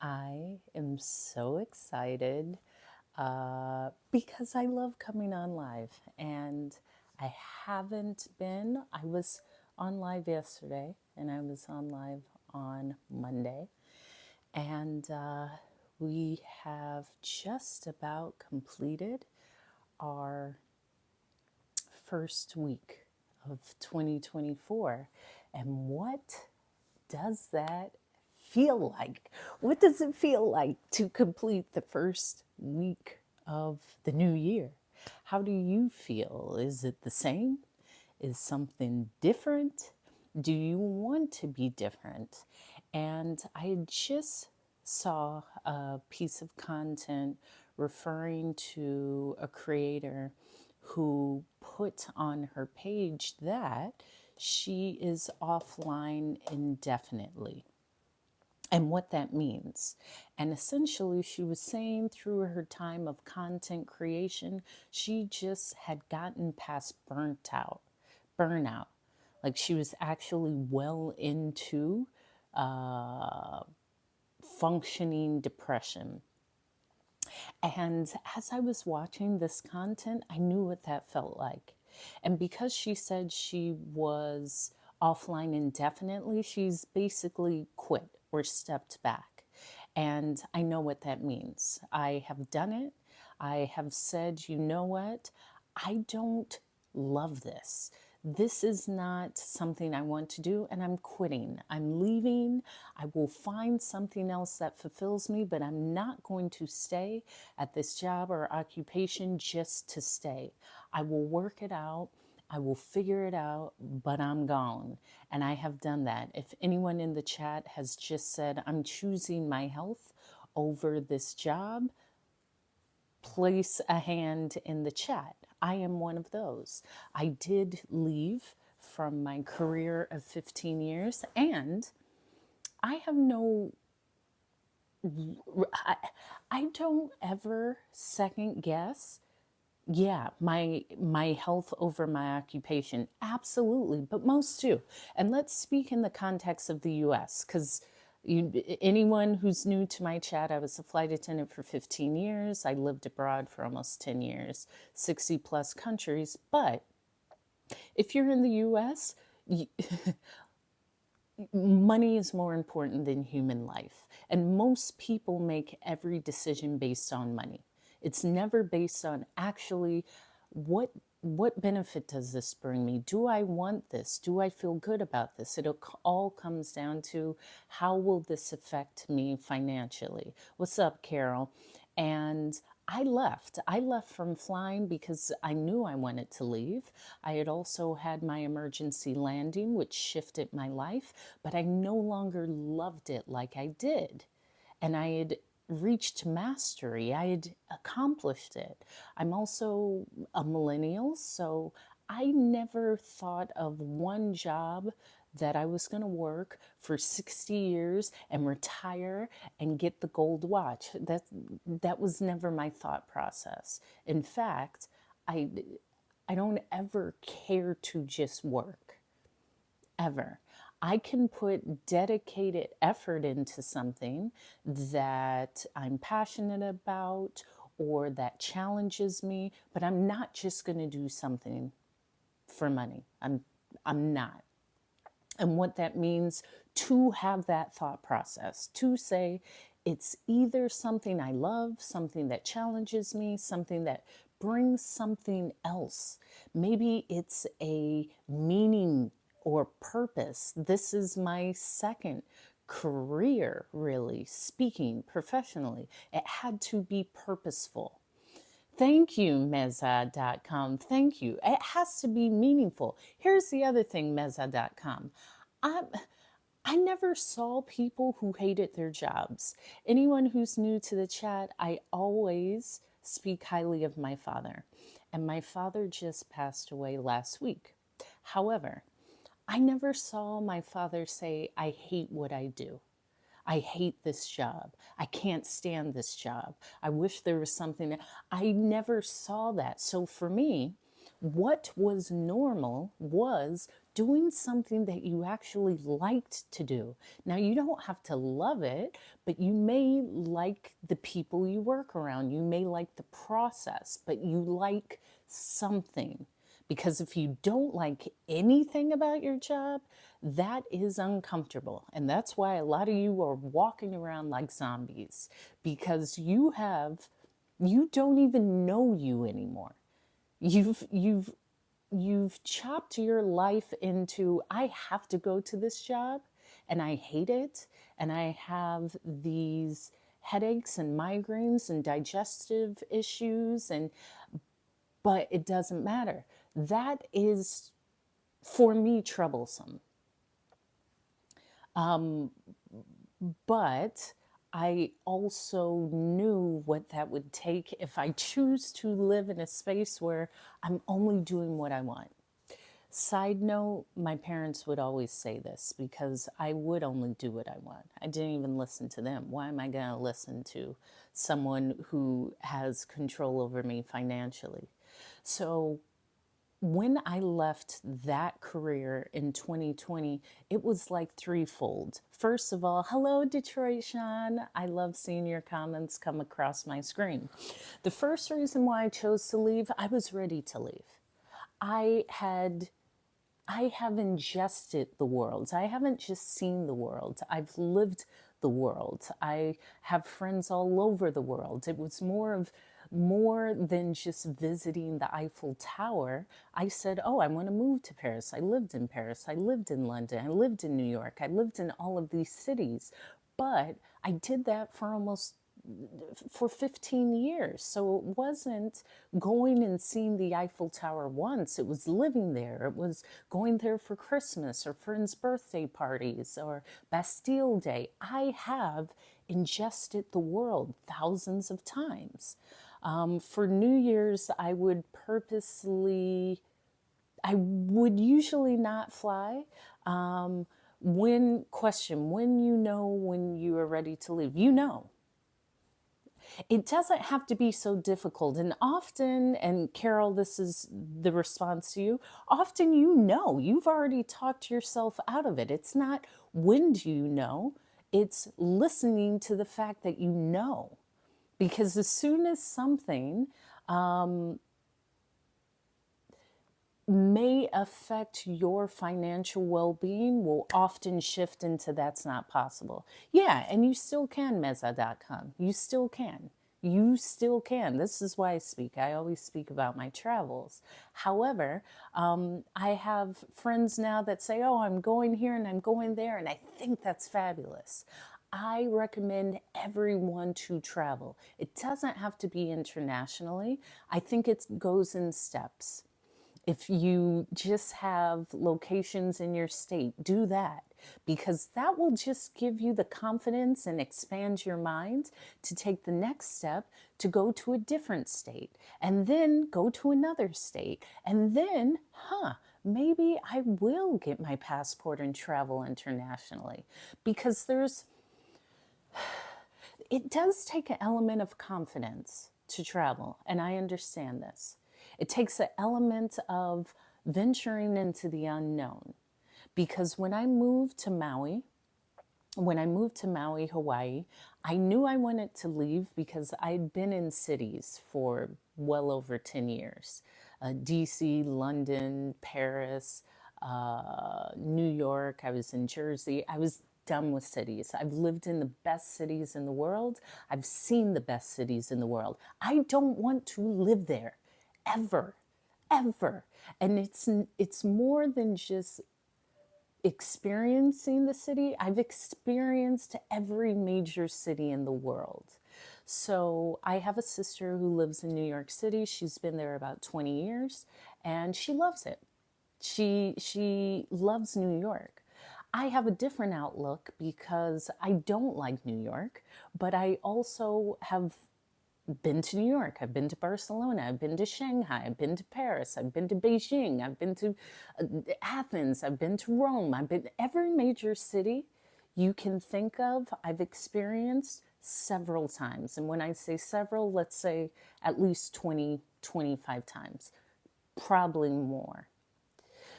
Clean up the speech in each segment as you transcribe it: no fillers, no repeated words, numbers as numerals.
I am so excited because I love coming on live, and I haven't been. I was on live yesterday, and I was on live on Monday, and we have just about completed our first week of 2024. And what does that feel like? What does it feel like to complete the first week of the new year? How do you feel? Is it the same? Is something different? Do you want to be different? And I just saw a piece of content referring to a creator who put on her page that she is offline indefinitely and what that means. And essentially, she was saying through her time of content creation, she just had gotten past burnout. Like she was actually well into uh, functioning depression. And as I was watching this content, I knew what that felt like. And because she said she was offline indefinitely, she's basically quit or stepped back. And I know what that means. I have done it. I have said, you know what? I don't love this. This is not something I want to do, and I'm quitting. I'm leaving. I will find something else that fulfills me, but I'm not going to stay at this job or occupation just to stay. I will work it out. I will figure it out, but I'm gone. And I have done that. If anyone in the chat has just said, I'm choosing my health over this job, place a hand in the chat. I am one of those. I did leave from my career of 15 years, and I have no, I, I don't ever second guess. Yeah, my health over my occupation, absolutely, but most do. And let's speak in the context of the U.S. because anyone who's new to my chat, I was a flight attendant for 15 years. I lived abroad for almost 10 years, 60 plus countries. But if you're in the U.S., money is more important than human life. And most people make every decision based on money. It's never based on actually what what benefit does this bring me? Do I want this? Do I feel good about this? It all comes down to how will this affect me financially? What's up, Carol? And I left. I left from flying because I knew I wanted to leave. I had also had my emergency landing, which shifted my life, but I no longer loved it like I did. And I had reached mastery, I had accomplished it. I'm also a millennial, so I never thought of one job that I was going to work for 60 years and retire and get the gold watch. That was never my thought process. In fact, I I don't ever care to just work, ever. I can put dedicated effort into something that I'm passionate about or that challenges me, but I'm not just going to do something for money. I'm not. And what that means to have that thought process, to say it's either something I love, something that challenges me, something that brings something else. Maybe it's a meaning or purpose. This is my second career, really, speaking professionally. It had to be purposeful. Thank you, Meza.com. Thank you. It has to be meaningful. Here's the other thing, Meza.com. I, I never saw people who hated their jobs. Anyone who's new to the chat, I always speak highly of my father. And my father just passed away last week. However, I never saw my father say, I hate what I do. I hate this job. I can't stand this job. I wish there was something. I never saw that. So for me, What was normal was doing something that you actually liked to do. Now, you don't have to love it, but you may like the people you work around. You may like the process, but you like something. Because if you don't like anything about your job, that is uncomfortable. And that's why a lot of you are walking around like zombies because you don't even know you anymore. You've chopped your life into, I have to go to this job and I hate it and I have these headaches and migraines and digestive issues, and but it doesn't matter. That is, for me, troublesome. But I also knew what that would take if I choose to live in a space where I'm only doing what I want. Side note, my parents would always say this because I would only do what I want. I didn't even listen to them. Why am I going to listen to someone who has control over me financially? So when I left that career in 2020, it was like threefold. First of all, hello, Detroit Sean. I love seeing your comments come across my screen. The first reason why I chose to leave, I was ready to leave. I had I have ingested the world. I haven't just seen the world. I've lived the world. I have friends all over the world. It was more than just visiting the Eiffel Tower. I said, "Oh, I want to move to Paris." I lived in Paris. I lived in London. I lived in New York. I lived in all of these cities. But I did that for 15 years. So it wasn't going and seeing the Eiffel Tower once. It was living there. It was going there for Christmas or friends' birthday parties or Bastille Day. I have ingested the world thousands of times. For New Year's, I would usually not fly. When you know when you are ready to leave, you know. It doesn't have to be so difficult. And often, and Carol, this is the response to you, often you've already talked yourself out of it. It's not when do you know, it's listening to the fact that you know. Because as soon as something may affect your financial well-being will often shift into that's not possible. Yeah, and you still can, Meza.com. You still can. You still can. This is why I speak. I always speak about my travels. However, I have friends now that say, oh, I'm going here and I'm going there, and I think that's fabulous. I recommend everyone to travel. It doesn't have to be internationally. I think it goes in steps. If you just have locations in your state, do that because that will just give you the confidence and expand your mind to take the next step to go to a different state and then go to another state. And then, maybe I will get my passport and travel internationally because it does take an element of confidence to travel, and I understand this. It takes an element of venturing into the unknown. Because when I moved to Maui, Hawaii, I knew I wanted to leave because I'd been in cities for well over 10 years. DC, London, Paris, New York, I was in Jersey. I was done with cities. I've lived in the best cities in the world. I've seen the best cities in the world. I don't want to live there ever, ever. And it's more than just experiencing the city. I've experienced every major city in the world. So I have a sister who lives in New York City. She's been there about 20 years and she loves it. She loves New York. I have a different outlook because I don't like New York, but I also have been to New York, I've been to Barcelona, I've been to Shanghai, I've been to Paris, I've been to Beijing, I've been to Athens, I've been to Rome, I've been every major city you can think of, I've experienced several times. And when I say several, let's say at least 20, 25 times. probably more.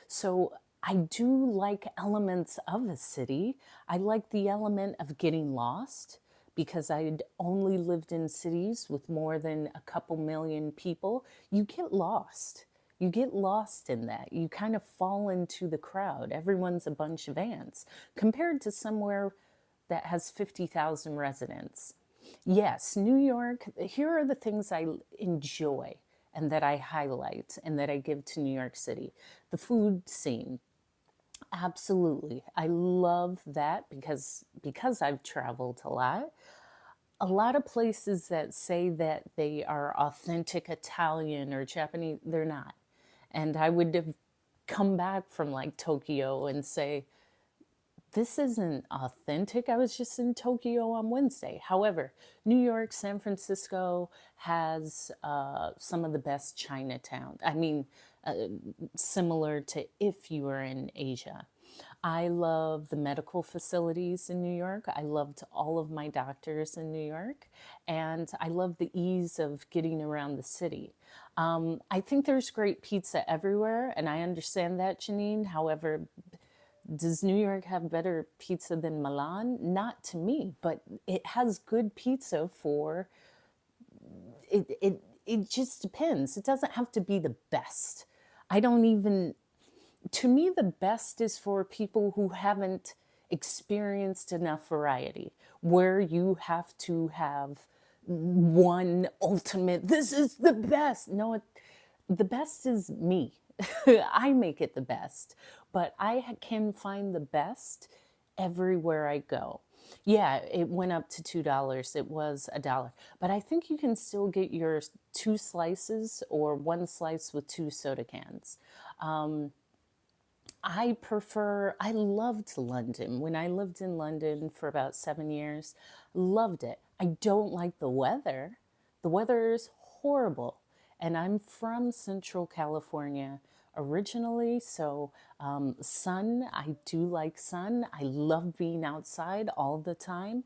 So I do like elements of a city. I like the element of getting lost because I'd only lived in cities with more than a couple million people. You get lost. You get lost in that. You kind of fall into the crowd. Everyone's a bunch of ants compared to somewhere that has 50,000 residents. Yes, New York, here are the things I enjoy and that I highlight and that I give to New York City. The food scene, absolutely. I love that because I've traveled a lot. A lot of places that say that they are authentic Italian or Japanese, they're not. And I would have come back from like Tokyo and say, this isn't authentic. I was just in Tokyo on Wednesday. However, New York, San Francisco has some of the best Chinatown. I mean, similar to if you were in Asia. I love the medical facilities in New York. I loved all of my doctors in New York. And I love the ease of getting around the city. I think there's great pizza everywhere, and I understand that, Janine. However, does New York have better pizza than Milan? Not to me, but it has good pizza for it just depends. It doesn't have to be the best. I don't even to me the best is for people who haven't experienced enough variety where you have to have one ultimate this is the best. No, the best is me. I make it the best, but I can find the best everywhere I go. Yeah, it went up to $2. It was $1, but I think you can still get your two slices or one slice with two soda cans. I loved London. When I lived in London for about 7 years, loved it. I don't like the weather. The weather is horrible. And I'm from Central California originally, so sun, I do like sun. I love being outside all the time.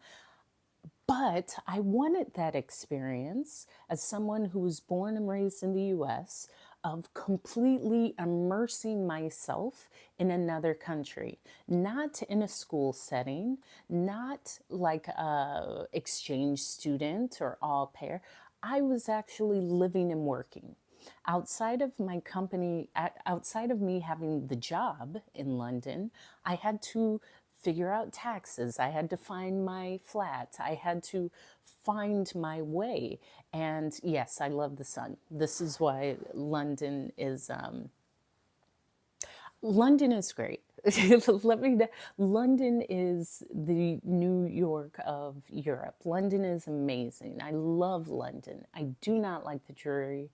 But I wanted that experience as someone who was born and raised in the US of completely immersing myself in another country, not in a school setting, not like a exchange student or au pair. I was actually living and working. Outside of my company, outside of me having the job in London, I had to figure out taxes. I had to find my flat. I had to find my way. And yes, I love the sun. This is why London is great. London is the New York of Europe. London is amazing. I love London. I do not like the dreary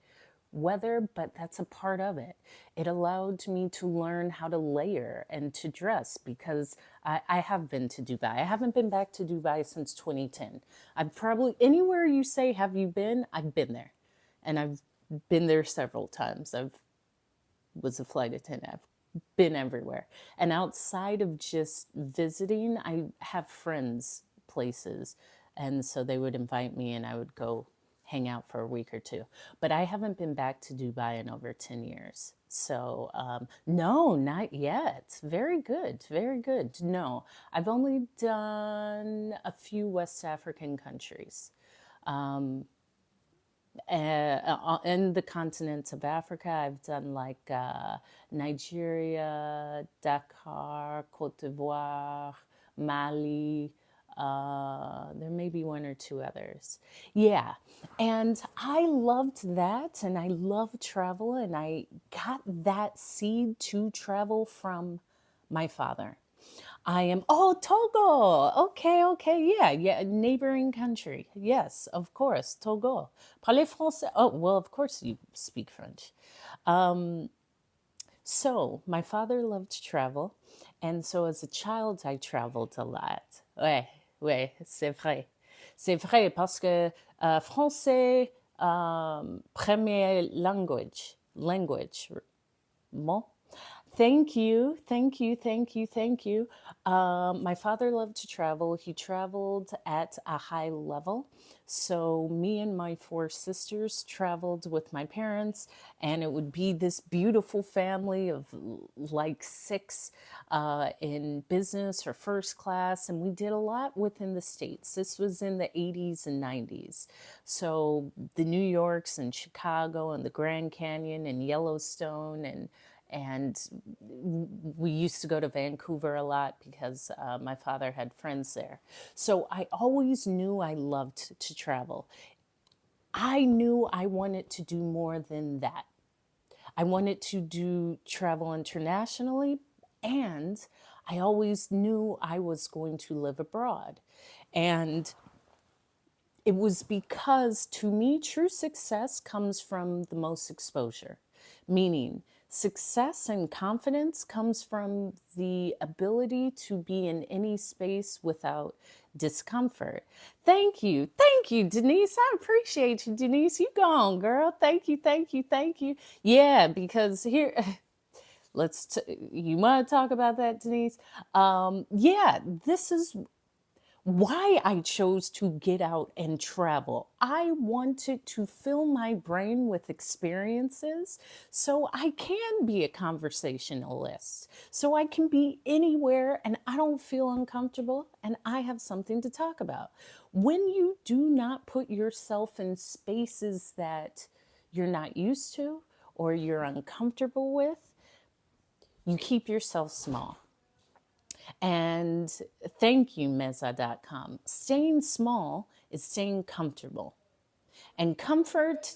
weather, but that's a part of it. It allowed me to learn how to layer and to dress because I have been to Dubai. I haven't been back to Dubai since 2010. I've probably, anywhere you say, have you been? I've been there. And I've been there several times. Was a flight attendant. I've been everywhere. And outside of just visiting, I have friends places. And so they would invite me and I would go hang out for a week or two. But I haven't been back to Dubai in over 10 years. So, no, not yet. Very good. Very good. No, I've only done a few West African countries. In the continent of Africa, I've done like Nigeria, Dakar, Cote d'Ivoire, Mali. There may be one or two others. Yeah. And I loved that. And I love travel. And I got that seed to travel from my father. I am, oh, Togo. Okay, okay. Yeah, yeah. Neighboring country. Yes, of course. Togo. Parlez français. Oh, well, of course you speak French. So my father loved to travel. And so as a child, I traveled a lot. Ouais, ouais, c'est vrai. C'est vrai parce que français, premier language. Bon, Thank you, thank you, thank you, thank you. My father loved to travel. He traveled at a high level. So, me and my four sisters traveled with my parents, and it would be this beautiful family of like six in business or first class. And we did a lot within the States. This was in the 80s and 90s. So, the New Yorks and Chicago and the Grand Canyon and Yellowstone and we used to go to Vancouver a lot because my father had friends there. So I always knew I loved to travel. I knew I wanted to do more than that. I wanted to do travel internationally, and I always knew I was going to live abroad. And it was because, to me, true success comes from the most exposure, meaning success and confidence comes from the ability to be in any space without discomfort. Thank you, Denise. I appreciate you, Denise. You go on, girl. Thank you, thank you, thank you. Yeah, because here, you want to talk about that, Denise? Yeah, this is why I chose to get out and travel. I wanted to fill my brain with experiences so I can be a conversationalist, so I can be anywhere and I don't feel uncomfortable and I have something to talk about. When you do not put yourself in spaces that you're not used to or you're uncomfortable with, you keep yourself small. And thank you, Meza.com. Staying small is staying comfortable. And comfort,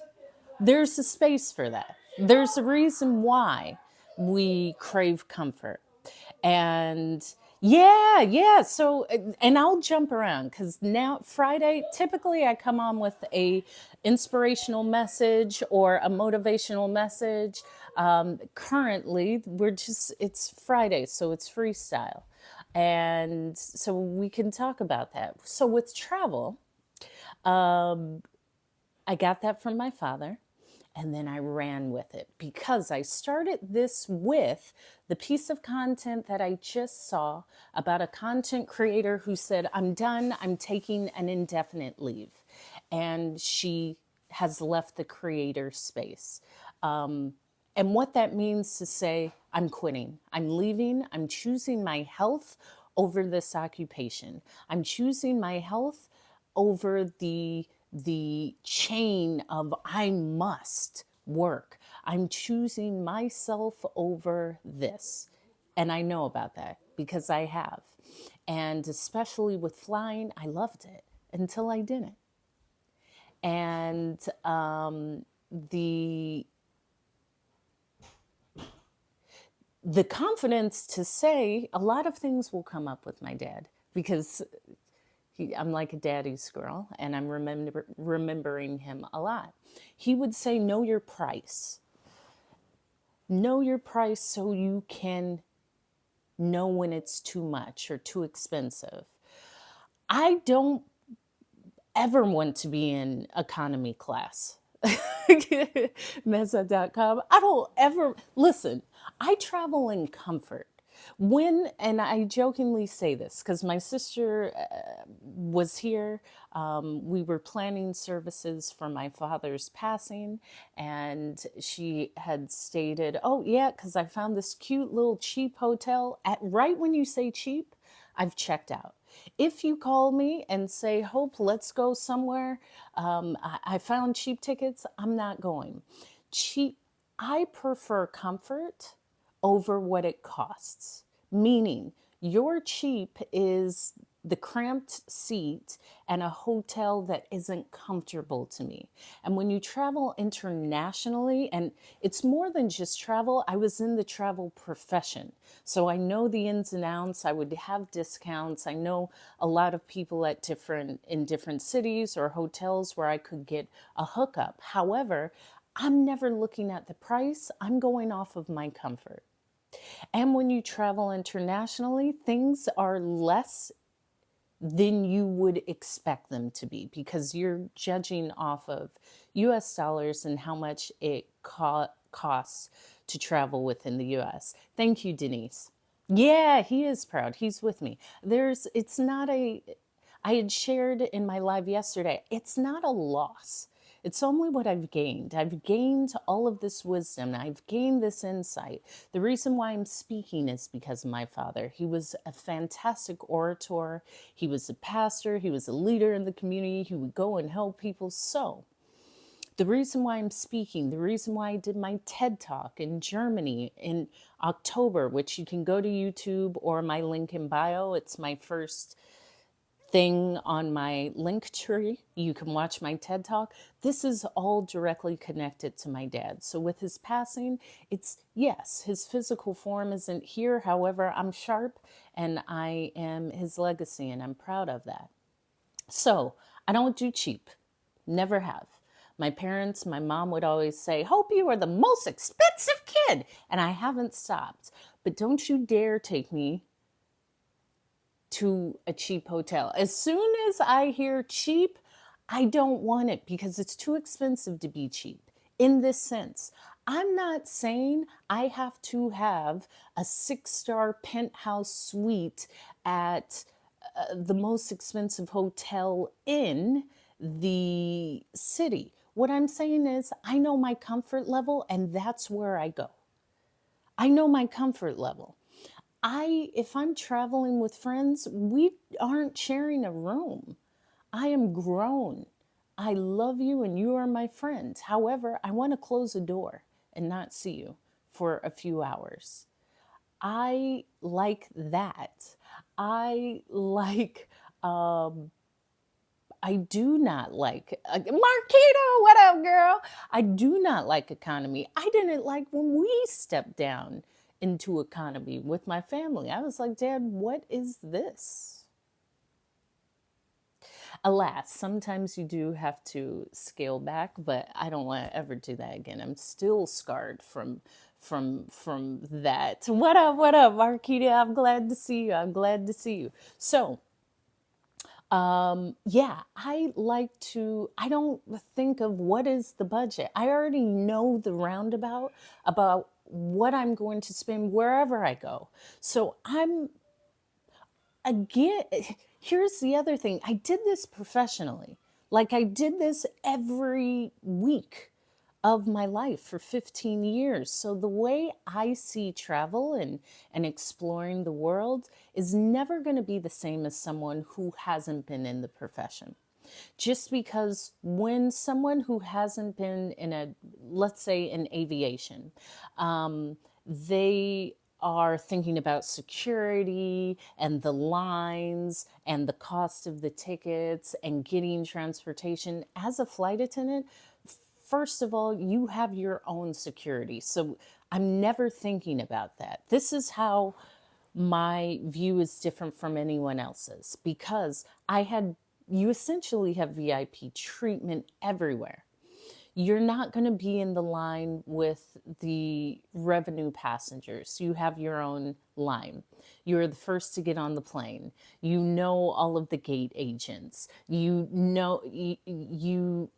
there's a space for that. There's a reason why we crave comfort. And yeah. So, and I'll jump around because now Friday, typically I come on with a inspirational message or a motivational message. Currently, it's Friday, so it's freestyle. And so we can talk about that. So with travel, I got that from my father. And then I ran with it because I started this with the piece of content that I just saw about a content creator who said, I'm done, I'm taking an indefinite leave. And she has left the creator space. And what that means to say, I'm quitting, I'm leaving, I'm choosing my health over this occupation. I'm choosing my health over the chain of I must work. I'm choosing myself over this. And I know about that because I have. And especially with flying, I loved it until I didn't. And the the confidence to say a lot of things will come up with my dad because I'm like a daddy's girl, and I'm remembering him a lot. He would say, know your price. Know your price so you can know when it's too much or too expensive. I don't ever want to be in economy class. Meza.com. I don't ever, listen, I travel in comfort. And I jokingly say this because my sister was here. We were planning services for my father's passing, and she had stated, oh, yeah, because I found this cute little cheap hotel. Right when you say cheap, I've checked out. If you call me and say, Hope, let's go somewhere, I found cheap tickets, I'm not going. Cheap, I prefer comfort over what it costs. Meaning, your cheap is the cramped seat and a hotel that isn't comfortable to me. And when you travel internationally, and it's more than just travel, I was in the travel profession. So I know the ins and outs. I would have discounts. I know a lot of people in different cities or hotels where I could get a hookup. However, I'm never looking at the price. I'm going off of my comfort. And when you travel internationally, things are less than you would expect them to be because you're judging off of US dollars and how much it costs to travel within the US. Thank you, Denise. Yeah, he is proud. He's with me. It's not I had shared in my live yesterday, it's not a loss. It's only what I've gained. I've gained all of this wisdom. I've gained this insight. The reason why I'm speaking is because of my father. He was a fantastic orator. He was a pastor. He was a leader in the community. He would go and help people. So, the reason why I'm speaking, the reason why I did my TED Talk in Germany in October, which you can go to YouTube or my link in bio. It's my first thing on my link tree. You can watch my TED Talk. This is all directly connected to my dad. So with his passing, it's yes, his physical form isn't here. However, I'm sharp and I am his legacy and I'm proud of that. So I don't do cheap. Never have. My parents, my mom would always say, hope you are the most expensive kid. And I haven't stopped. But don't you dare take me to a cheap hotel. As soon as I hear cheap, I don't want it because it's too expensive to be cheap in this sense. I'm not saying I have to have a 6-star penthouse suite at the most expensive hotel in the city. What I'm saying is, I know my comfort level, and that's where I go. I know my comfort level. If I'm traveling with friends, we aren't sharing a room. I am grown. I love you and you are my friend. However, I want to close a door and not see you for a few hours. I like that. I like, I do not like, Marquito, what up, girl? I do not like economy. I didn't like when we stepped down into economy with my family. I was like, Dad, what is this? Alas, sometimes you do have to scale back, but I don't want to ever do that again. I'm still scarred from that. What up, Marquita? I'm glad to see you. I'm glad to see you. So, yeah, I don't think of what is the budget. I already know the roundabout about what I'm going to spend wherever I go. So again, here's the other thing. I did this professionally. Like I did this every week of my life for 15 years. So the way I see travel and exploring the world is never going to be the same as someone who hasn't been in the profession. Just because when someone who hasn't been let's say in aviation, they are thinking about security and the lines and the cost of the tickets and getting transportation. As a flight attendant, first of all, you have your own security. So I'm never thinking about that. This is how my view is different from anyone else's because you essentially have VIP treatment everywhere. You're not going to be in the line with the revenue passengers. You have your own line. You're the first to get on the plane. You know all of the gate agents. You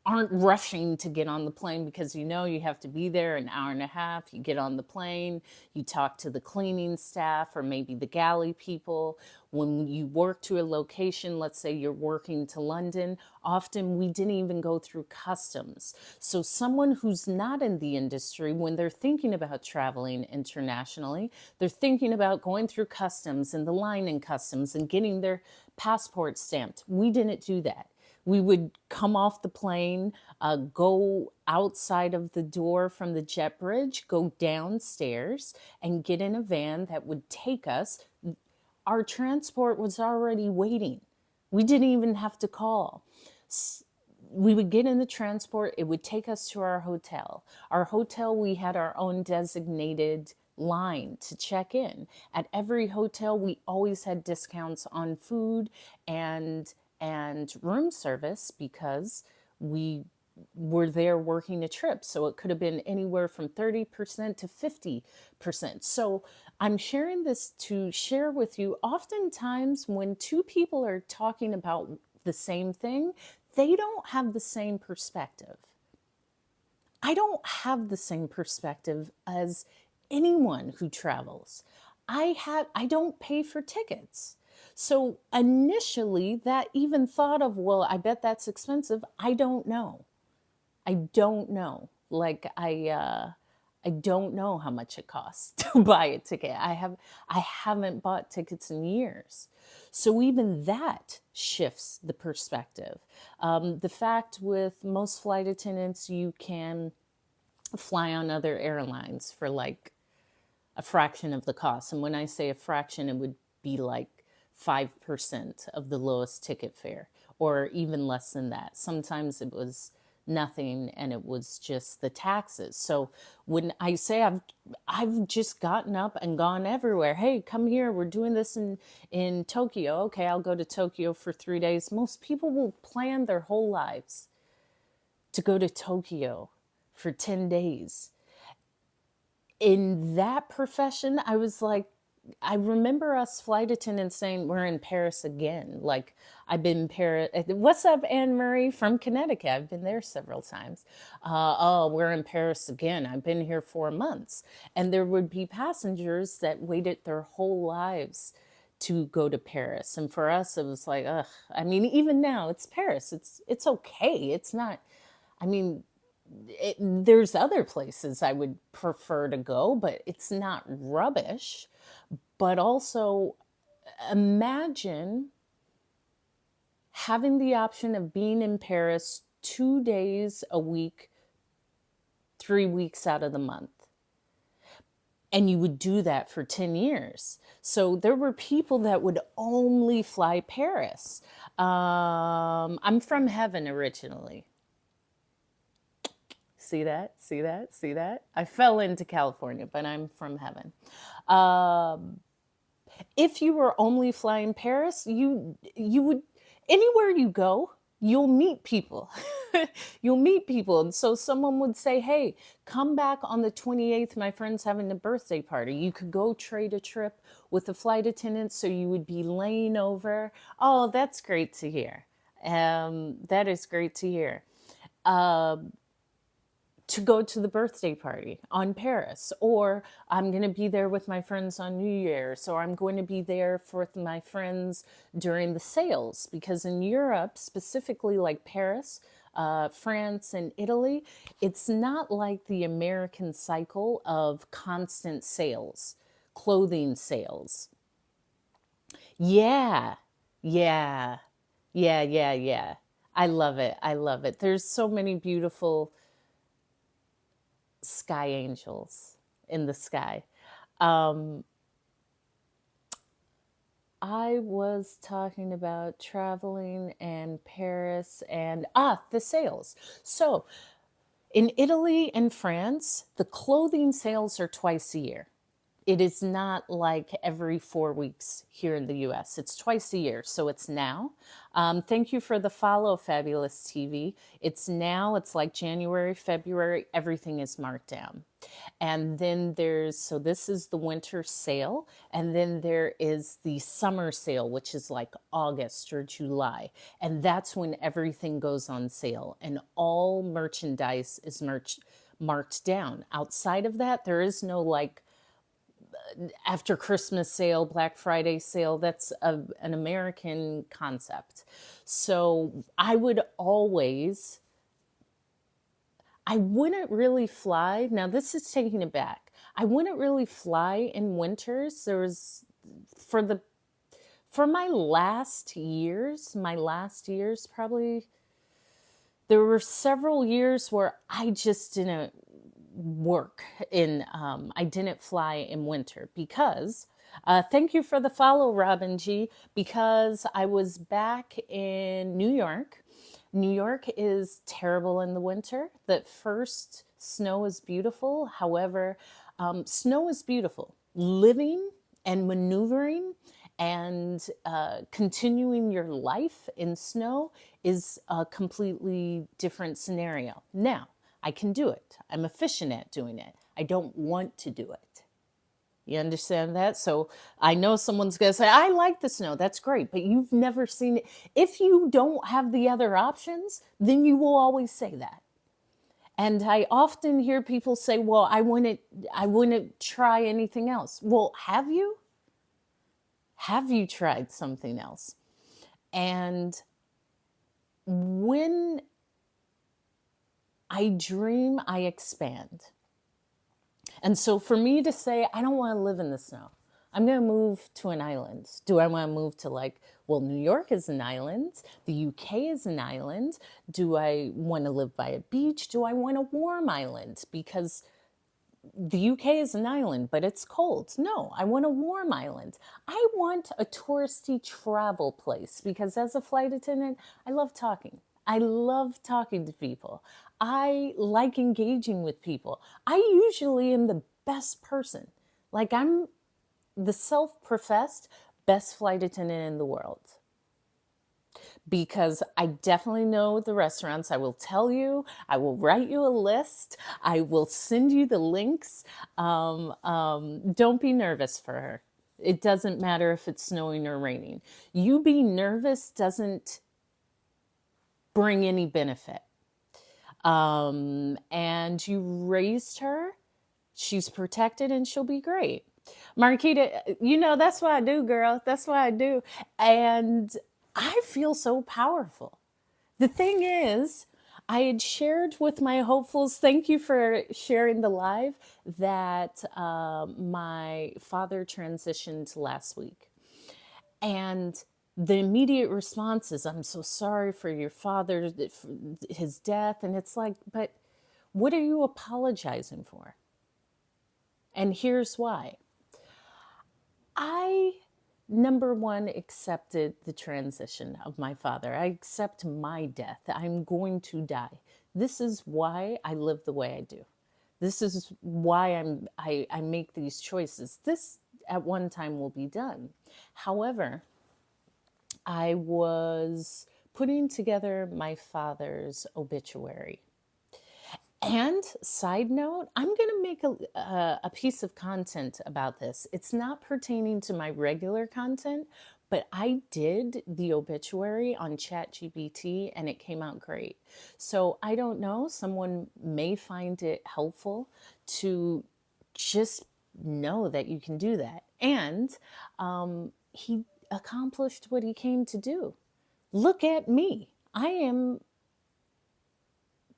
aren't rushing to get on the plane because you know you have to be there an hour and a half. You get on the plane, you talk to the cleaning staff or maybe the galley people. When you work to a location, let's say you're working to London, often we didn't even go through customs. So someone who's not in the industry, when they're thinking about traveling internationally, they're thinking about going through customs and the line in customs and getting their passport stamped. We didn't do that. We would come off the plane, go outside of the door from the jet bridge, go downstairs and get in a van that would take us. Our transport was already waiting. We didn't even have to call. We would get in the transport. It would take us to our hotel. Our hotel, we had our own designated line to check in. At every hotel, we always had discounts on food and room service because we were there working a trip. So it could have been anywhere from 30% to 50%. So I'm sharing this to share with you. Oftentimes when two people are talking about the same thing, they don't have the same perspective. I don't have the same perspective as anyone who travels. I don't pay for tickets. So initially that even thought of, well, I bet that's expensive. I don't know. I don't know. I don't know how much it costs to buy a ticket. I haven't bought tickets in years. So even that shifts the perspective. The fact with most flight attendants, you can fly on other airlines for like a fraction of the cost. And when I say a fraction, it would be like 5% of the lowest ticket fare, or even less than that. Sometimes it was nothing and it was just the taxes. So when I say I've just gotten up and gone everywhere. Hey, come here. We're doing this in Tokyo. Okay, I'll go to Tokyo for 3 days. Most people will plan their whole lives to go to Tokyo for 10 days. In that profession, I was like, I remember us flight attendants saying, we're in Paris again. Like, I've been in Paris. What's up, Anne Marie from Connecticut? I've been there several times. Oh, we're in Paris again. I've been here 4 months. And there would be passengers that waited their whole lives to go to Paris. And for us, it was like, ugh. I mean, even now, it's Paris. It's okay. It's not, I mean, there's other places I would prefer to go, but it's not rubbish. But also, imagine having the option of being in Paris 2 days a week, 3 weeks out of the month. And you would do that for 10 years. So there were people that would only fly Paris. I'm from heaven originally. See that? See that? See that? I fell into California, but I'm from heaven. If you were only flying Paris, you would, anywhere you go, you'll meet people. You'll meet people. And so someone would say, hey, come back on the 28th. My friend's having a birthday party. You could go trade a trip with a flight attendant. So you would be laying over. Oh, that's great to hear. That is great to hear. To go to the birthday party on Paris, or I'm going to be there with my friends on New Year's, or I'm going to be there with my friends during the sales. Because in Europe, specifically like Paris, France, and Italy, it's not like the American cycle of constant sales, clothing sales. Yeah, yeah, yeah. I love it. I love it. There's so many beautiful sky angels in the sky. I was talking about traveling and Paris and the sales. So in Italy and France, the clothing sales are twice a year. It is not like every 4 weeks here in the US. It's twice a year. So it's now. Thank you for the follow, Fabulous TV. It's now, it's like January, February, everything is marked down. And then so this is the winter sale. And then there is the summer sale, which is like August or July. And that's when everything goes on sale and all merchandise is marked down. Outside of that, there is no like after Christmas sale, Black Friday sale. That's an American concept. So I wouldn't really fly. Now this is taking it back. I wouldn't really fly in winters. For my last years probably, there were several years where I just didn't work I didn't fly in winter because, thank you for the follow, Robin G, because I was back in New York. New York is terrible in the winter. The first snow is beautiful. However, snow is beautiful. Living and maneuvering and continuing your life in snow is a completely different scenario. Now, I can do it. I'm efficient at doing it. I don't want to do it. You understand that? So I know someone's going to say, I like the snow. That's great. But you've never seen it. If you don't have the other options, then you will always say that. And I often hear people say, well, I wouldn't try anything else. Well, have you? Have you tried something else? And when I dream, I expand. And so for me to say, I don't want to live in the snow, I'm going to move to an island. Do I want to move to, like, well, New York is an island, the UK is an island. Do I want to live by a beach? Do I want a warm island? Because the UK is an island, but it's cold. No, I want a warm island. I want a touristy travel place because as a flight attendant, I love talking. I love talking to people. I like engaging with people. I usually am the best person. Like, I'm the self professed best flight attendant in the world because I definitely know the restaurants. I will tell you, I will write you a list, I will send you the links. Don't be nervous for her. It doesn't matter if it's snowing or raining. You being nervous doesn't bring any benefit. And you raised her, she's protected, and she'll be great. Marquita, that's what I do, girl. That's what I do. And I feel so powerful. The thing is, I had shared with my hopefuls, thank you for sharing the live, that my father transitioned last week. And the immediate response is, I'm so sorry for your father, his death. And it's like, but what are you apologizing for? And here's why. I, number one, accepted the transition of my father. I accept my death. I'm going to die. This is why I live the way I do. This is why I make these choices. This at one time will be done. However, I was putting together my father's obituary. And side note, I'm going to make a piece of content about this. It's not pertaining to my regular content, but I did the obituary on ChatGPT and it came out great. So I don't know, someone may find it helpful to just know that you can do that. And he accomplished what he came to do. Look at me. I am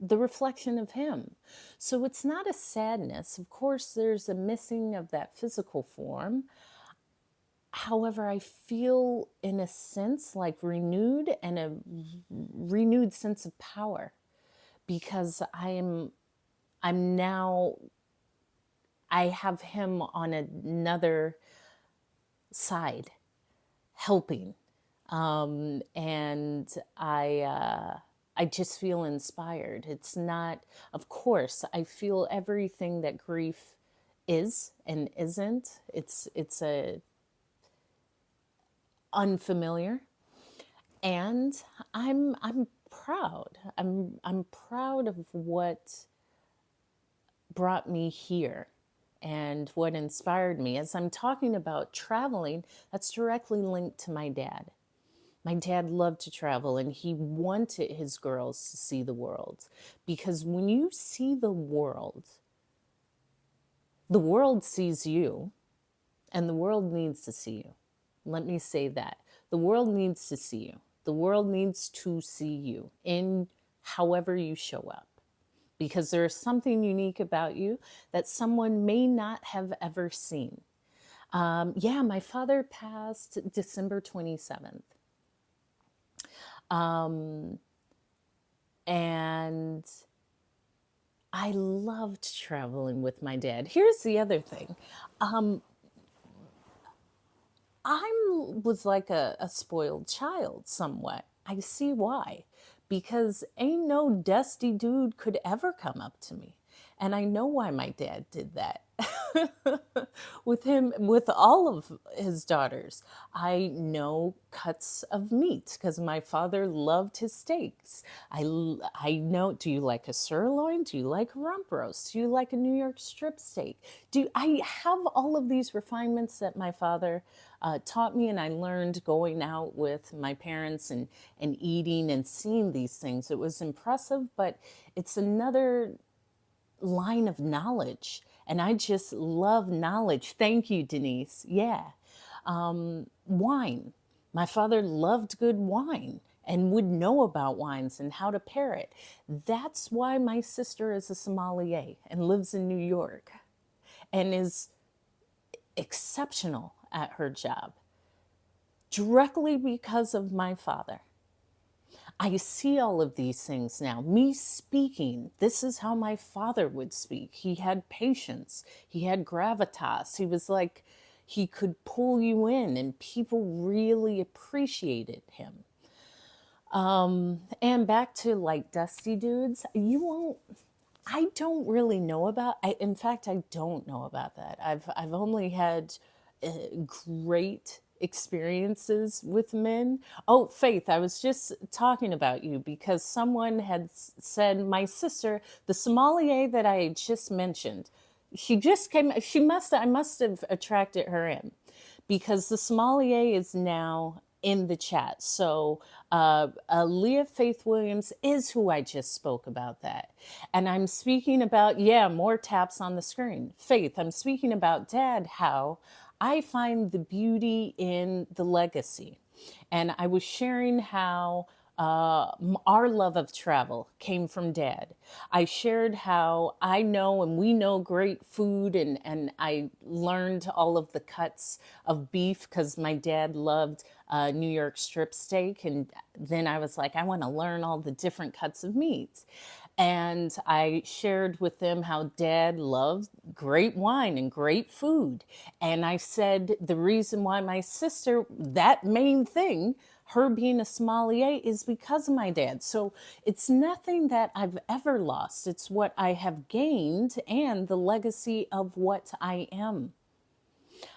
the reflection of him. So it's not a sadness. Of course, there's a missing of that physical form. However, I feel in a sense like renewed, and a renewed sense of power, because I'm now, I have him on another side helping. And I just feel inspired. It's not, of course, I feel everything that grief is and isn't. It's a unfamiliar, and I'm proud. I'm proud of what brought me here and what inspired me. As I'm talking about traveling, that's directly linked to my dad. My dad loved to travel and he wanted his girls to see the world. Because when you see the world sees you, and the world needs to see you. Let me say that. The world needs to see you. The world needs to see you in however you show up. Because there is something unique about you that someone may not have ever seen. My father passed December 27th. And I loved traveling with my dad. Here's the other thing. I was like a spoiled child somewhat. I see why. Because ain't no dusty dude could ever come up to me. And I know why my dad did that. With him, with all of his daughters, I know cuts of meat because my father loved his steaks. I know, do you like a sirloin? Do you like rump roast? Do you like a New York strip steak? I have all of these refinements that my father taught me, and I learned going out with my parents and eating and seeing these things. It was impressive, but it's another line of knowledge. And I just love knowledge. Thank you, Denise. Yeah. Wine. My father loved good wine and would know about wines and how to pair it. That's why my sister is a sommelier and lives in New York and is exceptional at her job, directly because of my father. I see all of these things now. Me speaking, this is how my father would speak. He had patience, he had gravitas. He was like, he could pull you in, and people really appreciated him. And back to like Dusty Dudes, you won't. I don't really know about. In fact, I don't know about that. I've only had uh, great experiences with men. Oh, Faith, I was just talking about you because someone had said my sister, the sommelier that I had just mentioned, she just came. She must. I must have attracted her in because the sommelier is now in the chat. So Leah Faith Williams is who I just spoke about that. And I'm speaking about, yeah, more taps on the screen. Faith, I'm speaking about Dad, how I find the beauty in the legacy. And I was sharing how our love of travel came from Dad. I shared how I know and we know great food, and I learned all of the cuts of beef because my dad loved New York strip steak. And then I was like, I want to learn all the different cuts of meats. And I shared with them how Dad loved great wine and great food. And I said the reason why my sister, that main thing, her being a sommelier, is because of my dad. So it's nothing that I've ever lost. It's what I have gained and the legacy of what I am.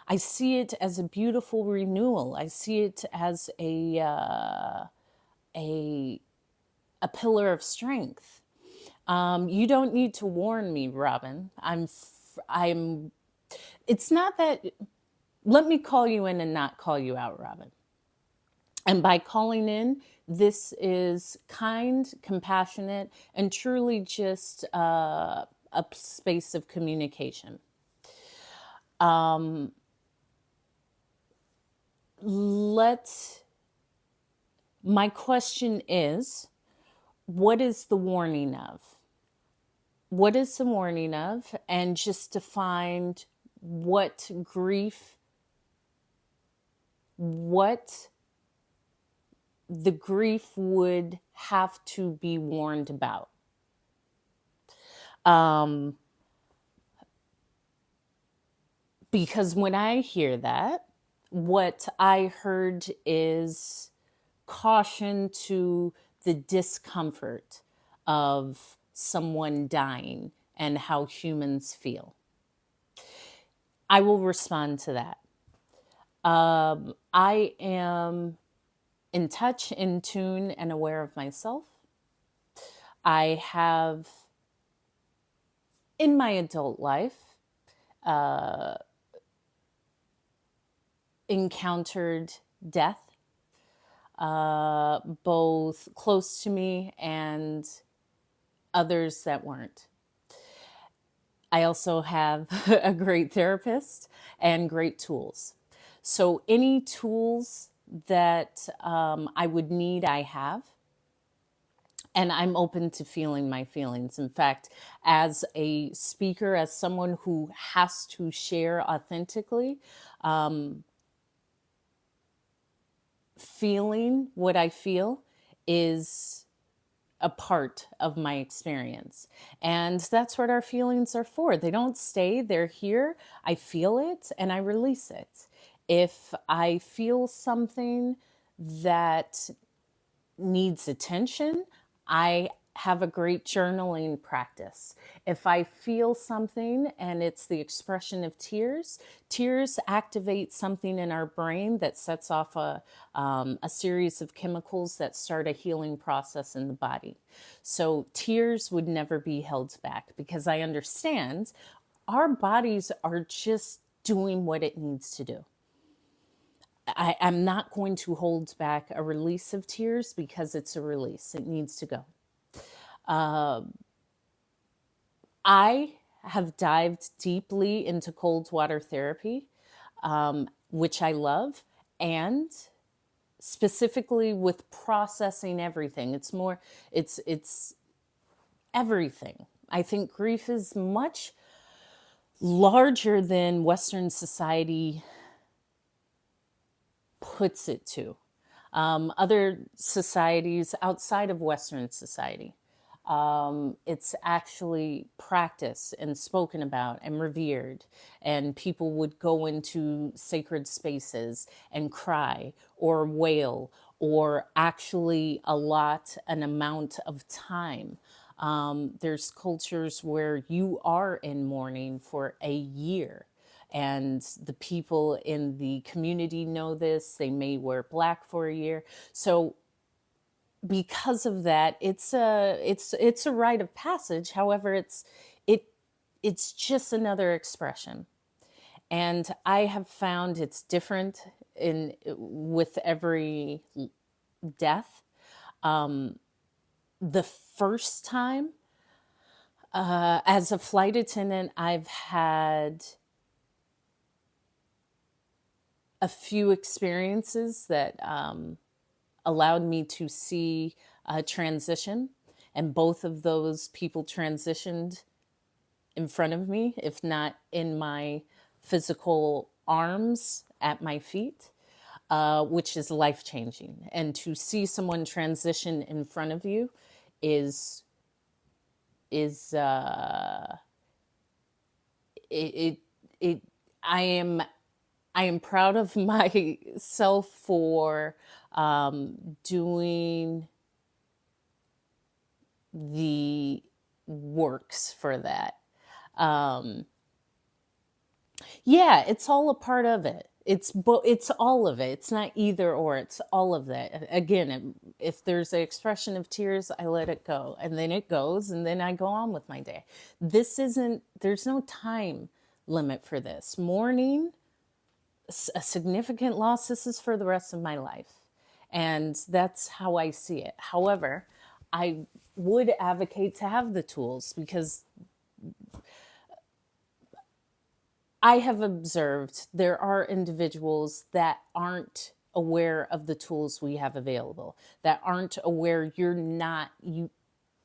I see it as a beautiful renewal. I see it as a pillar of strength. You don't need to warn me, Robin. I'm, it's not that, let me call you in and not call you out, Robin. And by calling in, this is kind, compassionate, and truly just a space of communication. My question is, what is the warning of? What is the warning of? And just to find what grief, what the grief would have to be warned about. Because when I hear that, what I heard is caution to the discomfort of someone dying and how humans feel. I will respond to that. I am in touch, in tune, and aware of myself. I have, in my adult life, encountered death, both close to me and others that weren't. I also have a great therapist and great tools. So any tools that I would need, I have. And I'm open to feeling my feelings. In fact, as a speaker, as someone who has to share authentically, feeling what I feel is a part of my experience. And that's what our feelings are for. They don't stay, they're here. I feel it and I release it. If I feel something that needs attention, I have a great journaling practice. If I feel something and it's the expression of tears, tears activate something in our brain that sets off a series of chemicals that start a healing process in the body. So tears would never be held back because I understand our bodies are just doing what it needs to do. I'm not going to hold back a release of tears because it's a release. It needs to go. I have dived deeply into cold water therapy, which I love, and specifically with processing everything. It's everything. I think grief is much larger than Western society puts it to. Other societies outside of Western society, it's actually practiced and spoken about and revered. And people would go into sacred spaces and cry or wail or actually allot an amount of time. There's cultures where you are in mourning for a year, and the people in the community know this. They may wear black for a year. So because of that, it's a rite of passage. However, it it's just another expression, and I have found it's different in with every death. The first time, as a flight attendant, I've had a few experiences that allowed me to see a transition, and both of those people transitioned in front of me, if not in my physical arms, at my feet, which is life changing. And to see someone transition in front of you is is it, it I am I am proud of myself for doing the works for that. Um, yeah, it's all a part of it. It's all of it. It's not either or. It's all of that. Again, if there's an expression of tears, I let it go, and then it goes, and then I go on with my day. This isn't. There's no time limit for this. Mourning a significant loss. This is for the rest of my life, and that's how I see it. However, I would advocate to have the tools, because I have observed there are individuals that aren't aware of the tools we have available, that aren't aware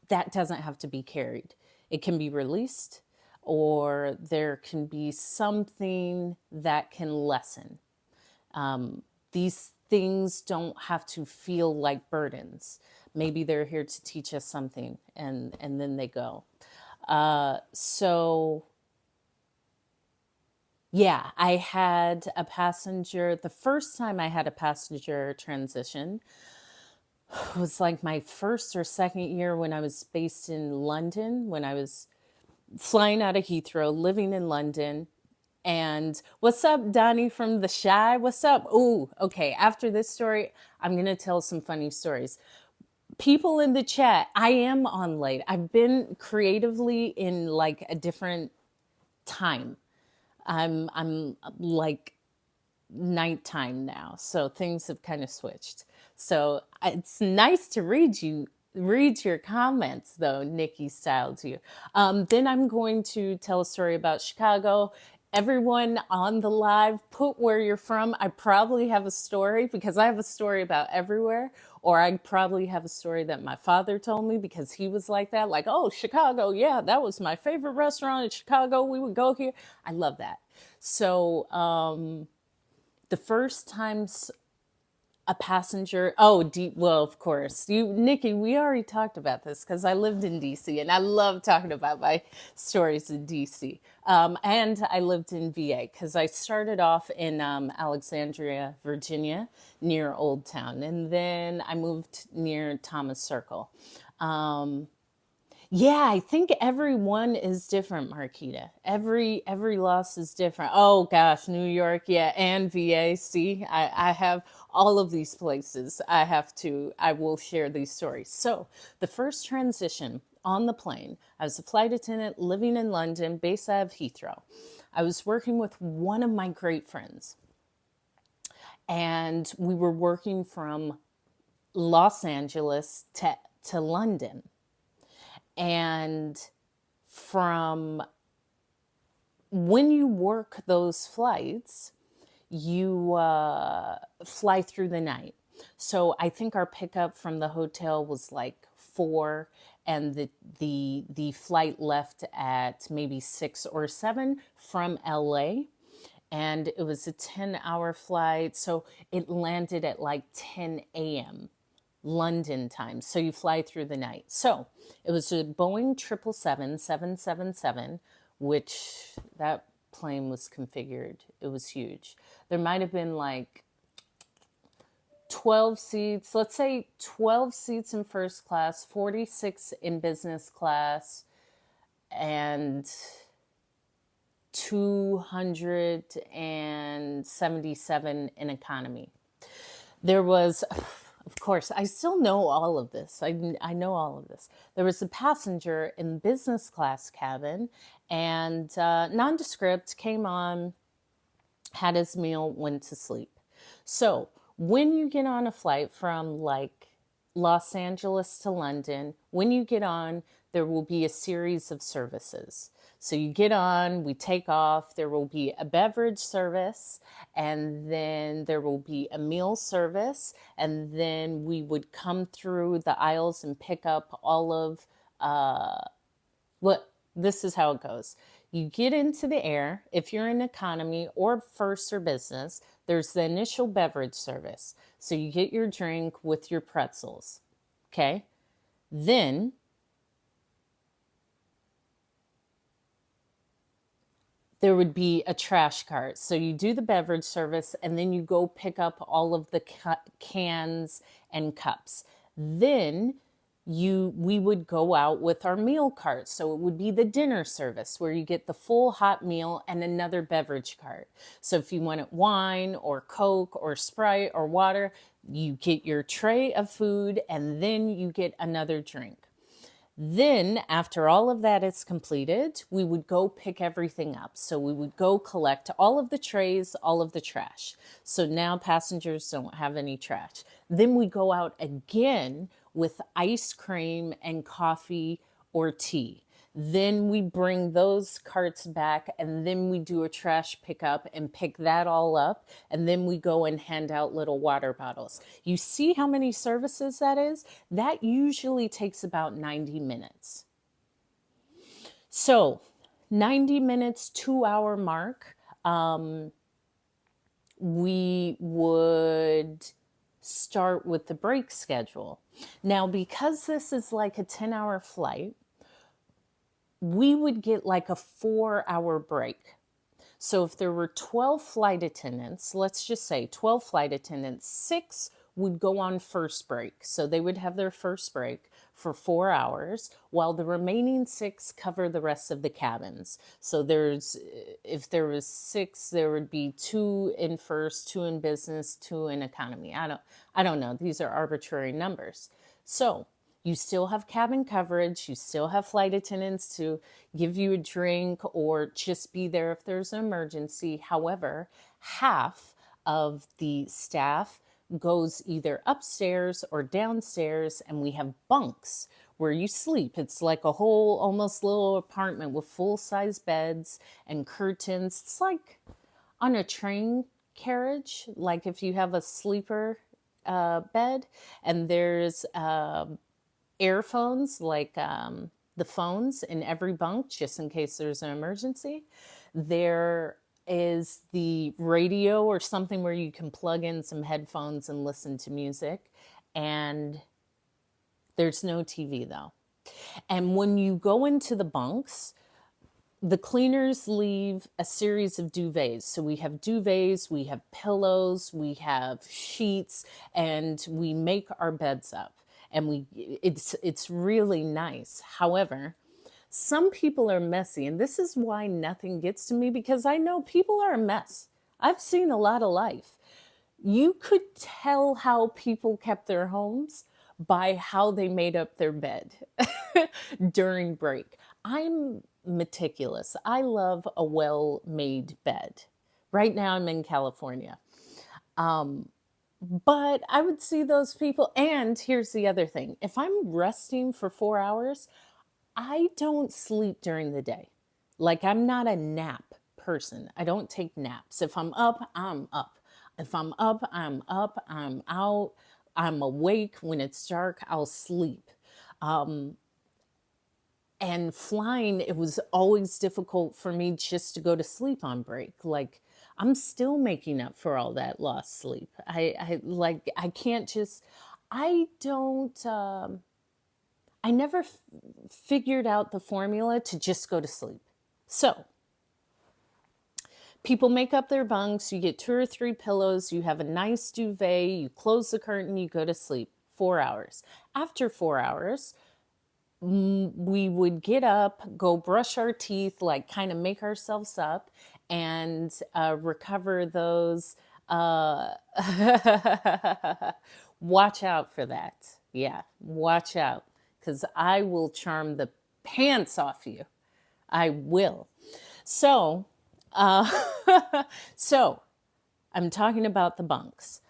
that doesn't have to be carried. It can be released, or there can be something that can lessen. These things don't have to feel like burdens. Maybe they're here to teach us something, and then they go. So yeah, I had a passenger. The first time I had a passenger transition was like my first or second year, when I was based in London, when I was flying out of Heathrow, living in London. And what's up, Donnie from The Shy? What's up? Ooh, okay. After this story, I'm going to tell some funny stories. People in the chat, I am on late. I've been creatively in like a different time. I'm like nighttime now, so things have kind of switched. So it's nice to read your comments, though, Nikki style to you. Then I'm going to tell a story about Chicago. Everyone on the live, put where you're from. I probably have a story, because I have a story about everywhere, or I probably have a story that my father told me, because he was like that, like, oh, Chicago, yeah, that was my favorite restaurant in Chicago. We would go here. I love that. So the first times a passenger, well, of course, Nikki, we already talked about this, because I lived in DC, and I love talking about my stories in DC. And I lived in VA, because I started off in Alexandria, Virginia, near Old Town, and then I moved near Thomas Circle. Yeah, I think everyone is different, Marquita. Every loss is different. Oh gosh, New York, yeah, and VA. See, I have all of these places. I will share these stories. So the first transition on the plane, I was a flight attendant living in London, based out of Heathrow. I was working with one of my great friends, and we were working from Los Angeles to London. And from when you work those flights, you fly through the night. So I think our pickup from the hotel was like 4, and the flight left at maybe 6 or 7 from LA, and it was a 10-hour flight. So it landed at like 10 a.m. London time. So you fly through the night. So it was a Boeing 777-777, which that plane was configured. It was huge. There might have been like 12 seats, let's say 12 seats in first class, 46 in business class, and 277 in economy. There was, of course, I still know all of this. I know all of this. There was a passenger in business class cabin, and nondescript, came on, had his meal, went to sleep. So when you get on a flight from like Los Angeles to London, when you get on, there will be a series of services. So you get on, we take off, there will be a beverage service, and then there will be a meal service, and then we would come through the aisles and pick up all of what this is how it goes. You get into the air. If you're in economy or first or business, there's the initial beverage service. So you get your drink with your pretzels. Okay. Then there would be a trash cart. So you do the beverage service, and then you go pick up all of the cans and cups. Then we would go out with our meal cart. So it would be the dinner service where you get the full hot meal and another beverage cart. So if you wanted wine or Coke or Sprite or water, you get your tray of food, and then you get another drink. Then, after all of that is completed, we would go pick everything up. So we would go collect all of the trays, all of the trash. So now passengers don't have any trash. Then we go out again with ice cream and coffee or tea. Then we bring those carts back, and then we do a trash pickup and pick that all up. And then we go and hand out little water bottles. You see how many services that is? That usually takes about 90 minutes. So 90 minutes, 2-hour mark, we would start with the break schedule. Now, because this is like a 10-hour flight, we would get like a 4-hour break. So if there were 12 flight attendants, let's just say 12 flight attendants, 6 would go on first break. So they would have their first break for 4 hours, while the remaining 6 cover the rest of the cabins. So if there was 6, there would be 2 in first, 2 in business, 2 in economy. I don't know. These are arbitrary numbers. So you still have cabin coverage. You still have flight attendants to give you a drink or just be there if there's an emergency. However, half of the staff goes either upstairs or downstairs, and we have bunks where you sleep. It's like a whole almost little apartment with full-size beds and curtains. It's like on a train carriage, like if you have a sleeper bed, and there's earphones, like the phones in every bunk, just in case there's an emergency. There is the radio or something where you can plug in some headphones and listen to music. And there's no TV though. And when you go into the bunks, the cleaners leave a series of duvets. So we have duvets, we have pillows, we have sheets, and we make our beds up. And it's really nice. However, some people are messy, and this is why nothing gets to me, because I know people are a mess. I've seen a lot of life. You could tell how people kept their homes by how they made up their bed during break. I'm meticulous. I love a well-made bed. Right now I'm in California. But I would see those people. And here's the other thing. If I'm resting for 4 hours, I don't sleep during the day. Like, I'm not a nap person. I don't take naps. If I'm up, I'm up. If I'm up, I'm up. I'm out. I'm awake. When it's dark, I'll sleep. Um, and flying, it was always difficult for me just to go to sleep on break. Like, I'm still making up for all that lost sleep. I can't just, I don't, I never figured out the formula to just go to sleep. So people make up their bunks, you get 2 or 3 pillows, you have a nice duvet, you close the curtain, you go to sleep. 4 hours. After 4 hours, we would get up, go brush our teeth, like kind of make ourselves up, and recover those. Uh, watch out for that. Yeah, watch out, because I will charm the pants off you. I will. So, uh, so I'm talking about the bunks.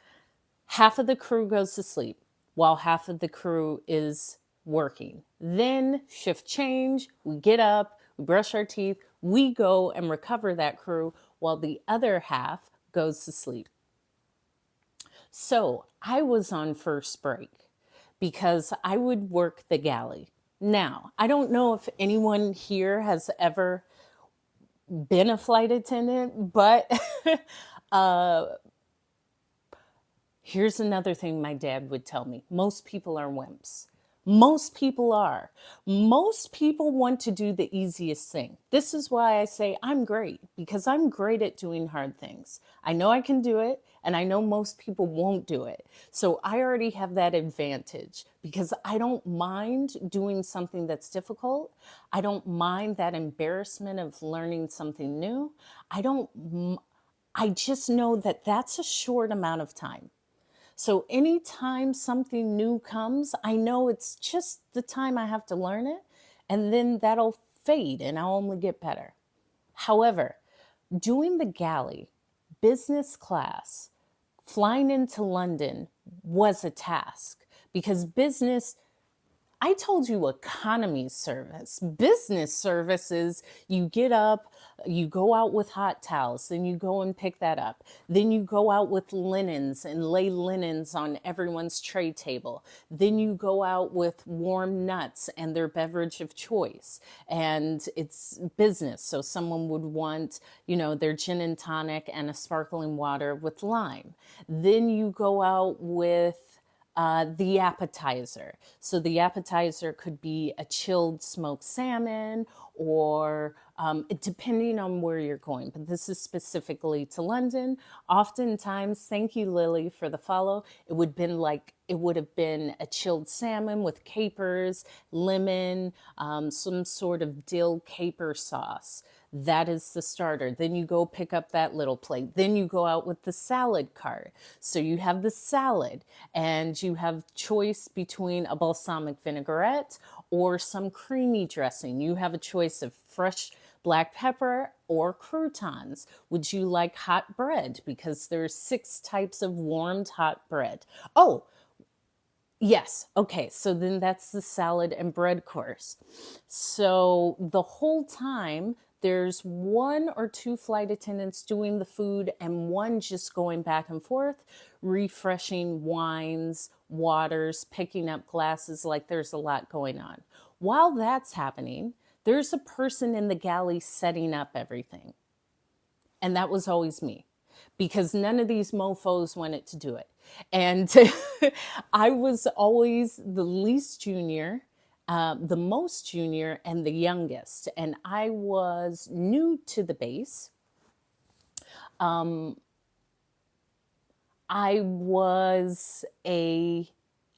Half of the crew goes to sleep while half of the crew is working. Then shift change, we get up, we brush our teeth, we go and recover that crew while the other half goes to sleep. So I was on first break because I would work the galley. Now, I don't know if anyone here has ever been a flight attendant, but here's another thing my dad would tell me. Most people are wimps. Most people are. Most people want to do the easiest thing. This is why I say I'm great, because I'm great at doing hard things. I know I can do it, and I know most people won't do it. So I already have that advantage because I don't mind doing something that's difficult. I don't mind that embarrassment of learning something new. I just know that that's a short amount of time. So anytime something new comes, I know it's just the time I have to learn it, and then that'll fade and I'll only get better. However, doing the galley, business class, flying into London was a task because business, I told you economy service. Business services, you get up, you go out with hot towels, then you go and pick that up. Then you go out with linens and lay linens on everyone's tray table. Then you go out with warm nuts and their beverage of choice. And it's business. So someone would want, their gin and tonic and a sparkling water with lime. Then you go out with the appetizer. So the appetizer could be a chilled smoked salmon or depending on where you're going, but this is specifically to London. Oftentimes, thank you, Lily, for the follow. It would have been a chilled salmon with capers, lemon, some sort of dill caper sauce. That is the starter. Then you go pick up that little plate. Then you go out with the salad cart. So you have the salad and you have choice between a balsamic vinaigrette or some creamy dressing. You have a choice of fresh black pepper or croutons. Would you like hot bread? Because there's 6 types of warmed hot bread. Oh, yes. Okay. So then that's the salad and bread course. So the whole time, there's 1 or 2 flight attendants doing the food and one just going back and forth, refreshing wines, waters, picking up glasses, like there's a lot going on. While that's happening, there's a person in the galley setting up everything. And that was always me because none of these mofos wanted to do it. And I was always the least junior, the most junior, and the youngest. And I was new to the base. I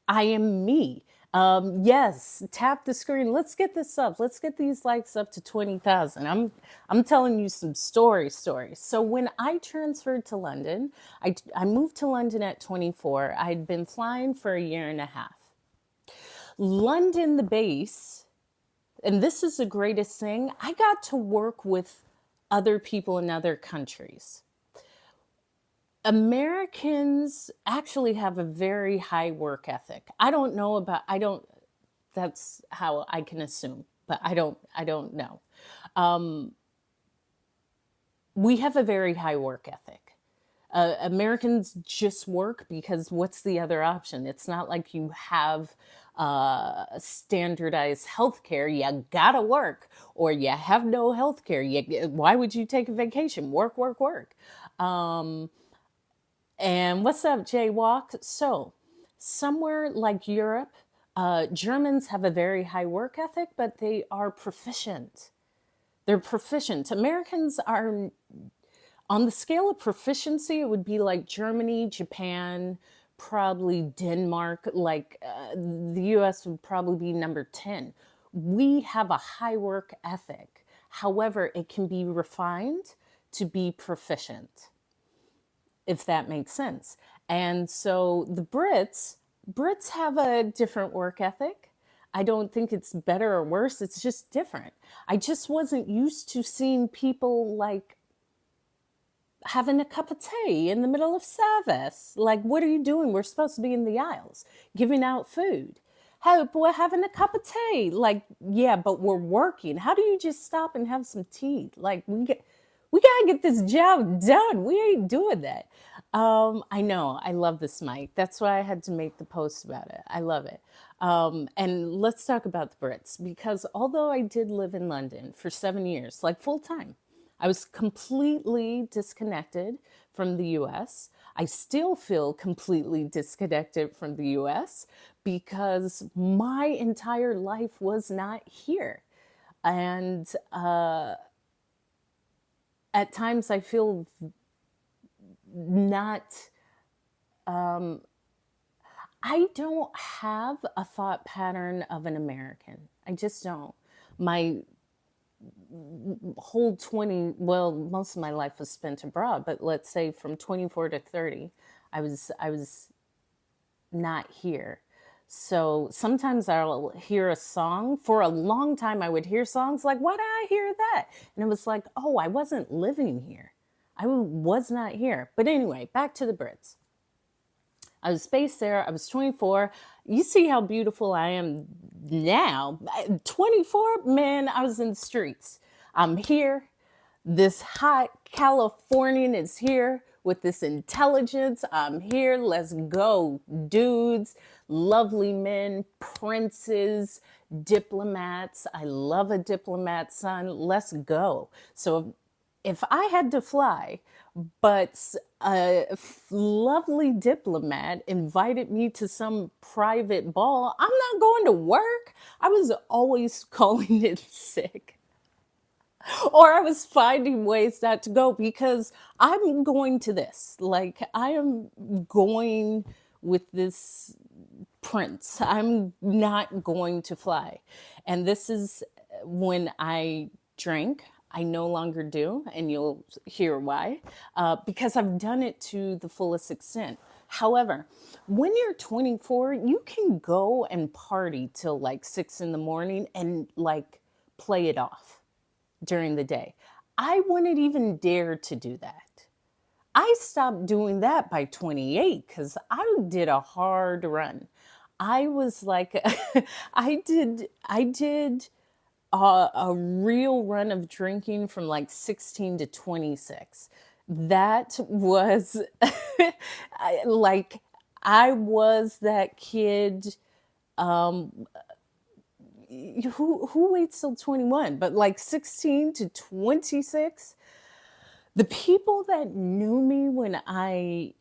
am me. Yes, tap the screen. Let's get this up. Let's get these likes up to 20,000. I'm telling you some stories. So when I transferred to London, I moved to London at 24. I'd been flying for a year and a half. London, the base, and this is the greatest thing, I got to work with other people in other countries. Americans actually have a very high work ethic. That's how I can assume. but I don't know. Um, we have a very high work ethic. Americans just work because what's the other option? It's not like you have standardized healthcare. You gotta work, or you have no healthcare. Why would you take a vacation? Work, work, work. Um, and what's up, Jaywalk? So, somewhere like Europe, Germans have a very high work ethic, but they are proficient. They're proficient. Americans are on the scale of proficiency, it would be like Germany, Japan, probably Denmark. Like the US would probably be number 10. We have a high work ethic. However, it can be refined to be proficient, if that makes sense. And so the Brits have a different work ethic. I don't think it's better or worse. It's just different. I just wasn't used to seeing people like having a cup of tea in the middle of service. Like, what are you doing? We're supposed to be in the aisles giving out food. Hey, we're having a cup of tea. Like, yeah, but we're working. How do you just stop and have some tea? Like, we gotta get this job done. We ain't doing that. I know. I love this mic. That's why I had to make the post about it. I love it. And let's talk about the Brits, because although I did live in London for 7 years, like full time, I was completely disconnected from the US. I still feel completely disconnected from the US because my entire life was not here. And at times I feel not, I don't have a thought pattern of an American. I just don't. My whole 20, well, most of my life was spent abroad, but let's say from 24 to 30, I was not here. So sometimes I'll hear a song. For a long time I would hear songs like, why did I hear that? And it was like, oh, I wasn't living here. I was not here. But anyway, back to the Brits. I was based there. I was 24. You see how beautiful I am now. 24, man, I was in the streets. I'm here. This hot Californian is here with this intelligence. I'm here. Let's go, dudes, lovely men, princes, diplomats. I love a diplomat, son. Let's go. So if I had to fly, but a lovely diplomat invited me to some private ball, I'm not going to work. I was always calling in sick, or I was finding ways not to go because I'm going to this. Like, I am going with this prince. I'm not going to fly. And this is when I drank. I no longer do, and you'll hear why, because I've done it to the fullest extent. However, when you're 24, you can go and party till like 6 in the morning and like play it off during the day. I wouldn't even dare to do that. I stopped doing that by 28 because I did a hard run. I was like, I did a real run of drinking from like 16 to 26. That was like, I was that kid who waits till 21, but like 16 to 26. The people that knew me when I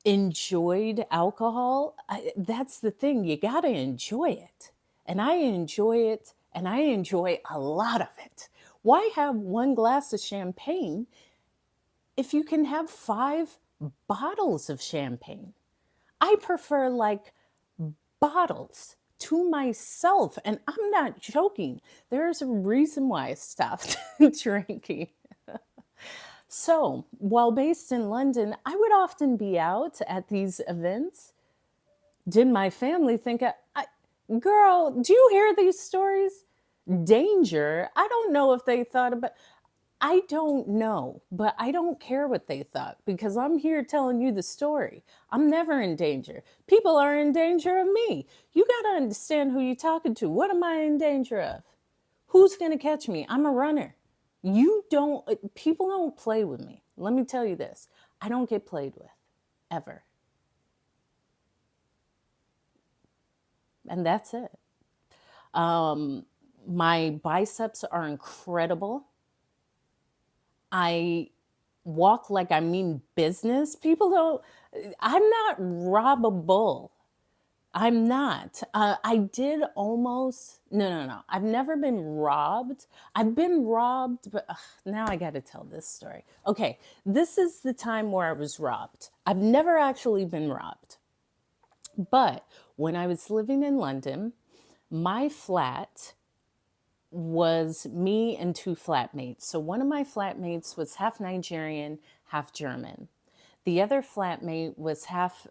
enjoyed alcohol, that's the thing. You got to enjoy it. And I enjoy it, and I enjoy a lot of it. Why have one glass of champagne if you can have 5 bottles of champagne? I prefer like bottles to myself, and I'm not joking. There's a reason why I stopped drinking. So, while based in London, I would often be out at these events. Did my family think, girl, do you hear these stories? Danger. I don't know if they thought about, I don't know, but I don't care what they thought because I'm here telling you the story. I'm never in danger. People are in danger of me. You got to understand who you're talking to. What am I in danger of? Who's going to catch me? I'm a runner. People don't play with me. Let me tell you this. I don't get played with, ever. And that's it. My biceps are incredible. I walk like I mean business. I'm not robbable. I'm not. I did almost, no. I've never been robbed. I've been robbed, but now I got to tell this story. Okay, this is the time where I was robbed. I've never actually been robbed. But when I was living in London, my flat was me and two flatmates. So one of my flatmates was half Nigerian, half German. The other flatmate was half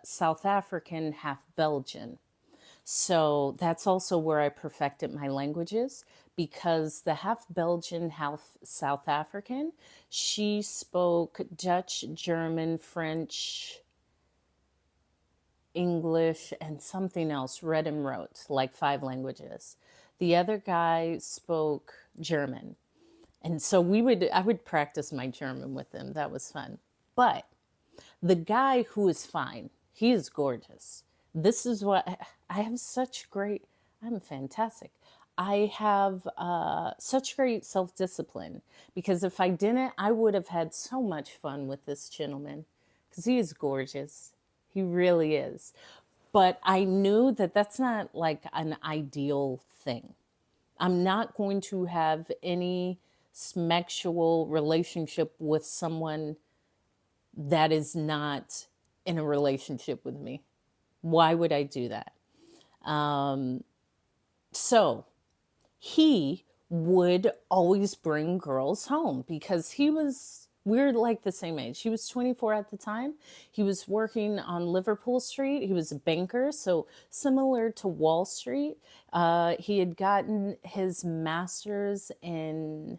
South African, half Belgian. So that's also where I perfected my languages, because the half Belgian, half South African, she spoke Dutch, German, French, English, and something else, read and wrote, like 5 languages. The other guy spoke German. And so I would practice my German with him. That was fun. But the guy who is fine, he is gorgeous. This is what I have I'm fantastic. I have such great self discipline, because if I didn't, I would have had so much fun with this gentleman, because he is gorgeous. He really is. But I knew that that's not like an ideal thing. I'm not going to have any sexual relationship with someone that is not in a relationship with me. Why would I do that? So he would always bring girls home, because we're like the same age. He was 24 at the time. He was working on Liverpool Street. He was a banker, so similar to Wall Street. He had gotten his master's in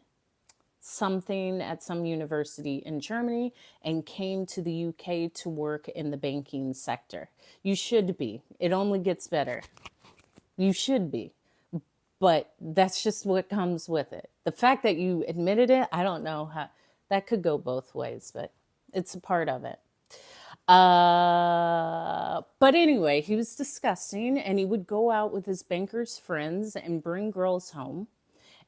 something at some university in Germany and came to the UK to work in the banking sector. You should be. It only gets better. You should be. But that's just what comes with it. The fact that you admitted it, I don't know how, that could go both ways, but it's a part of it. But anyway, he was disgusting, and he would go out with his banker's friends and bring girls home.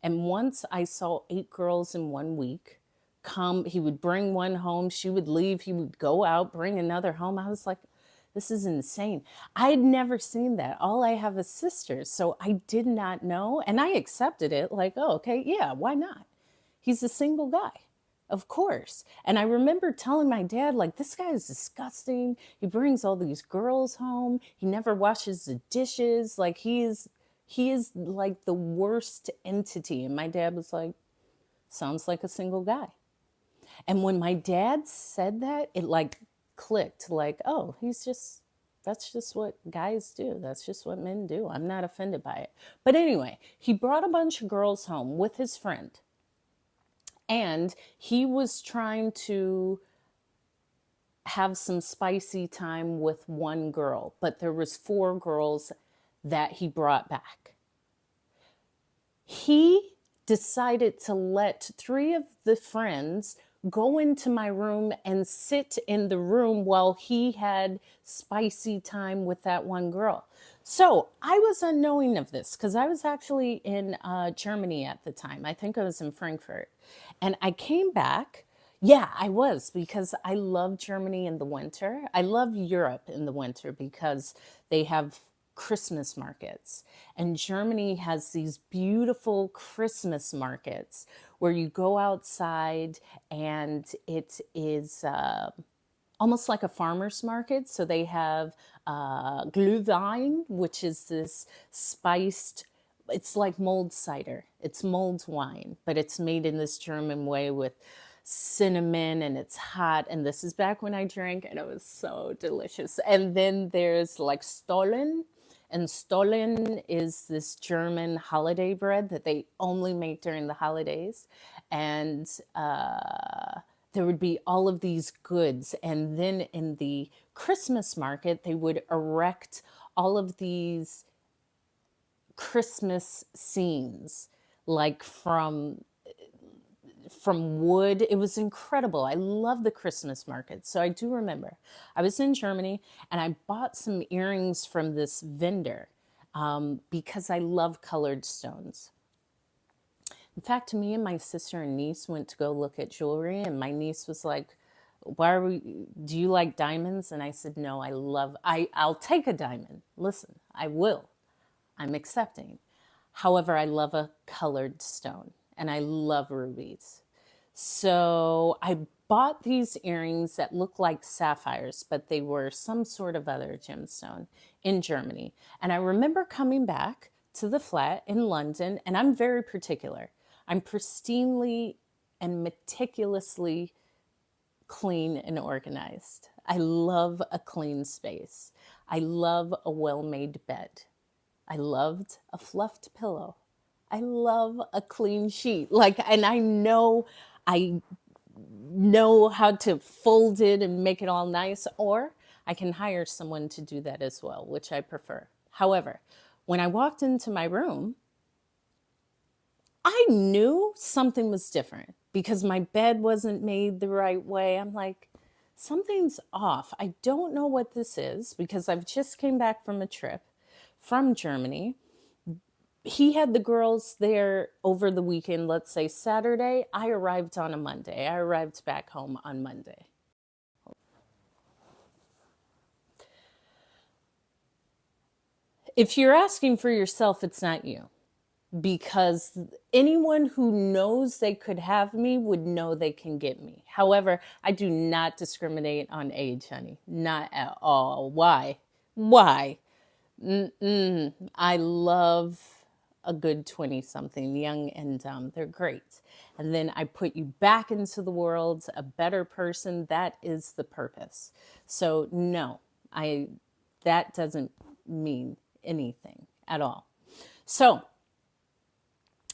And once I saw 8 girls in 1 week come. He would bring one home. She would leave. He would go out, bring another home. I was like, this is insane. I had never seen that. All I have is sisters. So I did not know. And I accepted it like, oh, okay, yeah, why not? He's a single guy. Of course. And I remember telling my dad, like, this guy is disgusting. He brings all these girls home. He never washes the dishes. Like, he is like the worst entity. And my dad was like, sounds like a single guy. And when my dad said that, it like clicked, like, oh, that's just what guys do. That's just what men do. I'm not offended by it. But anyway, he brought a bunch of girls home with his friend. And he was trying to have some spicy time with one girl, but there was 4 girls that he brought back. He decided to let 3 of the friends go into my room and sit in the room while he had spicy time with that one girl. So I was unknowing of this because I was actually in Germany at the time. I think I was in Frankfurt. And I came back. Yeah, I was, because I love Germany in the winter. I love Europe in the winter because they have Christmas markets. And Germany has these beautiful Christmas markets where you go outside and it is almost like a farmer's market. So they have Glühwein, which is this spiced, it's like mulled cider. It's mulled wine, but it's made in this German way with cinnamon, and it's hot. And this is back when I drank, and it was so delicious. And then there's like Stollen. And Stollen is this German holiday bread that they only make during the holidays. And there would be all of these goods. And then in the Christmas market, they would erect all of these Christmas scenes, like from wood. It was incredible. I love the Christmas market. So I do remember I was in Germany and I bought some earrings from this vendor because I love colored stones. In fact, me and my sister and niece went to go look at jewelry, and my niece was like, "Why are we? Do you like diamonds?" And I said, "No, I'll take a diamond. Listen, I will. I'm accepting. However, I love a colored stone, and I love rubies. So I bought these earrings that look like sapphires, but they were some sort of other gemstone in Germany. And I remember coming back to the flat in London, and I'm very particular. I'm pristinely and meticulously clean and organized. I love a clean space. I love a well-made bed. I loved a fluffed pillow. I love a clean sheet. And I know how to fold it and make it all nice, or I can hire someone to do that as well, which I prefer. However, when I walked into my room, I knew something was different because my bed wasn't made the right way. I'm like, something's off. I don't know what this is because I've just came back from a trip from Germany. He had the girls there over the weekend, let's say Saturday. I arrived on a Monday. I arrived back home on Monday. If you're asking for yourself, it's not you. Because anyone who knows they could have me would know they can get me. However, I do not discriminate on age, honey. Not at all. Why? Why? I love a good 20-something, young and dumb. They're great. And then I put you back into the world, a better person. That is the purpose. So no, that doesn't mean anything at all. So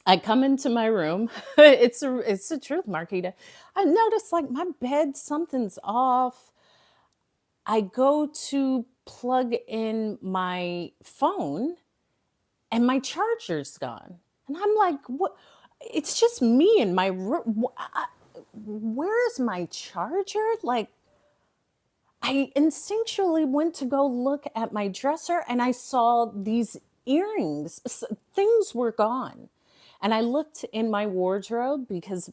I come into my room. It's the truth, Marquita. I notice like my bed, something's off. I go to plug in my phone and my charger's gone. And I'm like, what? It's just me in my room. Where is my charger? Like, I instinctually went to go look at my dresser and I saw these earrings. Things were gone. And I looked in my wardrobe because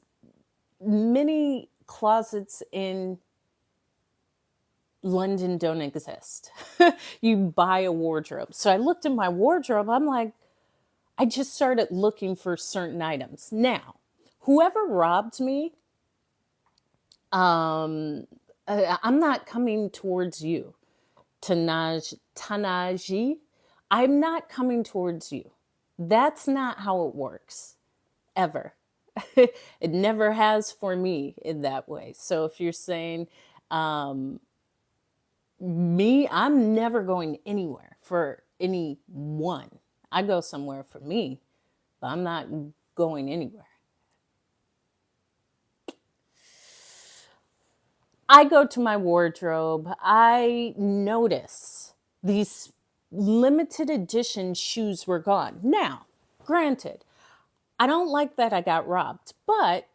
many closets in London don't exist. You buy a wardrobe. So I looked in my wardrobe. I'm like, I just started looking for certain items. Now, whoever robbed me, I'm not coming towards you. Tanaji, I'm not coming towards you. That's not how it works, ever. It never has for me in that way. So if you're saying me, I'm never going anywhere for anyone. I go somewhere for me, but I'm not going anywhere. I go to my wardrobe. I notice these limited edition shoes were gone. Now, granted, I don't like that I got robbed, but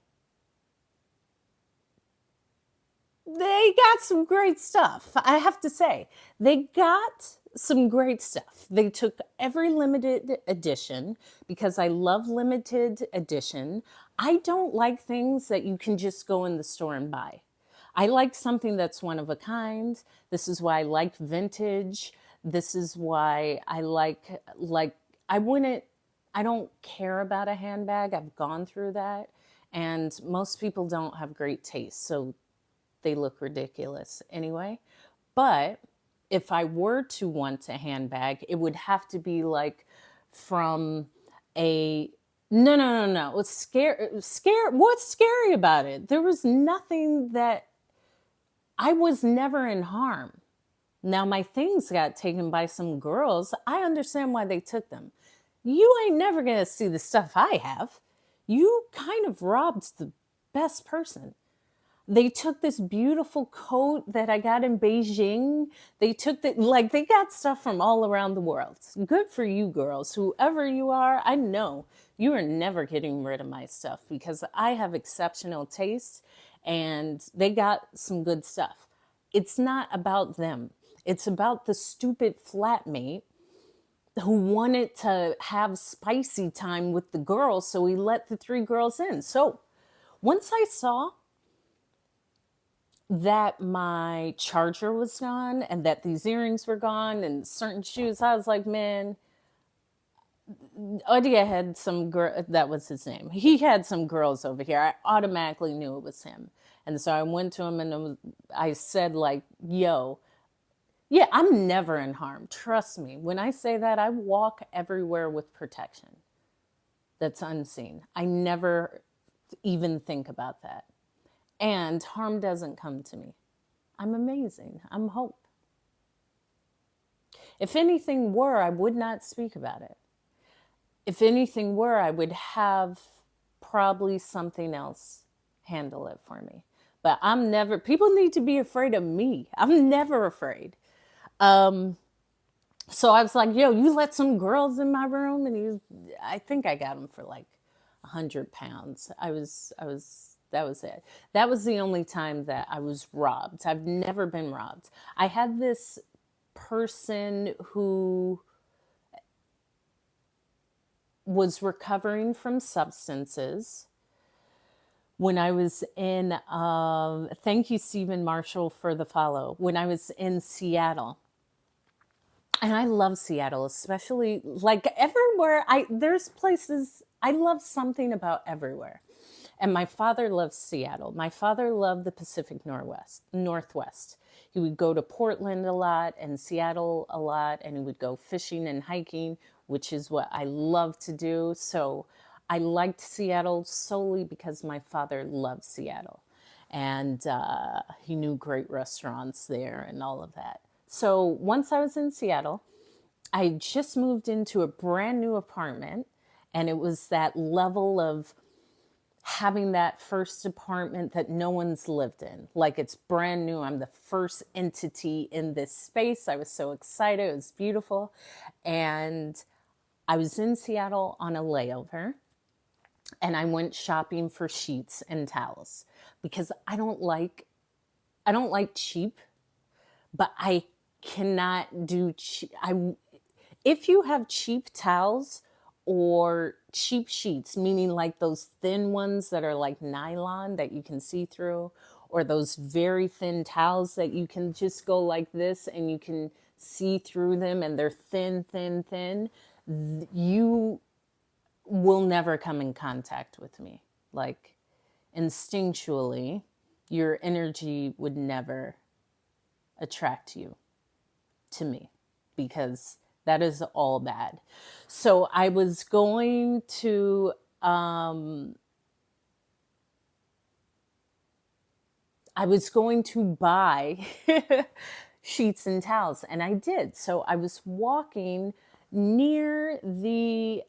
they got some great stuff. I have to say, they got some great stuff. They took every limited edition because I love limited edition. I don't like things that you can just go in the store and buy. I like something that's one of a kind. This is why I like vintage. This is why I like I don't care about a handbag. I've gone through that. And most people don't have great taste, so they look ridiculous anyway. But if I were to want a handbag, it would have to be like from a no. It's scary. What's scary about it? There was nothing that I was never in harm. Now my things got taken by some girls. I understand why they took them. You ain't never gonna see the stuff I have. You kind of robbed the best person. They took this beautiful coat that I got in Beijing. They took they got stuff from all around the world. Good for you girls. Whoever you are, I know you are never getting rid of my stuff because I have exceptional taste and they got some good stuff. It's not about them. It's about the stupid flatmate who wanted to have spicy time with the girls, so he let the 3 girls in. So once I saw that my charger was gone and that these earrings were gone and certain shoes, I was like, man, Odia had some girl, that was his name. He had some girls over here. I automatically knew it was him. And so I went to him and I said like, yo, yeah, I'm never in harm. Trust me. When I say that, I walk everywhere with protection that's unseen. I never even think about that. And harm doesn't come to me. I'm amazing. I'm hope. If anything were, I would not speak about it. If anything were, I would have probably something else handle it for me. But I'm never, people need to be afraid of me. I'm never afraid. So I was like, yo, you let some girls in my room? And I think I got him for like 100 pounds. That was it. That was the only time that I was robbed. I've never been robbed. I had this person who was recovering from substances when I was in, thank you, Stephen Marshall, for the follow. When I was in Seattle. And I love Seattle, especially like everywhere. There's places, I love something about everywhere. And my father loves Seattle. My father loved the Pacific Northwest. He would go to Portland a lot and Seattle a lot, and he would go fishing and hiking, which is what I love to do. So I liked Seattle solely because my father loved Seattle. And he knew great restaurants there and all of that. So once I was in Seattle, I just moved into a brand new apartment, and it was that level of having that first apartment that no one's lived in. Like it's brand new. I'm the first entity in this space. I was so excited. It was beautiful. And I was in Seattle on a layover, and I went shopping for sheets and towels because I don't like cheap, but I cannot do cheap. If you have cheap towels or cheap sheets, meaning like those thin ones that are like nylon that you can see through, or those very thin towels that you can just go like this and you can see through them and they're thin, thin, thin, you will never come in contact with me. Like instinctually, your energy would never attract you to me because that is all bad. So I was going to buy sheets and towels, and I did. So I was walking near the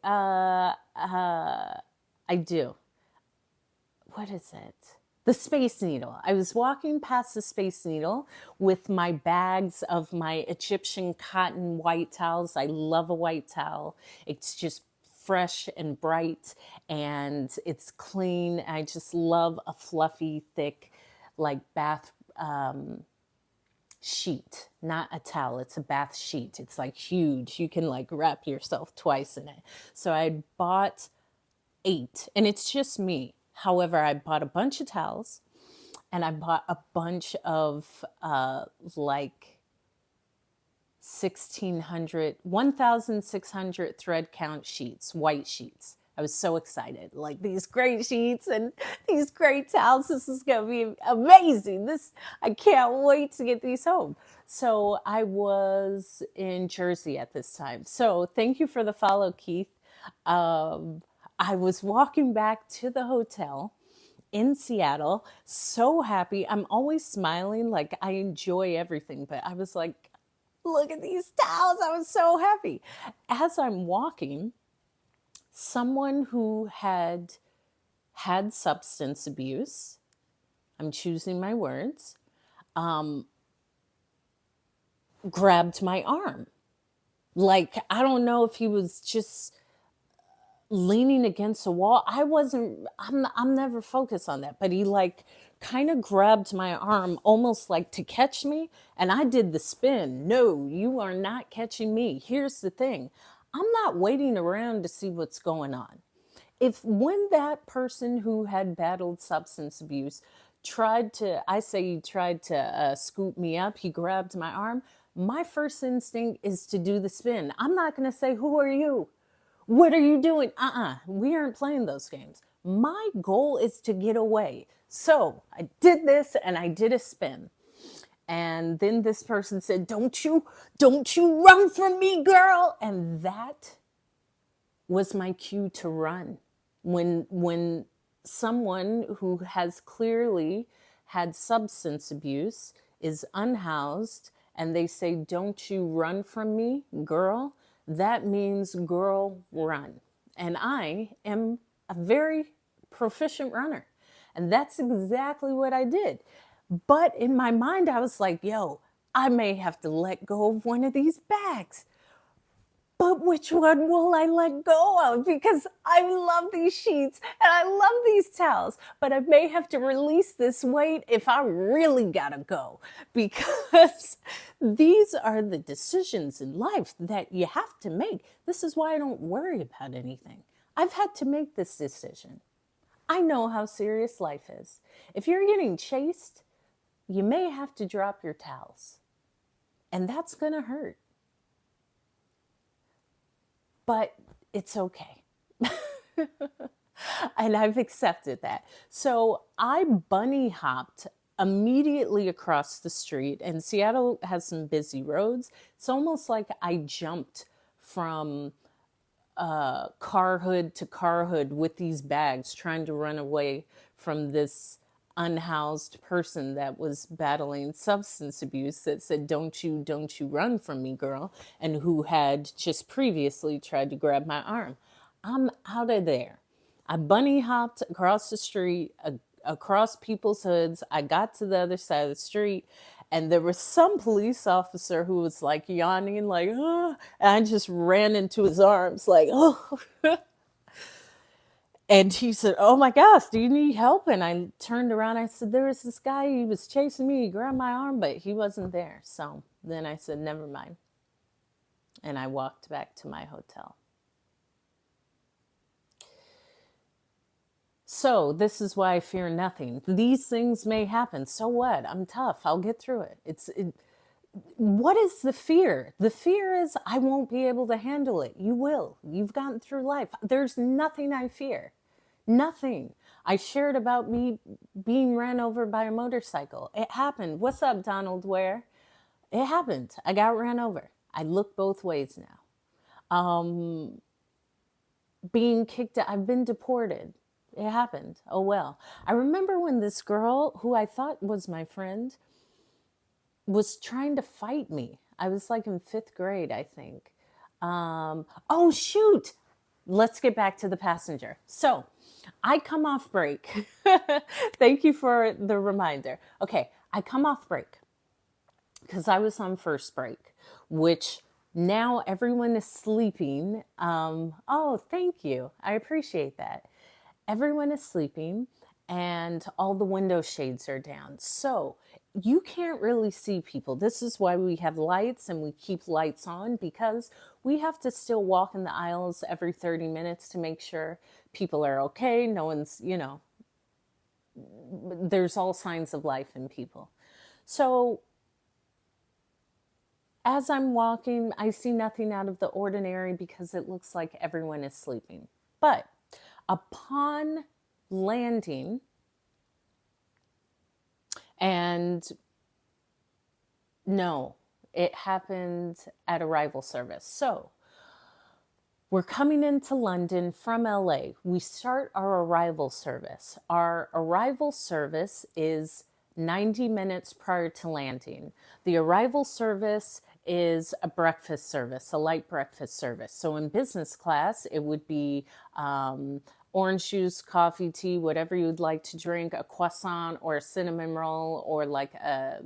what is it? The Space Needle. I was walking past the Space Needle with my bags of my Egyptian cotton white towels. I love a white towel. It's just fresh and bright and it's clean. I just love a fluffy, thick, like bath sheet, not a towel. It's a bath sheet. It's like huge. You can like wrap yourself twice in it. So I bought 8 and it's just me. However, I bought a bunch of towels and I bought a bunch of like 1,600 thread count sheets, white sheets. I was so excited, like these great sheets and these great towels. This is going to be amazing. I can't wait to get these home. So I was in Jersey at this time. So thank you for the follow, Keith. I was walking back to the hotel in Seattle, so happy. I'm always smiling, like I enjoy everything, but I was like, look at these towels. I was so happy. As I'm walking, someone who had substance abuse I'm choosing my words, grabbed my arm. Like, I don't know if he was just leaning against a wall. I'm never focused on that, but he like kind of grabbed my arm almost like to catch me, and I did the spin. No, you are not catching me. Here's the thing. I'm not waiting around to see what's going on. If when that person who had battled substance abuse tried to, I say he tried to scoop me up, he grabbed my arm, my first instinct is to do the spin. I'm not going to say, who are you? What are you doing? We aren't playing those games. My goal is to get away. So I did this and I did a spin. And then this person said, don't you run from me, girl. And that was my cue to run. When someone who has clearly had substance abuse is unhoused and they say, don't you run from me, girl, that means girl, run. And I am a very proficient runner. And that's exactly what I did. But in my mind, I was like, yo, I may have to let go of one of these bags. But which one will I let go of? Because I love these sheets and I love these towels, but I may have to release this weight if I really gotta go. Because these are the decisions in life that you have to make. This is why I don't worry about anything. I've had to make this decision. I know how serious life is. If you're getting chased, you may have to drop your towels, and that's gonna hurt. But it's okay. And I've accepted that. So I bunny hopped immediately across the street, and Seattle has some busy roads. It's almost like I jumped from car hood to car hood with these bags, trying to run away from this unhoused person that was battling substance abuse that said, don't you run from me, girl, and who had just previously tried to grab my arm. I'm out of there. I bunny hopped across the street, across people's hoods. I got to the other side of the street, and there was some police officer who was like yawning, like, oh, and I just ran into his arms, like, oh. And he said, oh my gosh, do you need help? And I turned around. I said, there was this guy, he was chasing me. He grabbed my arm, but he wasn't there. So then I said, never mind. And I walked back to my hotel. So this is why I fear nothing. These things may happen. So what? I'm tough. I'll get through it. What is the fear? The fear is I won't be able to handle it. You will. You've gotten through life. There's nothing I fear. Nothing. I shared about me being ran over by a motorcycle. It happened. What's up, Donald Ware? It happened. I got ran over. I look both ways now. Being kicked out. I've been deported. It happened. Oh well. I remember when this girl, who I thought was my friend, was trying to fight me. I was like in 5th grade, I think. Oh, shoot. Let's get back to the passenger. So I come off break. Thank you for the reminder. Okay, I come off break because I was on first break, which now everyone is sleeping. Oh, thank you. I appreciate that. Everyone is sleeping and all the window shades are down. So you can't really see people. This is why we have lights and we keep lights on, because we have to still walk in the aisles every 30 minutes to make sure people are okay. No one's, there's all signs of life in people. So as I'm walking, I see nothing out of the ordinary because it looks like everyone is sleeping. But upon landing, and no, it happened at arrival service. So we're coming into London from LA. We start our arrival service. Our arrival service is 90 minutes prior to landing. The arrival service is a breakfast service, a light breakfast service. So in business class, it would be orange juice, coffee, tea, whatever you'd like to drink, a croissant or a cinnamon roll or like a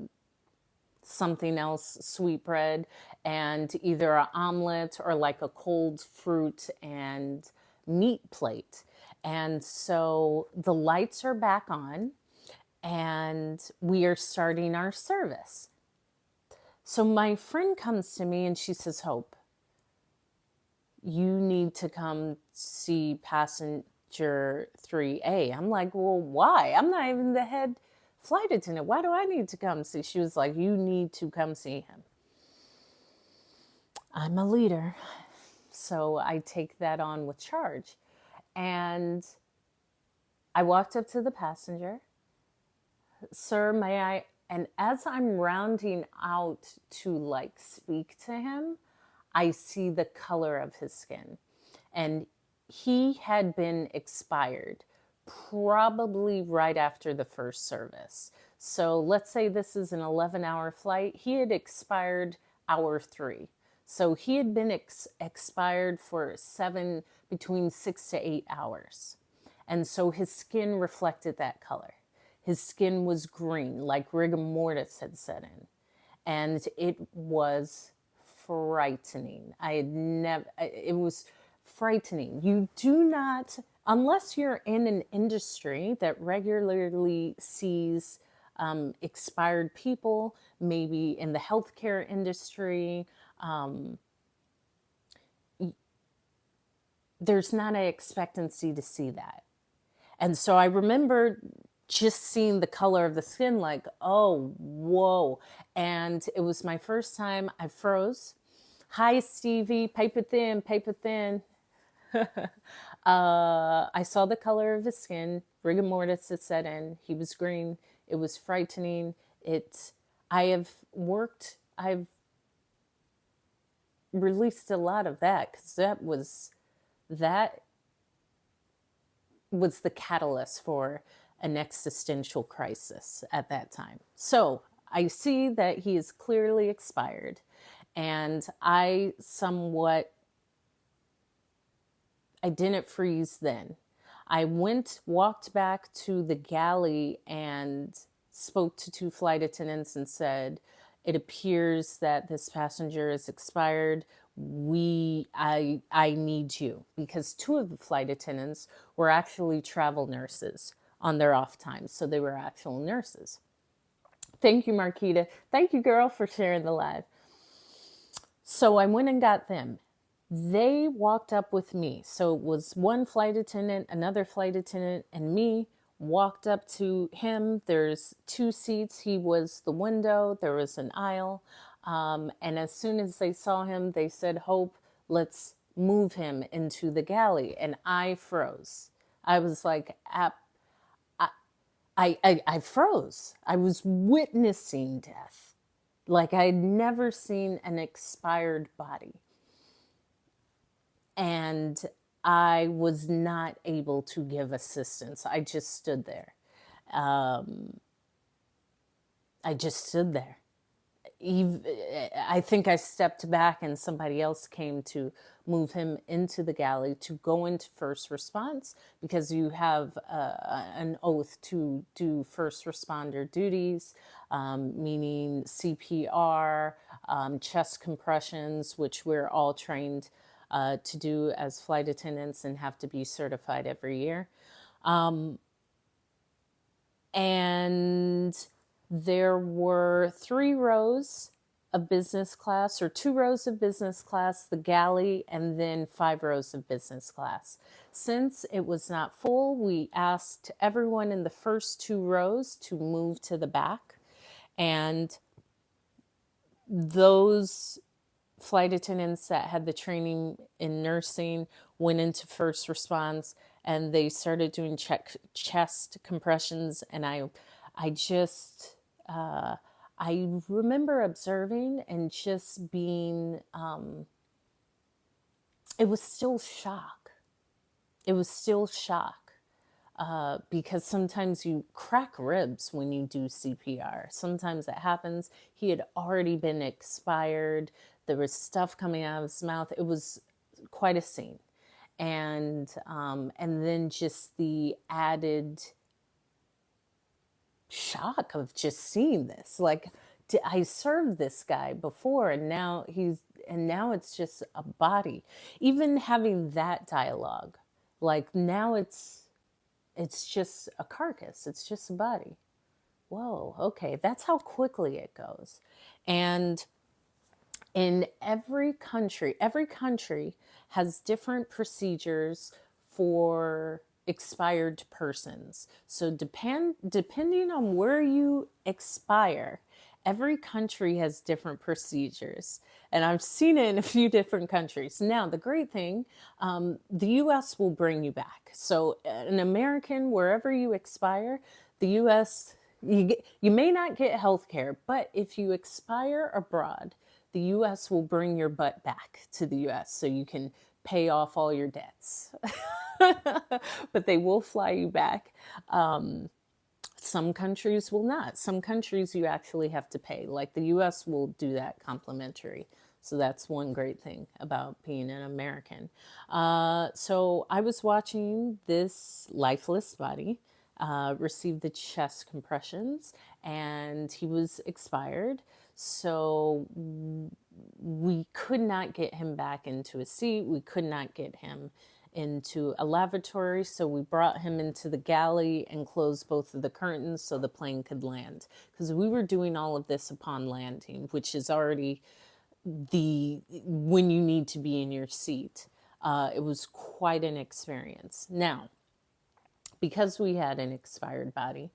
something else, sweetbread, and either an omelet or like a cold fruit and meat plate. And so the lights are back on and we are starting our service. So my friend comes to me and she says, Hope, you need to come see passenger 3A. I'm like, well, why? I'm not even the head flight attendant. Why do I need to come see? She was like, you need to come see him. I'm a leader, so I take that on with charge. And I walked up to the passenger. Sir, may I? And as I'm rounding out to like speak to him, I see the color of his skin. And he had been expired probably right after the first service. So let's say this is an 11-hour flight. He had expired hour 3. So he had been expired for between 6 to 8 hours. And so his skin reflected that color. His skin was green, like rigor mortis had set in. And it was frightening. It was frightening. You do not, unless you're in an industry that regularly sees expired people, maybe in the healthcare industry, there's not an expectancy to see that. And so I remember just seeing the color of the skin like, oh, whoa. And it was my first time. I froze. Hi, Stevie, paper thin, paper thin. I saw the color of his skin. Rigor mortis had set in. He was green. It was frightening. I've released a lot of that because that was the catalyst for an existential crisis at that time. So I see that he is clearly expired, and I didn't freeze then. I walked back to the galley and spoke to 2 flight attendants and said, it appears that this passenger is expired. I need you, because 2 of the flight attendants were actually travel nurses on their off time. So they were actual nurses. Thank you, Marquita. Thank you, girl, for sharing the live. So I went and got them. They walked up with me. So it was 1 flight attendant, another flight attendant, and me walked up to him. There's 2 seats. He was the window. There was an aisle. And as soon as they saw him, they said, Hope, let's move him into the galley. And I froze. I was like, I froze. I was witnessing death. Like I'd never seen an expired body. And I was not able to give assistance. I just stood there. I just stood there. I think I stepped back and somebody else came to move him into the galley to go into first response, because you have an oath to do first responder duties, meaning CPR, chest compressions, which we're all trained to do as flight attendants and have to be certified every year. And there were 3 rows of business class, or 2 rows of business class, the galley, and then 5 rows of business class. Since it was not full, we asked everyone in the first 2 rows to move to the back. And those flight attendants that had the training in nursing went into first response, and they started doing chest compressions. And I remember observing and just being, it was still shock. It was still shock. because sometimes you crack ribs when you do CPR. Sometimes that happens. He had already been expired. There was stuff coming out of his mouth. It was quite a scene. And then just the added shock of just seeing this. Like, I served this guy before, and now it's just a body. Even having that dialogue, like now it's just a carcass. It's just a body. Whoa, okay, that's how quickly it goes. And in every country has different procedures for expired persons. So depending on where you expire, every country has different procedures. And I've seen it in a few different countries. Now, the great thing, the US will bring you back. So an American, wherever you expire, the US, you may not get health care, but if you expire abroad, the US will bring your butt back to the US so you can pay off all your debts. But they will fly you back. Some countries will not. Some countries you actually have to pay. Like the US will do that complimentary. So that's one great thing about being an American. So I was watching this lifeless body receive the chest compressions, and he was expired. So we could not get him back into a seat. We could not get him into a lavatory. So we brought him into the galley and closed both of the curtains so the plane could land. Because we were doing all of this upon landing, which is already when you need to be in your seat. It was quite an experience. Now, because we had an expired body,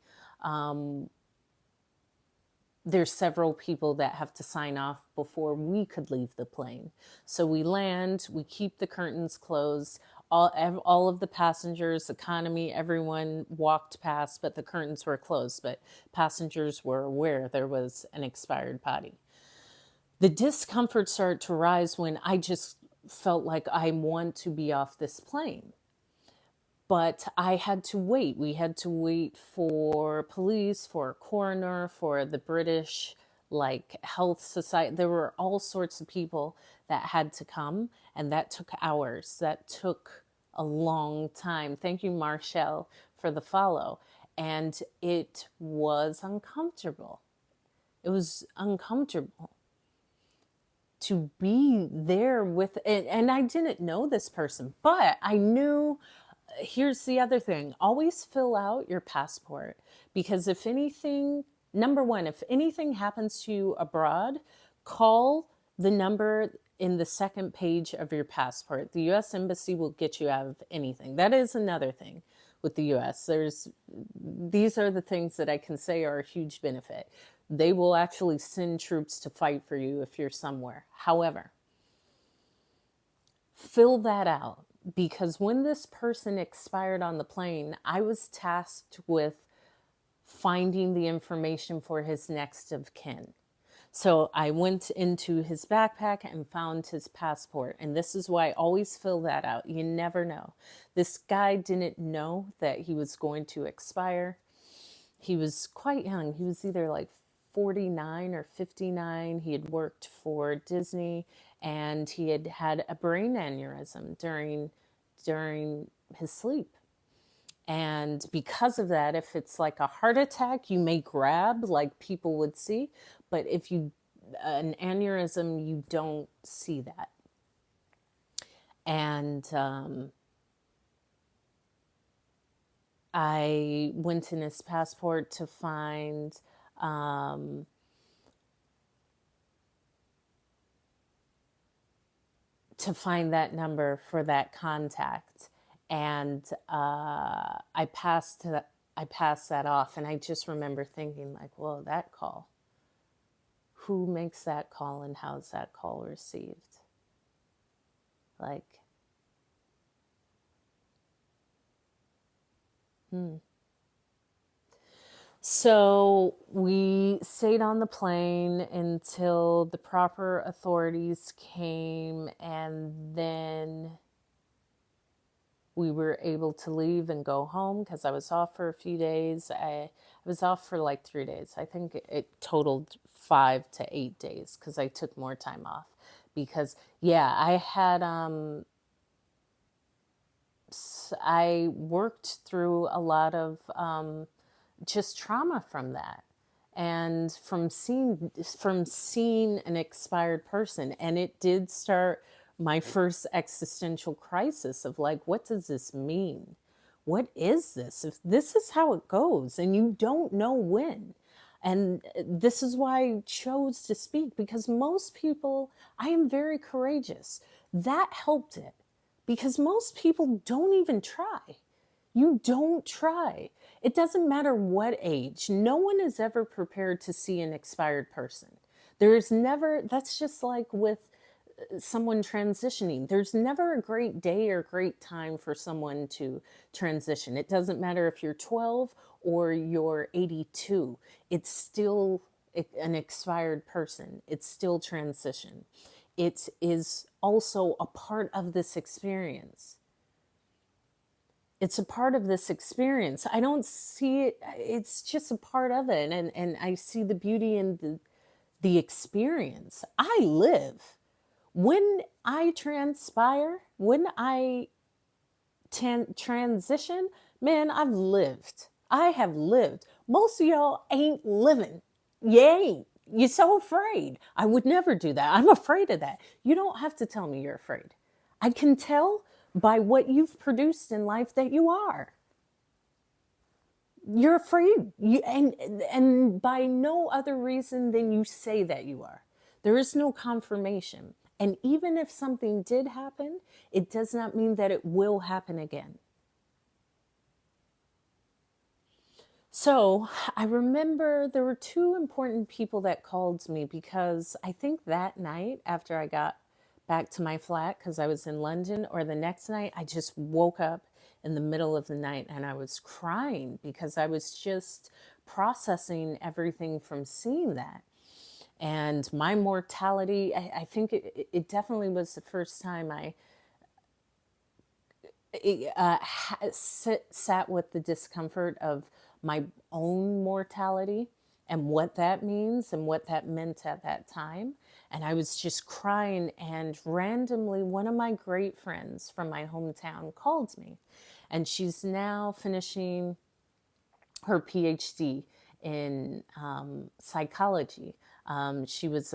there's several people that have to sign off before we could leave the plane. So we land, we keep the curtains closed. All of the passengers, economy, everyone walked past, but the curtains were closed. But passengers were aware there was an expired body. The discomfort started to rise when I just felt like I want to be off this plane. But I had to wait. We had to wait for police, for a coroner, for the British health society. There were all sorts of people that had to come, and that took hours. That took a long time. Thank you, Marshall, for the follow. And it was uncomfortable. It was uncomfortable to be there with it. And I didn't know this person, but I knew. Here's the other thing. Always fill out your passport, because if anything, number one, if anything happens to you abroad, call the number in the second page of your passport. The US Embassy will get you out of anything. That is another thing with the US. These are the things that I can say are a huge benefit. They will actually send troops to fight for you if you're somewhere. However, fill that out. Because when this person expired on the plane, I was tasked with finding the information for his next of kin. So I went into his backpack and found his passport. And this is why I always fill that out. You never know. This guy didn't know that he was going to expire. He was quite young. He was either 49 or 59. He had worked for Disney, and he had had a brain aneurysm during his sleep. And because of that, if it's like a heart attack, you may grab like people would see, but if an aneurysm, you don't see that. And I went in his passport to find that number for that contact, and I passed that off, and I just remember thinking well, that call, who makes that call and how's that call received? So we stayed on the plane until the proper authorities came, and then we were able to leave and go home because I was off for a few days. I was off for like 3 days. I think it totaled 5 to 8 days because I took more time off. Because, yeah, I worked through a lot of just trauma from that, and from seeing an expired person. And it did start my first existential crisis of like, what does this mean? What is this? If this is how it goes and you don't know when. And this is why I chose to speak, because most people, I am very courageous. That helped it, because most people don't even try. You don't try. It doesn't matter what age. No one is ever prepared to see an expired person. There is never, that's just like with someone transitioning. There's never a great day or great time for someone to transition. It doesn't matter if you're 12 or you're 82. It's still an expired person. It's still transition. It is also a part of this experience. It's a part of this experience. I don't see it, it's just a part of it. And I see the beauty in the experience. I live. When I transpire, when I transition, man, I've lived. I have lived. Most of y'all ain't living. You ain't. You're so afraid. I would never do that. I'm afraid of that. You don't have to tell me you're afraid. I can tell by what you've produced in life that you are. You're afraid. And by no other reason than you say that you are. There is no confirmation. And even if something did happen, it does not mean that it will happen again. So I remember there were two important people that called me, because I think that night after I got back to my flat, because I was in London, or the next night, I just woke up in the middle of the night and I was crying because I was just processing everything from seeing that. And my mortality, I think it definitely was the first time I sat with the discomfort of my own mortality and what that means and what that meant at that time. And I was just crying, and randomly one of my great friends from my hometown called me, and she's now finishing her PhD in psychology. She was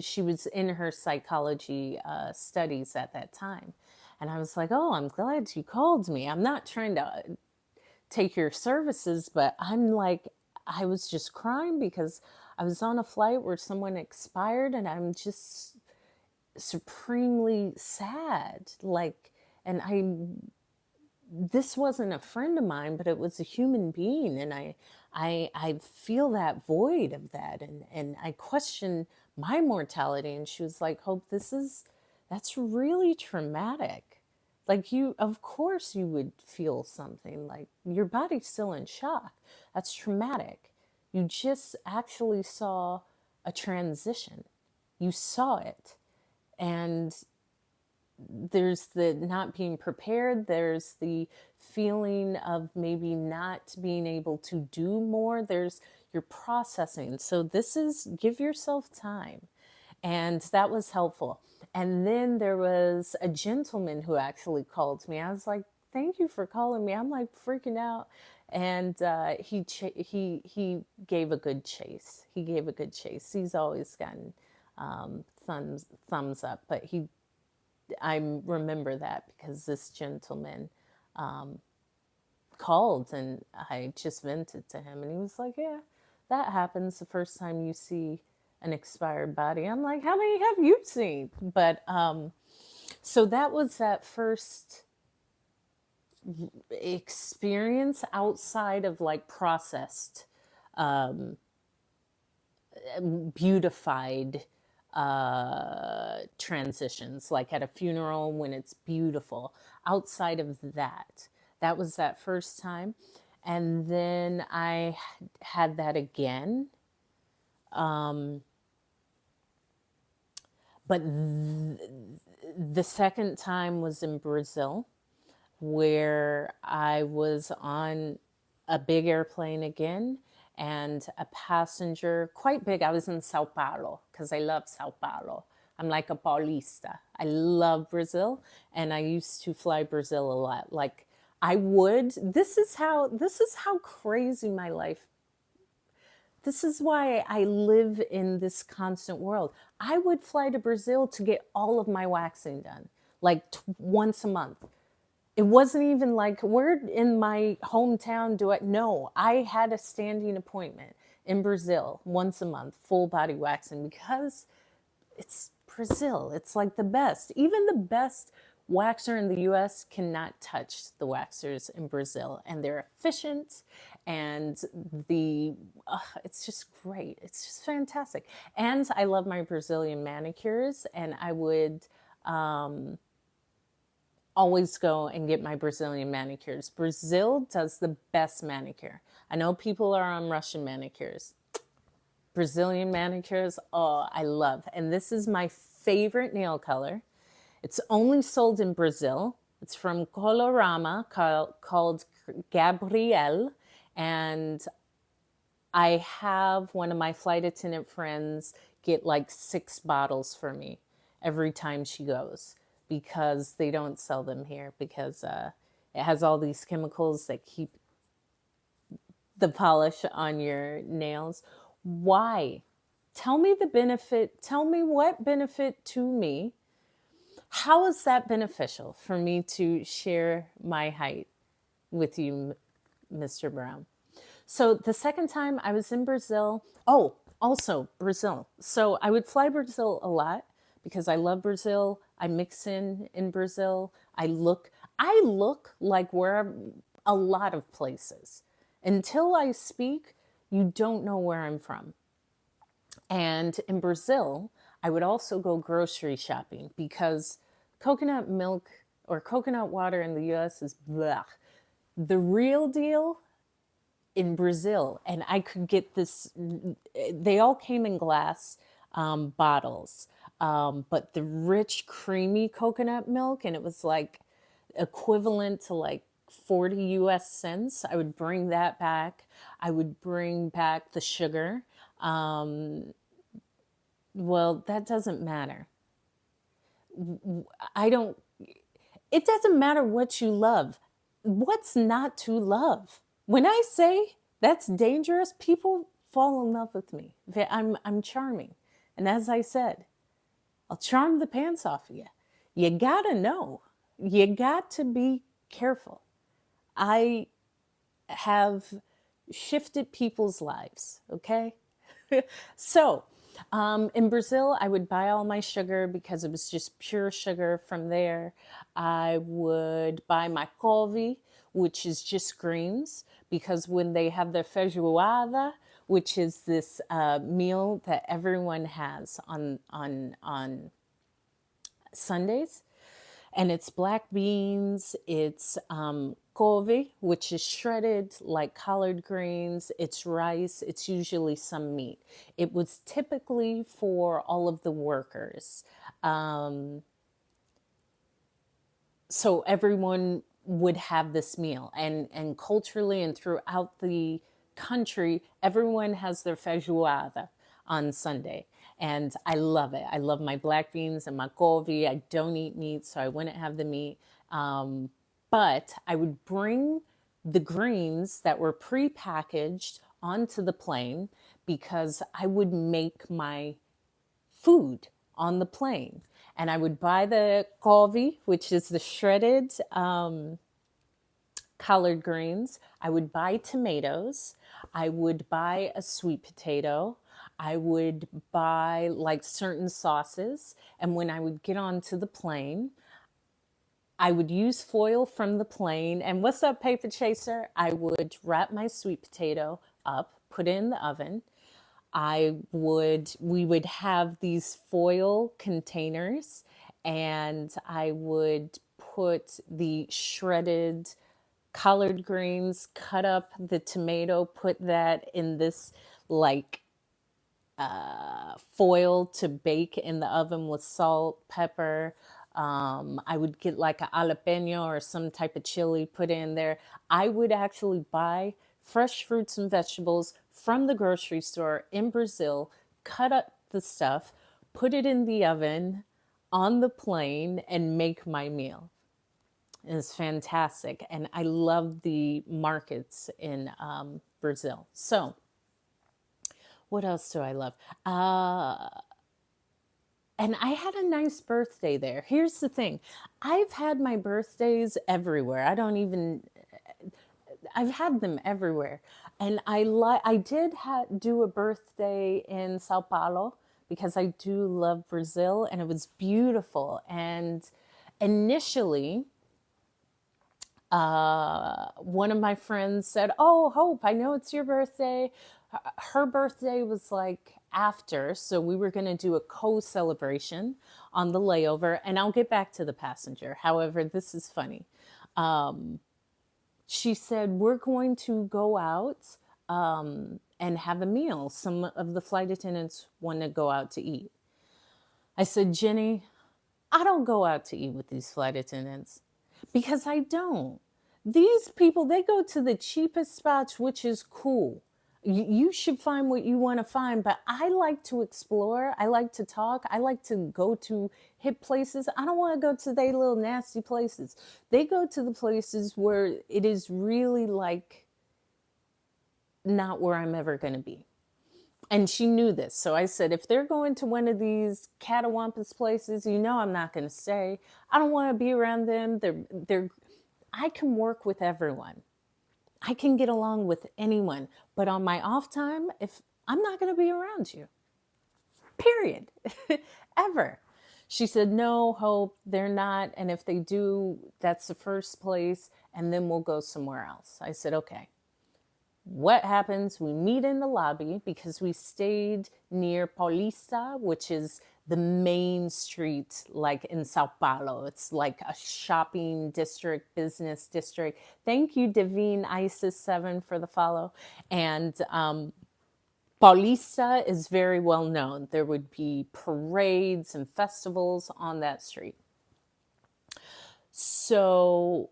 she was in her psychology studies at that time. And I was like, oh, I'm glad you called me. I'm not trying to take your services, but I'm like, I was just crying because I was on a flight where someone expired, and I'm just supremely sad. Like, and this wasn't a friend of mine, but it was a human being. And I feel that void of that. And I question my mortality. And she was like, Hope, that's really traumatic. Like, of course you would feel something, like your body's still in shock. That's traumatic. You just actually saw a transition. You saw it. And there's the not being prepared. There's the feeling of maybe not being able to do more. There's your processing. So give yourself time. And that was helpful. And then there was a gentleman who actually called me. I was like, thank you for calling me. I'm like freaking out. And he gave a good chase. He gave a good chase. He's always gotten thumbs up, but I remember that because this gentleman called, and I just vented to him, and he was like, yeah, that happens the first time you see an expired body. I'm like, how many have you seen? But so that was that first experience outside of like processed, beautified transitions, like at a funeral when it's beautiful. Outside of that, that was that first time. And then I had that again. But the second time was in Brazil, where I was on a big airplane again and a passenger, quite big. I was in Sao Paulo because I love Sao Paulo. I'm like a Paulista. I love Brazil, and I used to fly Brazil a lot. Like I would. This is how crazy my life. This is why I live in this constant world. I would fly to Brazil to get all of my waxing done, like once a month. It wasn't even like, where in my hometown do I? No, I had a standing appointment in Brazil once a month, full body waxing, because it's Brazil. It's like the best. Even the best waxer in the US cannot touch the waxers in Brazil. And they're efficient, and it's just great. It's just fantastic. And I love my Brazilian manicures, and I would always go and get my Brazilian manicures. Brazil does the best manicure. I know people are on Russian manicures. Brazilian manicures, oh, I love. And this is my favorite nail color. It's only sold in Brazil. It's from Colorama, called Gabrielle. And I have one of my flight attendant friends get like 6 bottles for me every time she goes, because they don't sell them here, because it has all these chemicals that keep the polish on your nails. Why? Tell me the benefit. Tell me what benefit to me. How is that beneficial for me to share my height with you, Mr. Brown? So the second time I was in Brazil, oh, also Brazil. So I would fly Brazil a lot because I love Brazil. I mix in Brazil. I look like where a lot of places. Until I speak, you don't know where I'm from. And in Brazil, I would also go grocery shopping because coconut milk or coconut water in the US is blah. The real deal in Brazil, and I could get this, they all came in glass bottles, but the rich, creamy coconut milk, and it was like equivalent to like 40 US cents. I would bring that back. I would bring back the sugar. Well, that doesn't matter. I don't, it doesn't matter what you love. What's not to love? When I say that's dangerous, people fall in love with me. I'm charming. And as I said, I'll charm the pants off of you. You gotta know. You got to be careful. I have shifted people's lives, okay? So, in Brazil, I would buy all my sugar because it was just pure sugar from there. I would buy my couve, which is just greens, because when they have their feijoada, which is this meal that everyone has on Sundays, and it's black beans, it's couve, which is shredded like collard greens, it's rice, it's usually some meat. It was typically for all of the workers. So everyone would have this meal, and culturally and throughout the country, everyone has their feijoada on Sunday. And I love it. I love my black beans and my couve. I don't eat meat, so I wouldn't have the meat. But I would bring the greens that were prepackaged onto the plane because I would make my food on the plane. And I would buy the couve, which is the shredded collard greens. I would buy tomatoes. I would buy a sweet potato. I would buy like certain sauces. And when I would get onto the plane, I would use foil from the plane. And what's up, paper chaser? I would wrap my sweet potato up, put it in the oven. We would have these foil containers, and I would put the shredded collard greens, cut up the tomato, put that in this like foil to bake in the oven with salt, pepper. I would get like a jalapeno or some type of chili put in there. I would actually buy fresh fruits and vegetables from the grocery store in Brazil, cut up the stuff, put it in the oven on the plane, and make my meal. It's fantastic. And I love the markets in Brazil. So, what else do I love? And I had a nice birthday there. Here's the thing, I've had my birthdays everywhere. I've had them everywhere. And I did do a birthday in Sao Paulo because I do love Brazil, and it was beautiful. And initially, one of my friends said, "Oh, Hope, I know it's your birthday." Her birthday was like after, so we were going to do a co-celebration on the layover, and I'll get back to the passenger. However, this is funny. She said, "We're going to go out and have a meal. Some of the flight attendants want to go out to eat." I said, "Jenny, I don't go out to eat with these flight attendants because I don't. These people, they go to the cheapest spots, which is cool. You should find what you want to find, but I like to explore. I like to talk. I like to go to hip places. I don't want to go to their little nasty places. They go to the places where it is really like not where I'm ever going to be." And she knew this. So I said, if they're going to one of these catawampus places, I'm not going to stay. I don't want to be around them. I can work with everyone. I can get along with anyone. But on my off time, if I'm not going to be around you, period, ever. She said, "No, Hope, they're not. And if they do, that's the first place. And then we'll go somewhere else." I said, "Okay." What happens? We meet in the lobby because we stayed near Paulista, which is the main street, like in Sao Paulo. It's like a shopping district, business district. Thank you, Divine Isis 7, for the follow. And Paulista is very well known. There would be parades and festivals on that street. So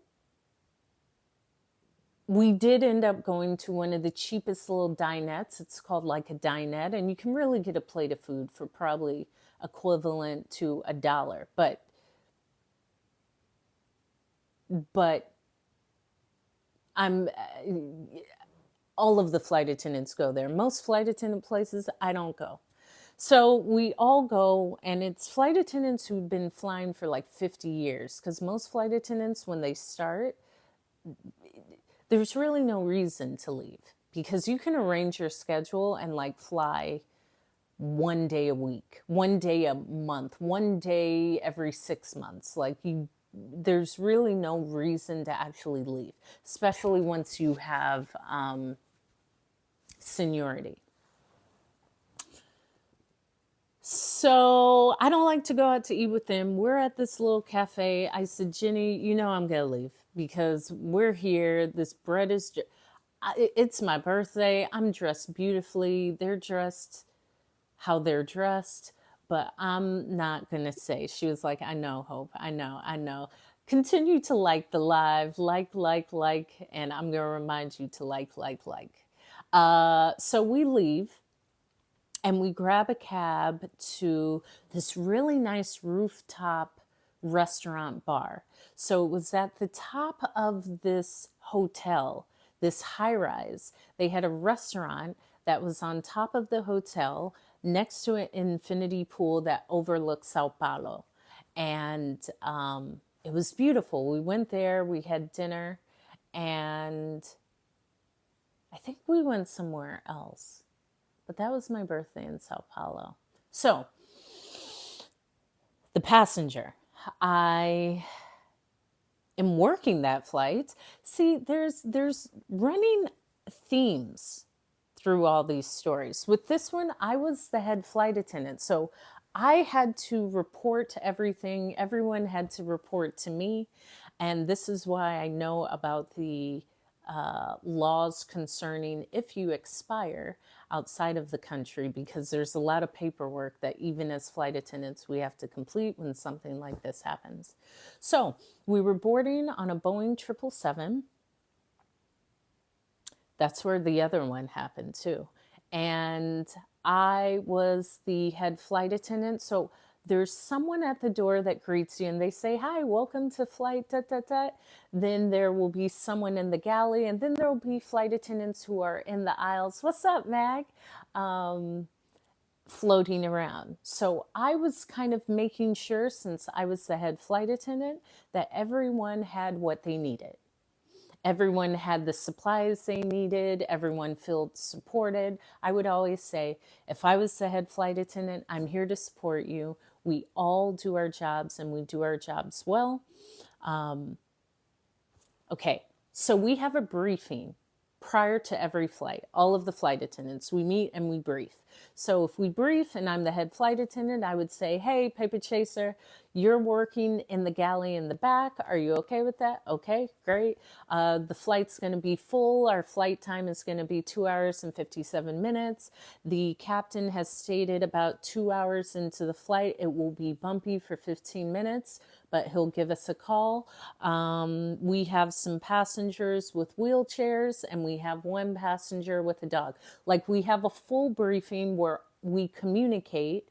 we did end up going to one of the cheapest little dinettes. It's called like a dinette, and you can really get a plate of food for probably equivalent to $1. But I'm all of the flight attendants go there. Most flight attendant places, I don't go. So we all go, and it's flight attendants who've been flying for like 50 years, because most flight attendants, when they start, there's really no reason to leave because you can arrange your schedule and like fly one day a week, one day a month, one day every 6 months. There's really no reason to actually leave, especially once you have seniority. So I don't like to go out to eat with them. We're at this little cafe. I said, "Jenny, I'm going to leave because we're here. This bread is, it's my birthday. I'm dressed beautifully. They're dressed how they're dressed, but I'm not going to say." She was like, "I know, Hope. I know. Continue to like the live, like, and I'm going to remind you to like. So we leave. And we grab a cab to this really nice rooftop restaurant bar. So it was at the top of this hotel, this high rise. They had a restaurant that was on top of the hotel next to an infinity pool that overlooked Sao Paulo. And it was beautiful. We went there, we had dinner, and I think we went somewhere else. But that was my birthday in Sao Paulo. So, the passenger. I am working that flight. See, there's running themes through all these stories. With this one, I was the head flight attendant. So I had to report everything. Everyone had to report to me. And this is why I know about the laws concerning if you expire outside of the country, because there's a lot of paperwork that even as flight attendants we have to complete when something like this happens. So we were boarding on a Boeing 777. That's where the other one happened too. And I was the head flight attendant. So there's someone at the door that greets you and they say, "Hi, welcome to flight, da, da, da." Then there will be someone in the galley, and then there will be flight attendants who are in the aisles. "What's up, Mag?" Floating around. So I was kind of making sure, since I was the head flight attendant, that everyone had what they needed. Everyone had the supplies they needed. Everyone felt supported. I would always say, if I was the head flight attendant, I'm here to support you. We all do our jobs and we do our jobs well. Okay, so we have a briefing prior to every flight. All of the flight attendants, we meet and we brief. So if we brief and I'm the head flight attendant, I would say, "Hey, paper chaser, you're working in the galley in the back. Are you okay with that?" "Okay, great. The flight's going to be full. Our flight time is going to be 2 hours and 57 minutes. The captain has stated about 2 hours into the flight, it will be bumpy for 15 minutes, but he'll give us a call. We have some passengers with wheelchairs and we have one passenger with a dog." Like, we have a full briefing where we communicate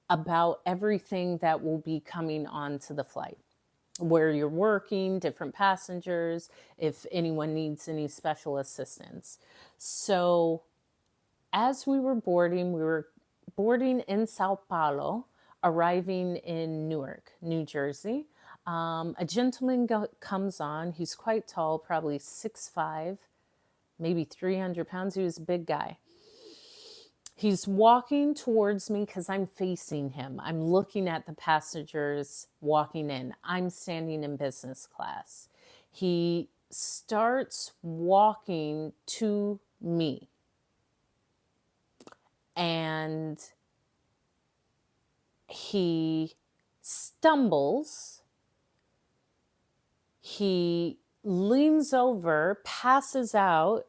about everything that will be coming onto the flight, where you're working, different passengers, if anyone needs any special assistance. So as we were boarding in Sao Paulo, arriving in Newark, New Jersey. A gentleman comes on. He's quite tall, probably 6'5", maybe 300 pounds. He was a big guy. He's walking towards me because I'm facing him. I'm looking at the passengers walking in. I'm standing in business class. He starts walking to me. And he stumbles. He leans over, passes out,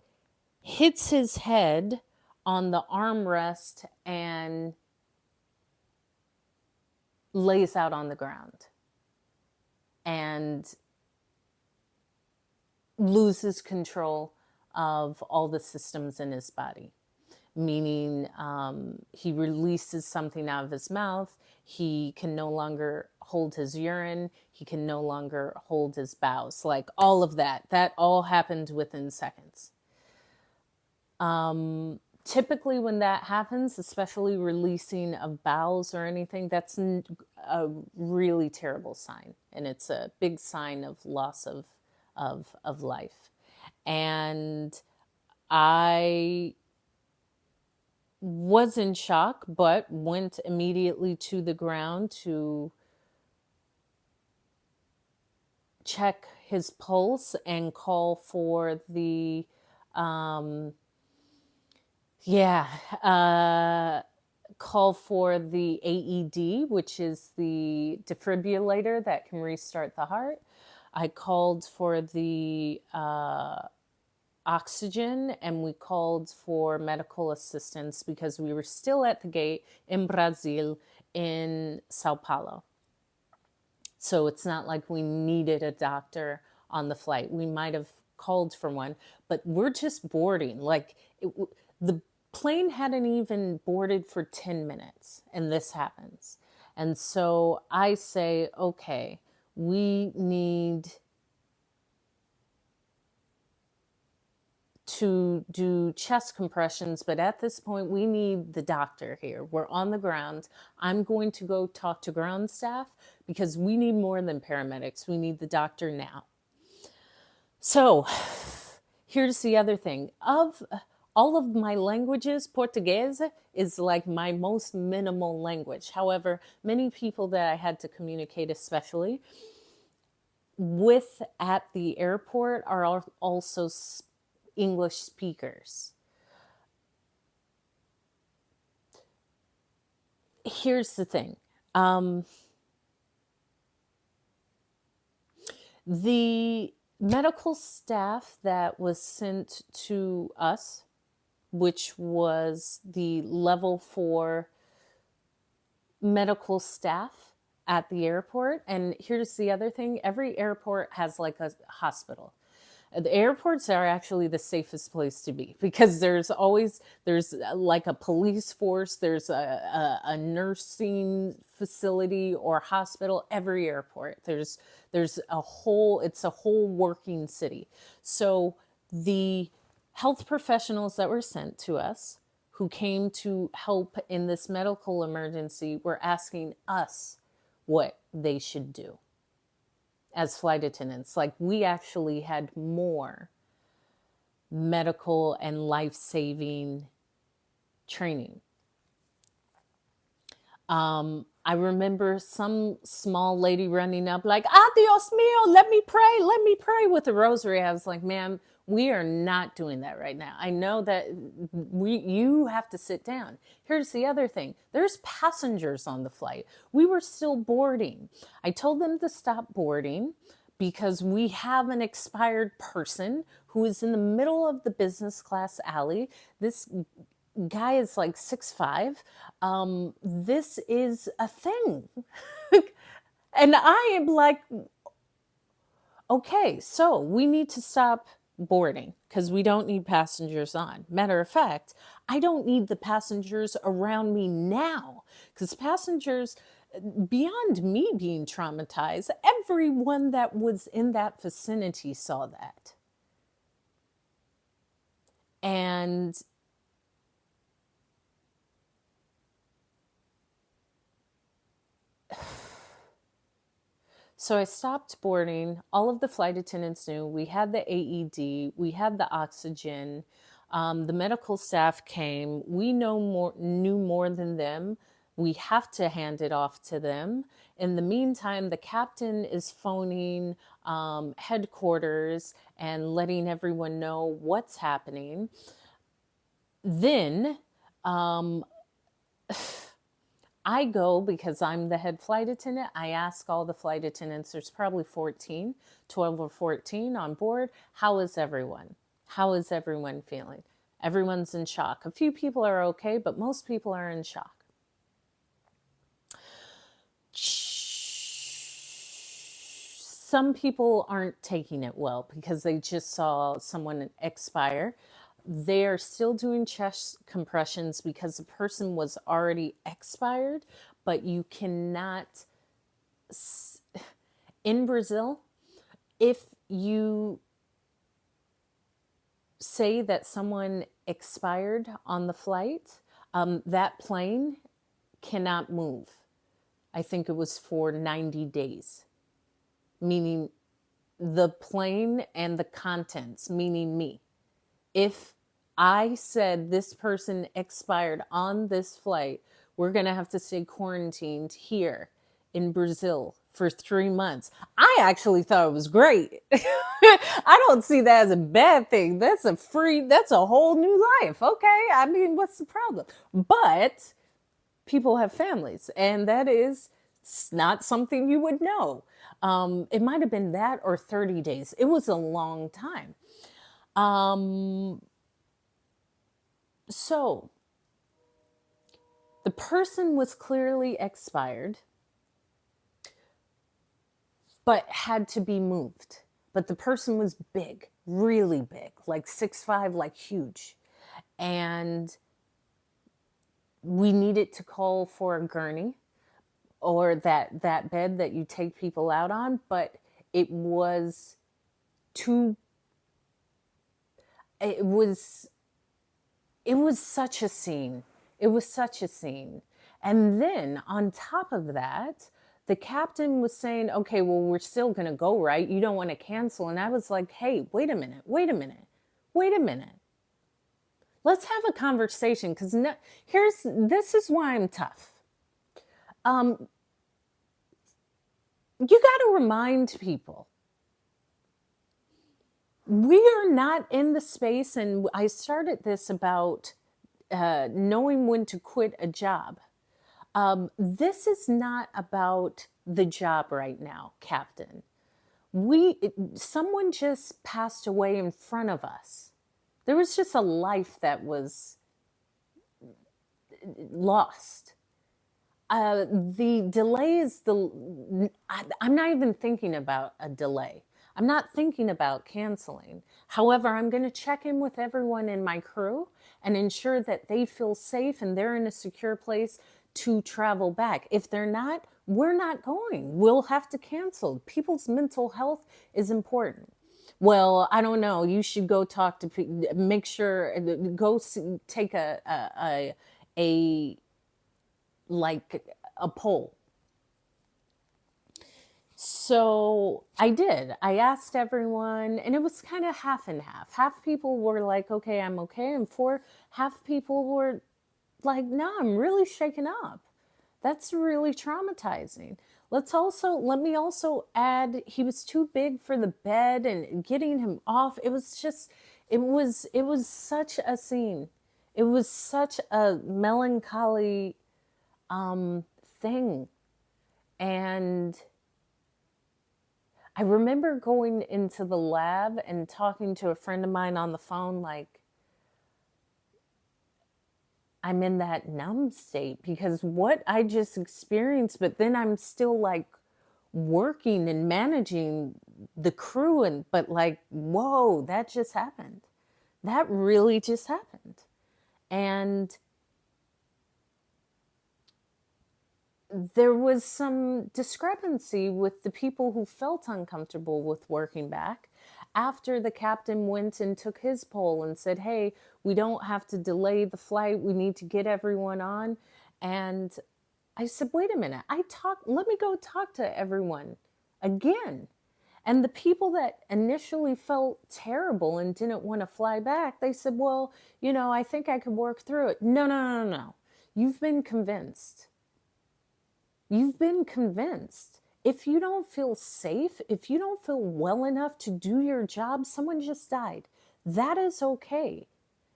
hits his head on the armrest, and lays out on the ground and loses control of all the systems in his body. Meaning he releases something out of his mouth. He can no longer hold his urine. He can no longer hold his bowels. Like, all of that. That all happened within seconds. Typically when that happens, especially releasing of bowels or anything, that's a really terrible sign. And it's a big sign of loss of life. And I was in shock, but went immediately to the ground to check his pulse and call for the call for the AED, which is the defibrillator that can restart the heart. I called for the oxygen, and we called for medical assistance because we were still at the gate in Brazil, in Sao Paulo. So it's not like we needed a doctor on the flight. We might have called for one, but we're just boarding. Like, the plane hadn't even boarded for 10 minutes and this happens. And so I say, okay, we need to do chest compressions, but at this point we need the doctor here. We're on the ground. I'm going to go talk to ground staff because we need more than paramedics. We need the doctor now. So here's the other thing. Of all of my languages, Portuguese is like my most minimal language. However, many people that I had to communicate, especially with at the airport, are also English speakers. Here's the thing. The medical staff that was sent to us, which was the level 4 medical staff at the airport. And here's the other thing, every airport has like a hospital. The airports are actually the safest place to be because there's like a police force, there's a nursing facility or hospital every airport. There's a whole, it's a whole working city. So the health professionals that were sent to us who came to help in this medical emergency were asking us what they should do as flight attendants. Like, we actually had more medical and life-saving training. I remember some small lady running up like, "Ah, Dios mío, let me pray with a rosary." I was like, "Ma'am, we are not doing that right now. I know that you have to sit down." Here's the other thing. There's passengers on the flight. We were still boarding. I told them to stop boarding because we have an expired person who is in the middle of the business class alley. This guy is like 6'5". This is a thing. And I am like, okay, so we need to stop boarding because we don't need passengers on. Matter of fact, I don't need the passengers around me now because passengers, beyond me being traumatized, everyone that was in that vicinity saw that. And so I stopped boarding. All of the flight attendants knew. We had the AED. We had the oxygen. The medical staff came. We knew more than them. We have to hand it off to them. In the meantime, the captain is phoning headquarters and letting everyone know what's happening. Then I go because I'm the head flight attendant. I ask all the flight attendants, there's probably 12 or 14 on board. How is everyone? How is everyone feeling? Everyone's in shock. A few people are okay, but most people are in shock. Some people aren't taking it well because they just saw someone expire. They're still doing chest compressions because the person was already expired, but you cannot, in Brazil, if you say that someone expired on the flight, that plane cannot move. I think it was for 90 days, meaning the plane and the contents, meaning me. If I said this person expired on this flight, we're going to have to stay quarantined here in Brazil for 3 months. I actually thought it was great. I don't see that as a bad thing. That's a whole new life. Okay. I mean, what's the problem? But people have families, and that is not something you would know. It might have been that or 30 days. It was a long time. So the person was clearly expired, but had to be moved. But the person was big, really big, like 6'5", like huge. And we needed to call for a gurney or that bed that you take people out on, but it was such a scene. It was such a scene. And then on top of that, the captain was saying, okay, well, we're still going to go, right? You don't want to cancel. And I was like, hey, wait a minute. Let's have a conversation because this is why I'm tough. You got to remind people we are not in the space, and I started this about knowing when to quit a job. This is not about the job right now, Captain. Someone just passed away in front of us. There was just a life that was lost. The delay is I'm not even thinking about a delay. I'm not thinking about canceling. However, I'm going to check in with everyone in my crew and ensure that they feel safe and they're in a secure place to travel back. If they're not, we're not going. We'll have to cancel. People's mental health is important. Well, I don't know. You should go talk to make sure go see, take a like a poll. So I did. I asked everyone, and it was kind of half and half. Half people were like, okay, I'm okay. And half people were like, no, I'm really shaken up. That's really traumatizing. Let me also add, he was too big for the bed and getting him off. It was such a scene. It was such a melancholy thing. And I remember going into the lab and talking to a friend of mine on the phone, like, I'm in that numb state because what I just experienced, but then I'm still like working and managing the crew, but like, whoa, that just happened. That really just happened. And there was some discrepancy with the people who felt uncomfortable with working back after the captain went and took his poll and said, hey, we don't have to delay the flight. We need to get everyone on. And I said, wait a minute. Let me go talk to everyone again. And the people that initially felt terrible and didn't want to fly back, they said, well, I think I could work through it. No. You've been convinced. You've been convinced. If you don't feel safe, if you don't feel well enough to do your job, someone just died. That is okay.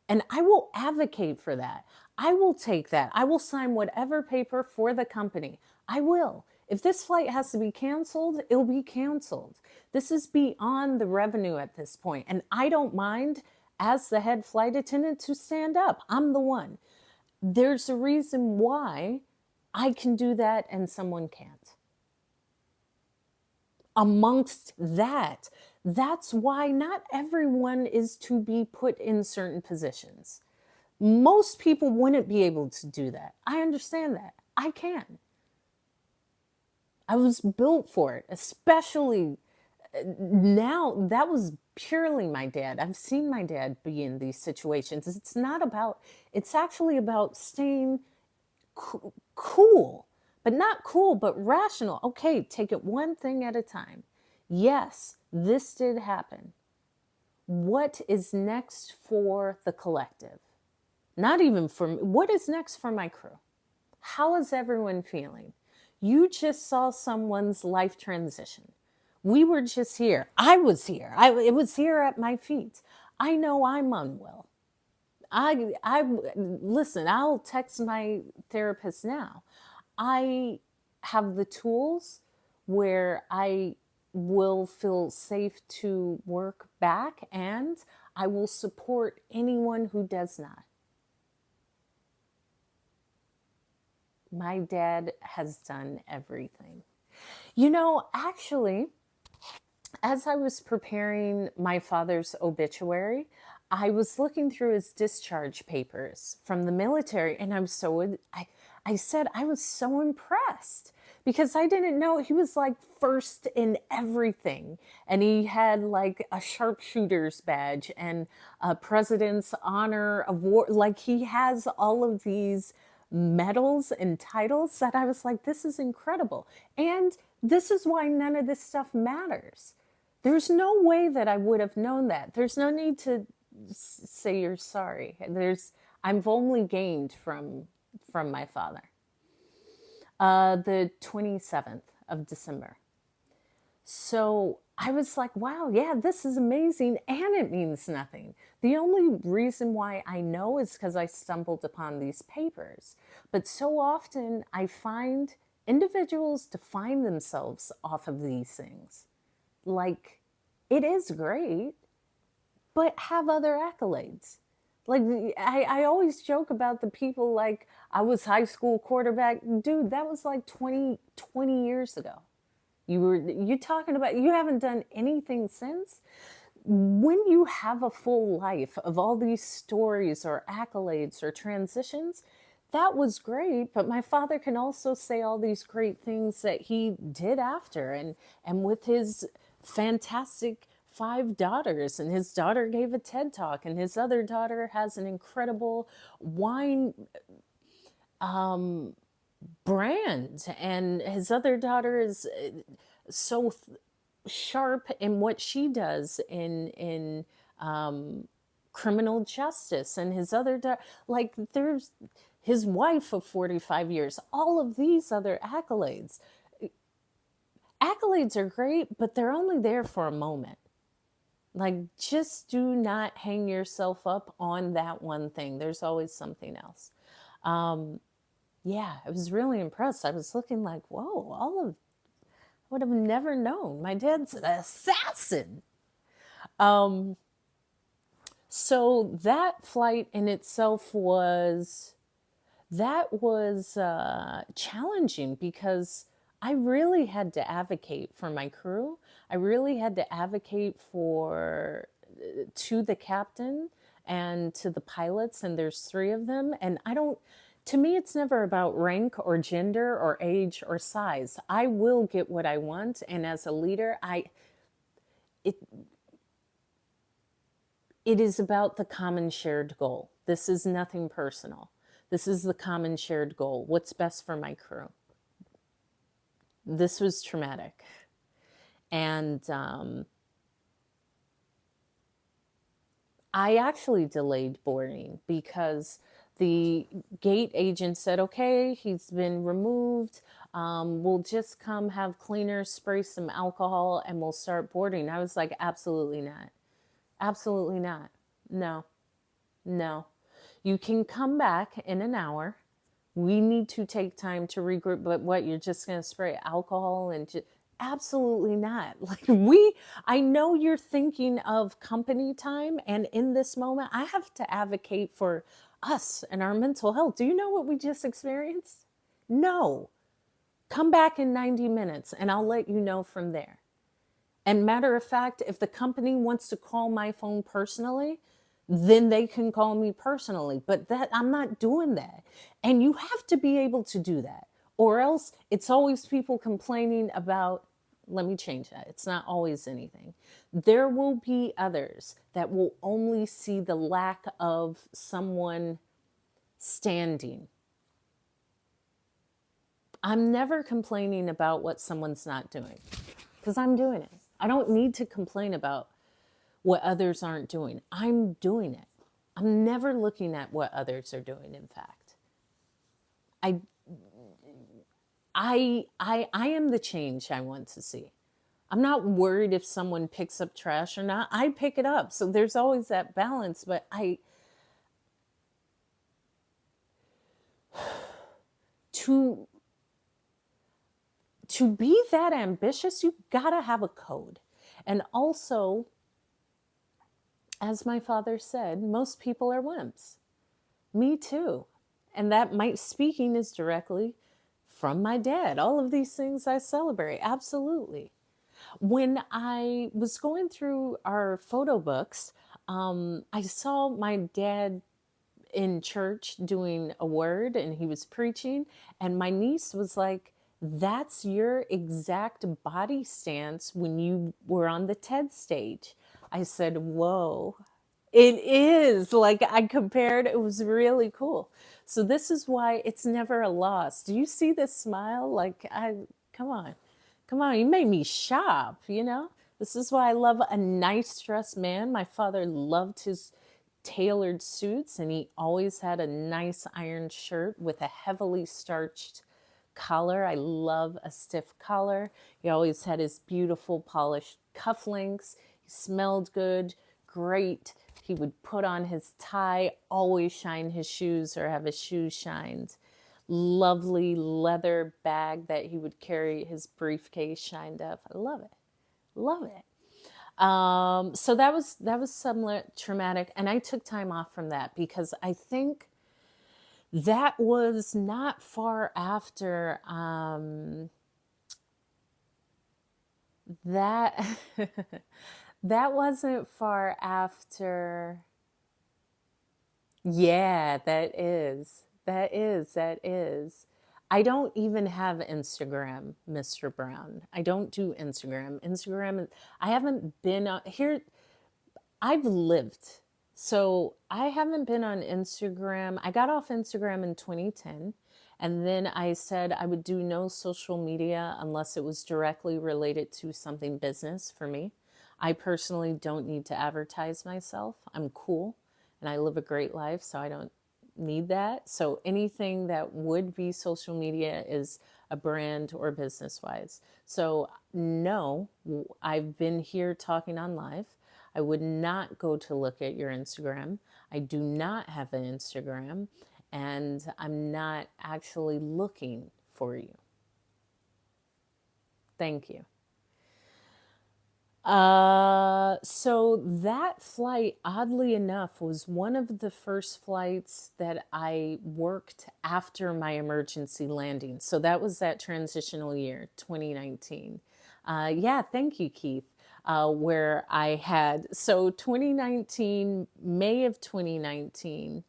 And I will advocate for that. I will take that. I will sign whatever paper for the company. I will. If this flight has to be canceled, it'll be canceled. This is beyond the revenue at this point. And I don't mind, as the head flight attendant, to stand up. I'm the one. There's a reason why I can do that and someone can't. Amongst that, that's why not everyone is to be put in certain positions. Most people wouldn't be able to do that. I understand that. I can. I was built for it, especially now. That was purely my dad. I've seen my dad be in these situations. It's actually about staying cool, but not cool, but rational. Okay, take it one thing at a time. Yes, this did happen. What is next for the collective? Not even for me. What is next for my crew? How is everyone feeling? You just saw someone's life transition. We were just here. I was here. It was here at my feet. I know I'm unwell. Listen, I'll text my therapist now. I have the tools where I will feel safe to work back, and I will support anyone who does not. My dad has done everything. Actually, as I was preparing my father's obituary, I was looking through his discharge papers from the military, and I said I was so impressed because I didn't know he was like first in everything. And he had like a sharpshooter's badge and a President's Honor Award. Like he has all of these medals and titles that I was like, this is incredible. And this is why none of this stuff matters. There's no way that I would have known that. There's no need to say you're sorry. I've only gained from my father. The 27th of December. So I was like, wow, yeah, this is amazing. And it means nothing. The only reason why I know is because I stumbled upon these papers. But so often I find individuals define themselves off of these things. like, it is great, but have other accolades. Like, I always joke about the people like, I was high school quarterback. Dude, that was like 20 years ago. You talking about, you haven't done anything since? When you have a full life of all these stories or accolades or transitions, that was great. But my father can also say all these great things that he did after, and with his fantastic 5 daughters, and his daughter gave a TED talk, and his other daughter has an incredible wine brand, and his other daughter is so sharp in what she does in criminal justice, and his other like, there's his wife of 45 years, all of these other accolades. Accolades are great, but they're only there for a moment. Like, just do not hang yourself up on that one thing. There's always something else. Yeah, I was really impressed. I was looking like, whoa, would have never known. My dad's an assassin. So that flight in itself was challenging, because I really had to advocate for my crew. I really had to advocate to the captain and to the pilots, and there's 3 of them. And to me, it's never about rank or gender or age or size. I will get what I want. And as a leader, it is about the common shared goal. This is nothing personal. This is the common shared goal. What's best for my crew? This was traumatic. And I actually delayed boarding because the gate agent said, okay, he's been removed. We'll just come have cleaners spray some alcohol and we'll start boarding. I was like, absolutely not. Absolutely not. No. You can come back in an hour. We need to take time to regroup. But what, you're just going to spray alcohol and just... Absolutely not. Like, I know you're thinking of company time, and in this moment, I have to advocate for us and our mental health. Do you know what we just experienced? No. Come back in 90 minutes and I'll let you know from there. And matter of fact, if the company wants to call my phone personally, then they can call me personally. But I'm not doing that. And you have to be able to do that. Or else it's always people complaining about, let me change that. It's not always anything. There will be others that will only see the lack of someone standing. I'm never complaining about what someone's not doing, because I'm doing it. I don't need to complain about what others aren't doing. I'm doing it. I'm never looking at what others are doing, in fact. I am the change I want to see. I'm not worried if someone picks up trash or not. I pick it up. So there's always that balance. But to be that ambitious, you gotta have a code. And also, as my father said, most people are wimps. Me too. And speaking is directly from my dad. All of these things I celebrate. Absolutely. When I was going through our photo books, I saw my dad in church doing a word, and he was preaching, and my niece was like, that's your exact body stance when you were on the TED stage. I said, whoa. It is. Like, I compared, it was really cool. So this is why it's never a loss. Do you see this smile? Like, come on, you made me shop, you know? This is why I love a nice dressed man. My father loved his tailored suits, and he always had a nice iron shirt with a heavily starched collar. I love a stiff collar. He always had his beautiful polished cufflinks. He smelled good, great. He would put on his tie, always shine his shoes or have his shoes shined. Lovely leather bag that he would carry, his briefcase shined up. I love it. Love it. So that was somewhat traumatic, and I took time off from that because I think that was not far after that. That wasn't far after. Yeah, that is. That is. That is. I don't even have Instagram, Mr. Brown. I don't do Instagram. I haven't been on here. I've lived. So I haven't been on Instagram. I got off Instagram in 2010. And then I said I would do no social media unless it was directly related to something business for me. I personally don't need to advertise myself. I'm cool and I live a great life, so I don't need that. So anything that would be social media is a brand or business wise. So no, I've been here talking on live. I would not go to look at your Instagram. I do not have an Instagram, and I'm not actually looking for you. Thank you. So that flight, oddly enough, was one of the first flights that I worked after my emergency landing. So that was that transitional year, 2019. Yeah, thank you, Keith. Where I had, so 2019, May of 2019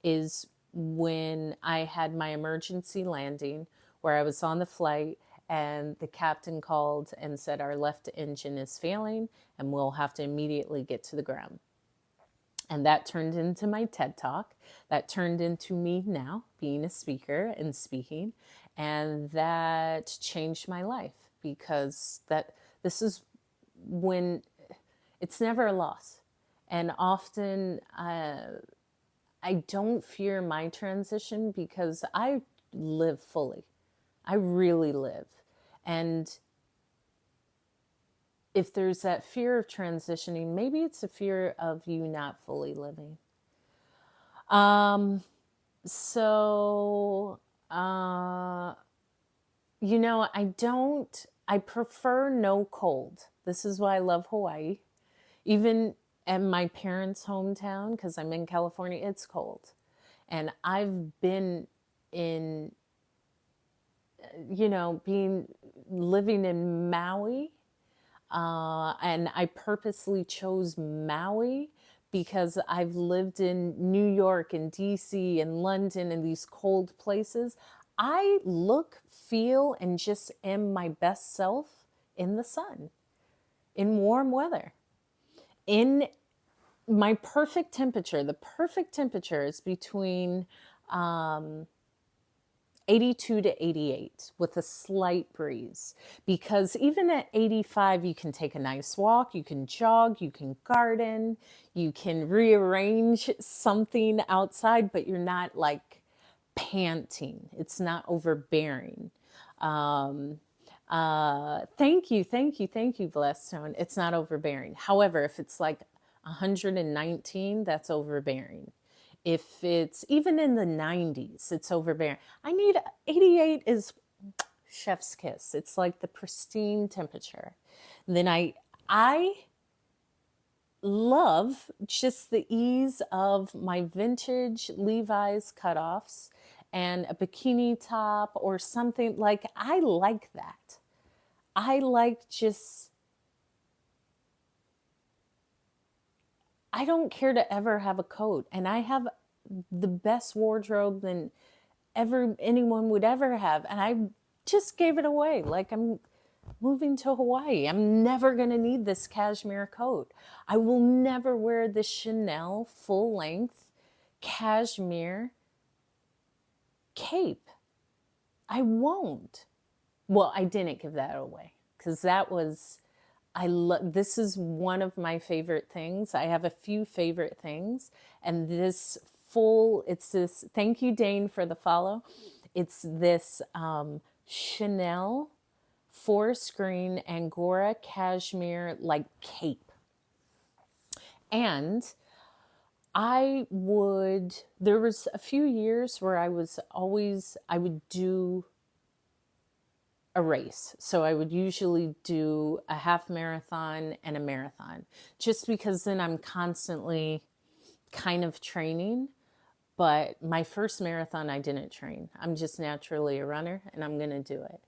is when I had my emergency landing where I was on the flight and the captain called and said our left engine is failing and we'll have to immediately get to the ground. And that turned into my TED Talk. That turned into me now being a speaker and speaking. And that changed my life because this is when it's never a loss. And often I don't fear my transition because I live fully. I really live. And if there's that fear of transitioning, maybe it's a fear of you not fully living. So, I prefer no cold. This is why I love Hawaii. Even at my parents' hometown, because I'm in California, it's cold. And I've been in, living in Maui. And I purposely chose Maui because I've lived in New York and DC and London and these cold places. I look, feel, and just am my best self in the sun, in warm weather. In my perfect temperature, the perfect temperature is between 82 to 88 with a slight breeze, because even at 85 you can take a nice walk, you can jog, you can garden, you can rearrange something outside, but you're not like panting. It's not overbearing. Thank you, Blessstone. It's not overbearing. However, if it's like 119, that's overbearing. If it's even in the 90s, it's overbearing. 88 is chef's kiss. It's like the pristine temperature. And then I love just the ease of my vintage Levi's cutoffs and a bikini top or something. Like, I like that. I like just, I don't care to ever have a coat, and I have the best wardrobe than anyone would ever have, and I just gave it away. Like, I'm moving to Hawaii. I'm never going to need this cashmere coat. I will never wear the Chanel full length cashmere cape. I won't. Well, I didn't give that away because that was, this is one of my favorite things. I have a few favorite things, and it's this, thank you, Dane, for the follow. It's this Chanel forest green Angora cashmere like cape. And there was a few years where I would do a race. So I would usually do a half marathon and a marathon, just because then I'm constantly kind of training. But my first marathon, I didn't train. I'm just naturally a runner and I'm going to do it.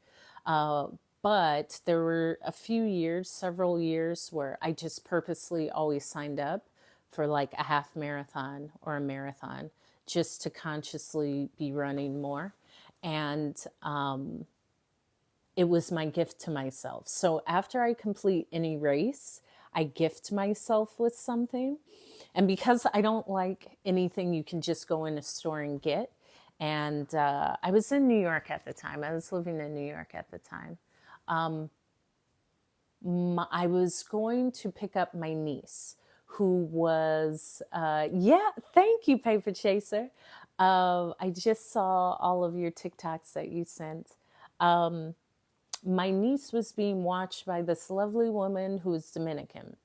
Uh, but there were a few years, several years, where I just purposely always signed up for like a half marathon or a marathon just to consciously be running more. And it was my gift to myself. So after I complete any race, I gift myself with something. And because I don't like anything you can just go in a store and get, and I was in New York at the time. I was living in New York at the time. I was going to pick up my niece, who was, yeah, thank you, Paper Chaser. I just saw all of your TikToks that you sent. My niece was being watched by this lovely woman who was Dominican.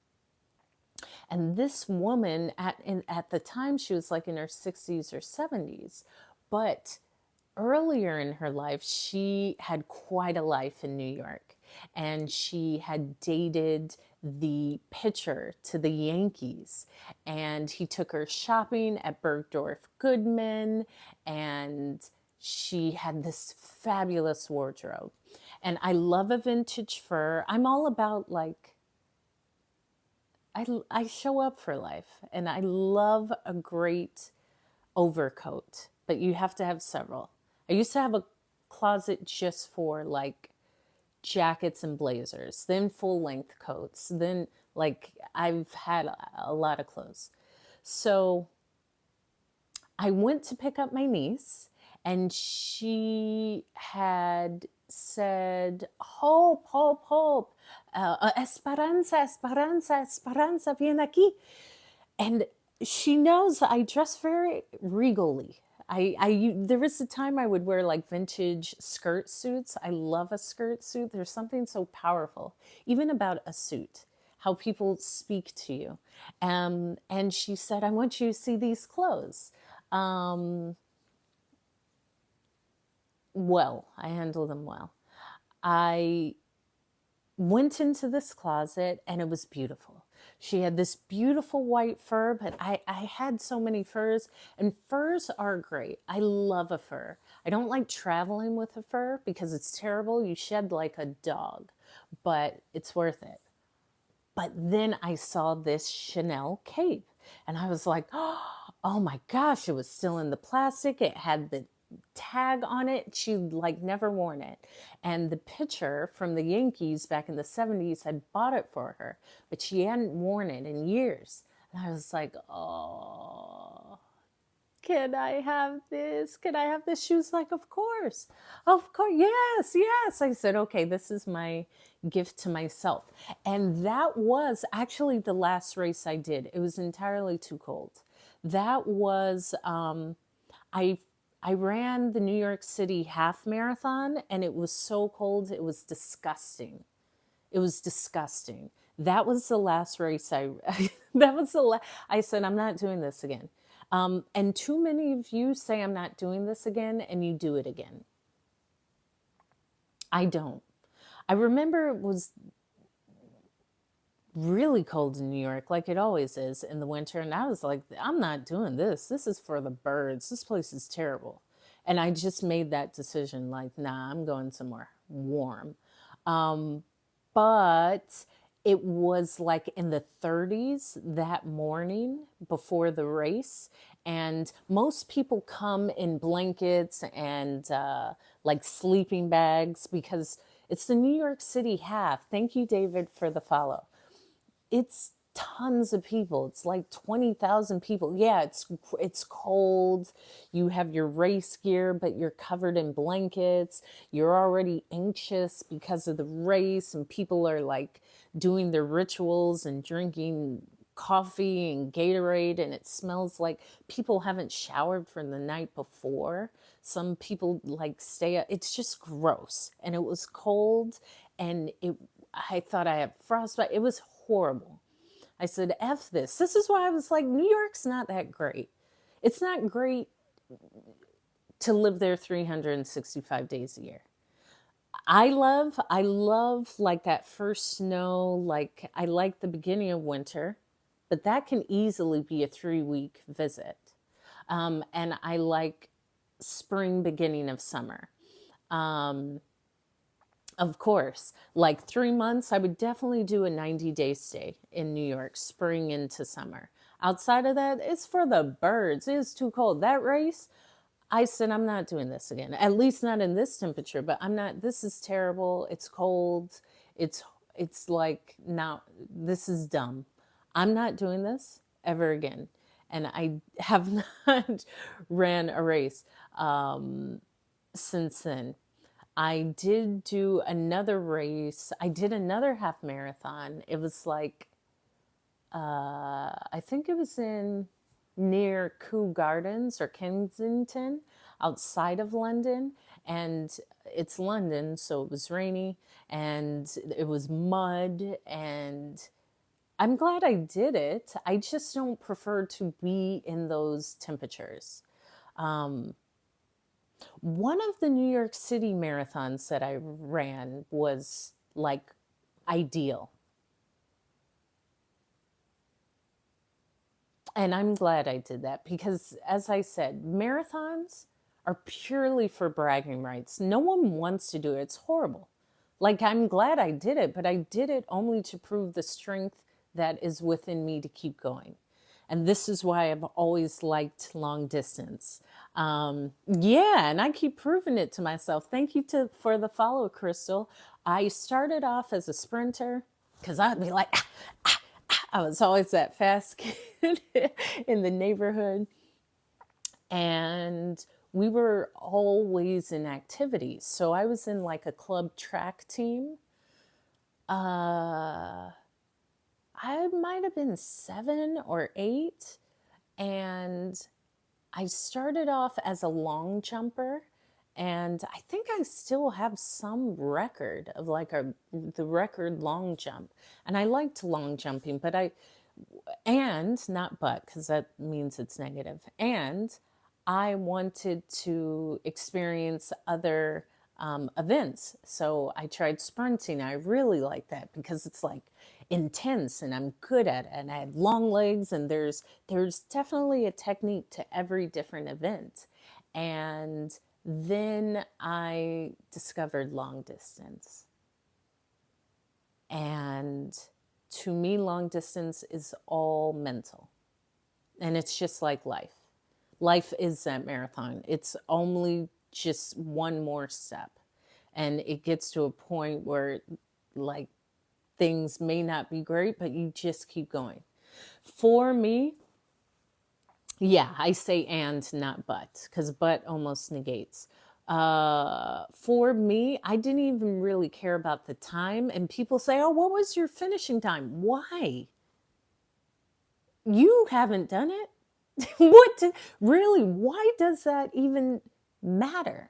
And this woman, at the time, she was like in her 60s or 70s. But earlier in her life, she had quite a life in New York. And she had dated the pitcher to the Yankees. And he took her shopping at Bergdorf Goodman. And she had this fabulous wardrobe. And I love a vintage fur. I'm all about like, I show up for life and I love a great overcoat, but you have to have several. I used to have a closet just for like jackets and blazers, then full length coats, then like I've had a lot of clothes. So I went to pick up my niece and she had said, Hope, Hope, Hope, Esperanza, Esperanza, Esperanza, viene aquí. And she knows I dress very regally. There was a time I would wear like vintage skirt suits. I love a skirt suit. There's something so powerful, even about a suit, how people speak to you. And she said, I want you to see these clothes. Well, I handled them well. I went into this closet and it was beautiful. She had this beautiful white fur, but I had so many furs, and furs are great. I love a fur. I don't like traveling with a fur because it's terrible. You shed like a dog, but it's worth it. But then I saw this Chanel cape and I was like, oh my gosh, it was still in the plastic. It had the tag on it. She'd like never worn it. And the pitcher from the Yankees back in the 70s had bought it for her, but she hadn't worn it in years. And I was like, oh, can I have this? Can I have this? She was like, of course, yes, yes. I said, okay, this is my gift to myself. And that was actually the last race I did. It was entirely too cold. That was, I ran the New York City half marathon and it was so cold, it was disgusting. It was disgusting. That was the last race I said, I'm not doing this again. And too many of you say I'm not doing this again and you do it again. I don't. I remember it was really cold in New York, like it always is in the winter. And I was like, I'm not doing this. This is for the birds. This place is terrible. And I just made that decision like, nah, I'm going somewhere warm. But it was like in the 30s that morning before the race. And most people come in blankets and like sleeping bags because it's the New York City half. Thank you, David, for the follow. It's tons of people. It's like 20,000 people. Yeah, it's cold. You have your race gear, but you're covered in blankets. You're already anxious because of the race, and people are like doing their rituals and drinking coffee and Gatorade, and it smells like people haven't showered from the night before. Some people like stay up. It's just gross. And it was cold, and I thought I had frostbite. It was horrible. I said, F this. This is why I was like, New York's not that great. It's not great to live there 365 days a year. I love like that first snow. Like I like the beginning of winter, but that can easily be a 3 week visit. And I like spring, beginning of summer. Um, of course, like 3 months, I would definitely do a 90-day stay in New York, spring into summer. Outside of that, it's for the birds. It's too cold. That race, I said, I'm not doing this again. At least not in this temperature, but I'm not, this is terrible. It's cold. It's, it's like, now, this is dumb. I'm not doing this ever again. And I have not ran a race since then. I did do another race. I did another half marathon. It was like, I think it was in near Kew Gardens or Kensington, outside of London. And it's London, so it was rainy and it was mud. And I'm glad I did it. I just don't prefer to be in those temperatures. Um, One of the New York City marathons that I ran was like ideal. And I'm glad I did that because, as I said, marathons are purely for bragging rights. No one wants to do it. It's horrible. Like, I'm glad I did it, but I did it only to prove the strength that is within me to keep going. And this is why I've always liked long distance. Yeah, and I keep proving it to myself. Thank you for the follow, Crystal. I started off as a sprinter because I'd be like, I was always that fast kid in the neighborhood. And we were always in activities. So I was in like a club track team. I might have been 7 or 8. And I started off as a long jumper. And I think I still have some record of like the record long jump. And I liked long jumping, and not but, because that means it's negative. And I wanted to experience other events. So I tried sprinting. I really like that because it's like intense and I'm good at it. And I have long legs, and there's definitely a technique to every different event. And then I discovered long distance. And to me, long distance is all mental. And it's just like life. Life is that marathon. It's only just one more step. And it gets to a point where, like, things may not be great, but you just keep going. For me, yeah, I say and, not but, because but almost negates. For me, I didn't even really care about the time. And people say, oh, what was your finishing time? Why? You haven't done it. Really, why does that even matter?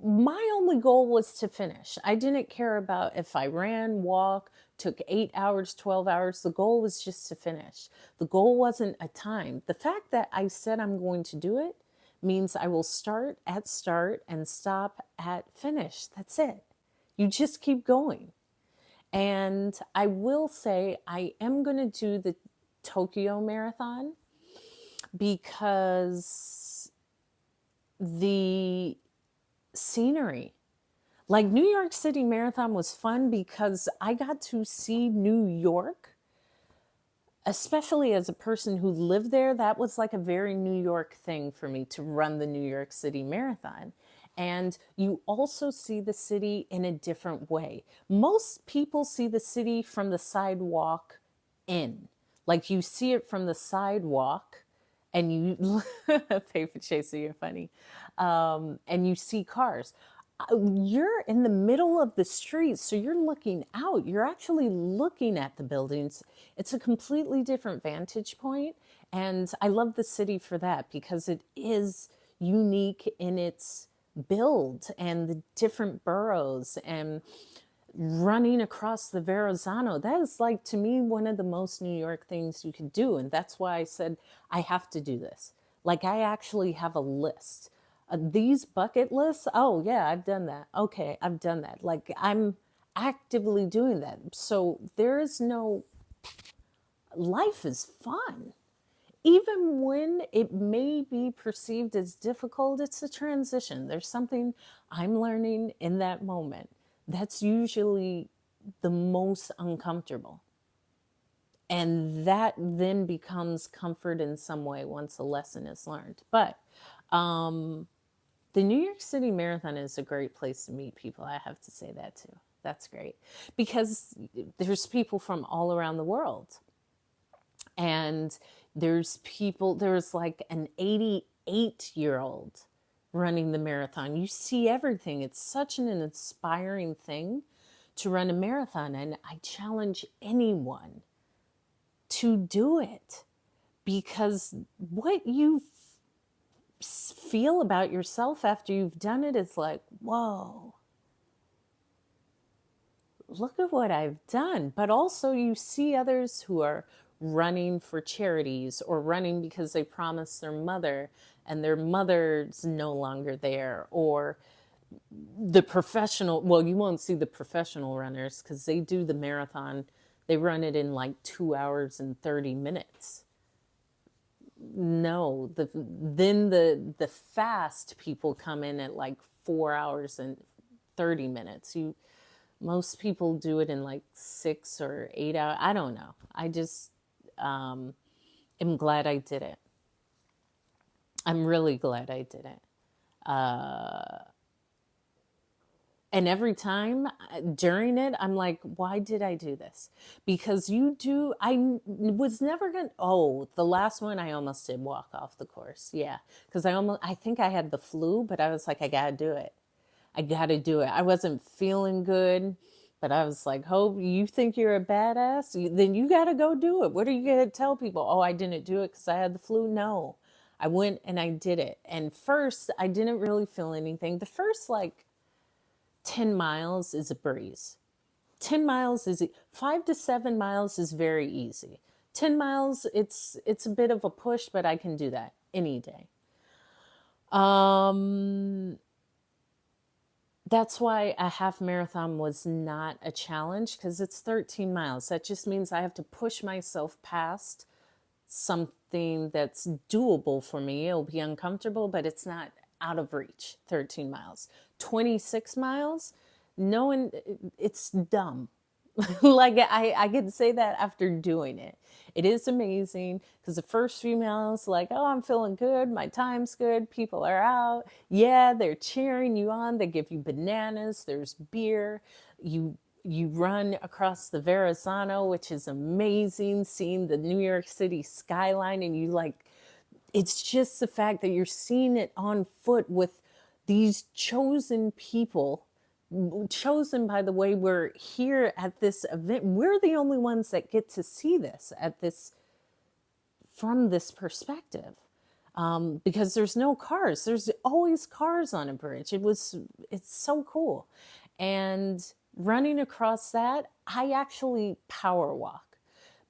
My only goal was to finish. I didn't care about if I ran, walk, took 8 hours, 12 hours. The goal was just to finish. The goal wasn't a time. The fact that I said I'm going to do it means I will start at start and stop at finish. That's it. You just keep going. And I will say I am going to do the Tokyo Marathon because the scenery, like New York City Marathon was fun because I got to see New York, especially as a person who lived there. That was like a very New York thing for me to run the New York City Marathon. And you also see the city in a different way. Most people see the city from the sidewalk in. Like you see it from the sidewalk and you, Paper Chaser, you're funny. And you see cars. You're in the middle of the street, so you're looking out. You're actually looking at the buildings. It's a completely different vantage point. And I love the city for that because it is unique in its build and the different boroughs and running across the Verrazano. That is, like, to me, one of the most New York things you could do. And that's why I said I have to do this. Like, I actually have a list These bucket lists, oh yeah, I've done that. Okay, I've done that. Like I'm actively doing that. So there is no, life is fun. Even when it may be perceived as difficult, it's a transition. There's something I'm learning in that moment. That's usually the most uncomfortable. And that then becomes comfort in some way once a lesson is learned. But the New York City Marathon is a great place to meet people. I have to say that too. That's great because there's people from all around the world. And there's like an 88-year-old running the marathon. You see everything. It's such an inspiring thing to run a marathon. And I challenge anyone to do it because what you feel about yourself after you've done it is like, whoa, look at what I've done. But also you see others who are running for charities or running because they promised their mother and their mother's no longer there, or the professional, well, you won't see the professional runners because they do the marathon. They run it in like 2 hours and 30 minutes. No, then the fast people come in at like 4 hours and 30 minutes. Most people do it in like 6 or 8 hours. I don't know. I just am glad I did it. I'm really glad I did it. And every time during it, I'm like, why did I do this? Because was never going to, the last one I almost did walk off the course. Yeah. Because I think I had the flu, but I was like, I got to do it. I got to do it. I wasn't feeling good, but I was like, Hope, you think you're a badass? Then you got to go do it. What are you going to tell people? Oh, I didn't do it because I had the flu? No. I went and I did it. And first, I didn't really feel anything. The first, 10 miles is a breeze. 10 miles is 5 to 7 miles is very easy. 10 miles, it's a bit of a push, but I can do that any day. That's why a half marathon was not a challenge, because it's 13 miles. That just means I have to push myself past something that's doable for me. It'll be uncomfortable, but it's not out of reach. 13 miles. 26 miles, knowing it's dumb. Like I can say that after doing it. It is amazing because the first few miles, like, oh, I'm feeling good. My time's good. People are out. Yeah, they're cheering you on. They give you bananas. There's beer. You run across the Verrazano, which is amazing, seeing the New York City skyline, and it's just the fact that you're seeing it on foot with these chosen people. Chosen, by the way, we're here at this event. We're the only ones that get to see this from this perspective, because there's no cars. There's always cars on a bridge. It's so cool. And running across that, I actually power walk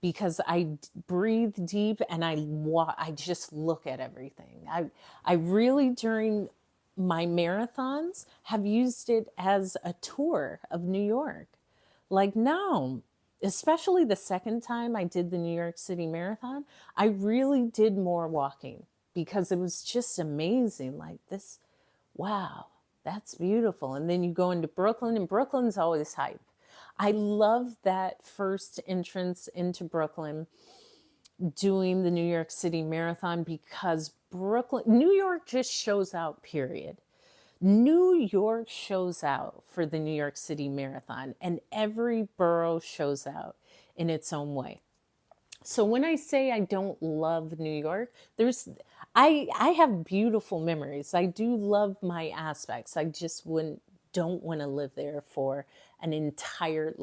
because I breathe deep and I just look at everything. I really, during my marathons, have used it as a tour of New York. Like now, especially the second time I did the New York City Marathon, I really did more walking because it was just amazing. Like this, wow, that's beautiful. And then you go into Brooklyn, and Brooklyn's always hype. I love that first entrance into Brooklyn doing the New York City Marathon because New York just shows out, period. New York shows out for the New York City Marathon, and every borough shows out in its own way. So when I say I don't love New York, I have beautiful memories. I do love my aspects. I just don't want to live there for an entire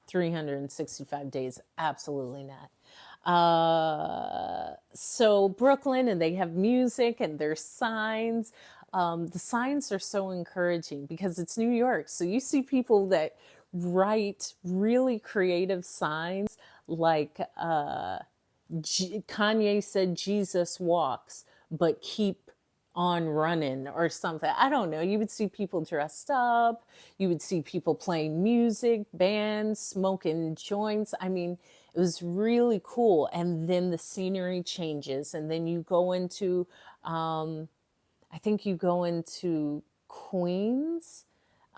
365 days. Absolutely not. So Brooklyn, and they have music and there's signs. The signs are so encouraging because it's New York. So you see people that write really creative signs like Kanye said, Jesus walks, but keep on running or something. I don't know. You would see people dressed up. You would see people playing music, bands, smoking joints. I mean, it was really cool. And then the scenery changes. And then you go into, I think you go into Queens.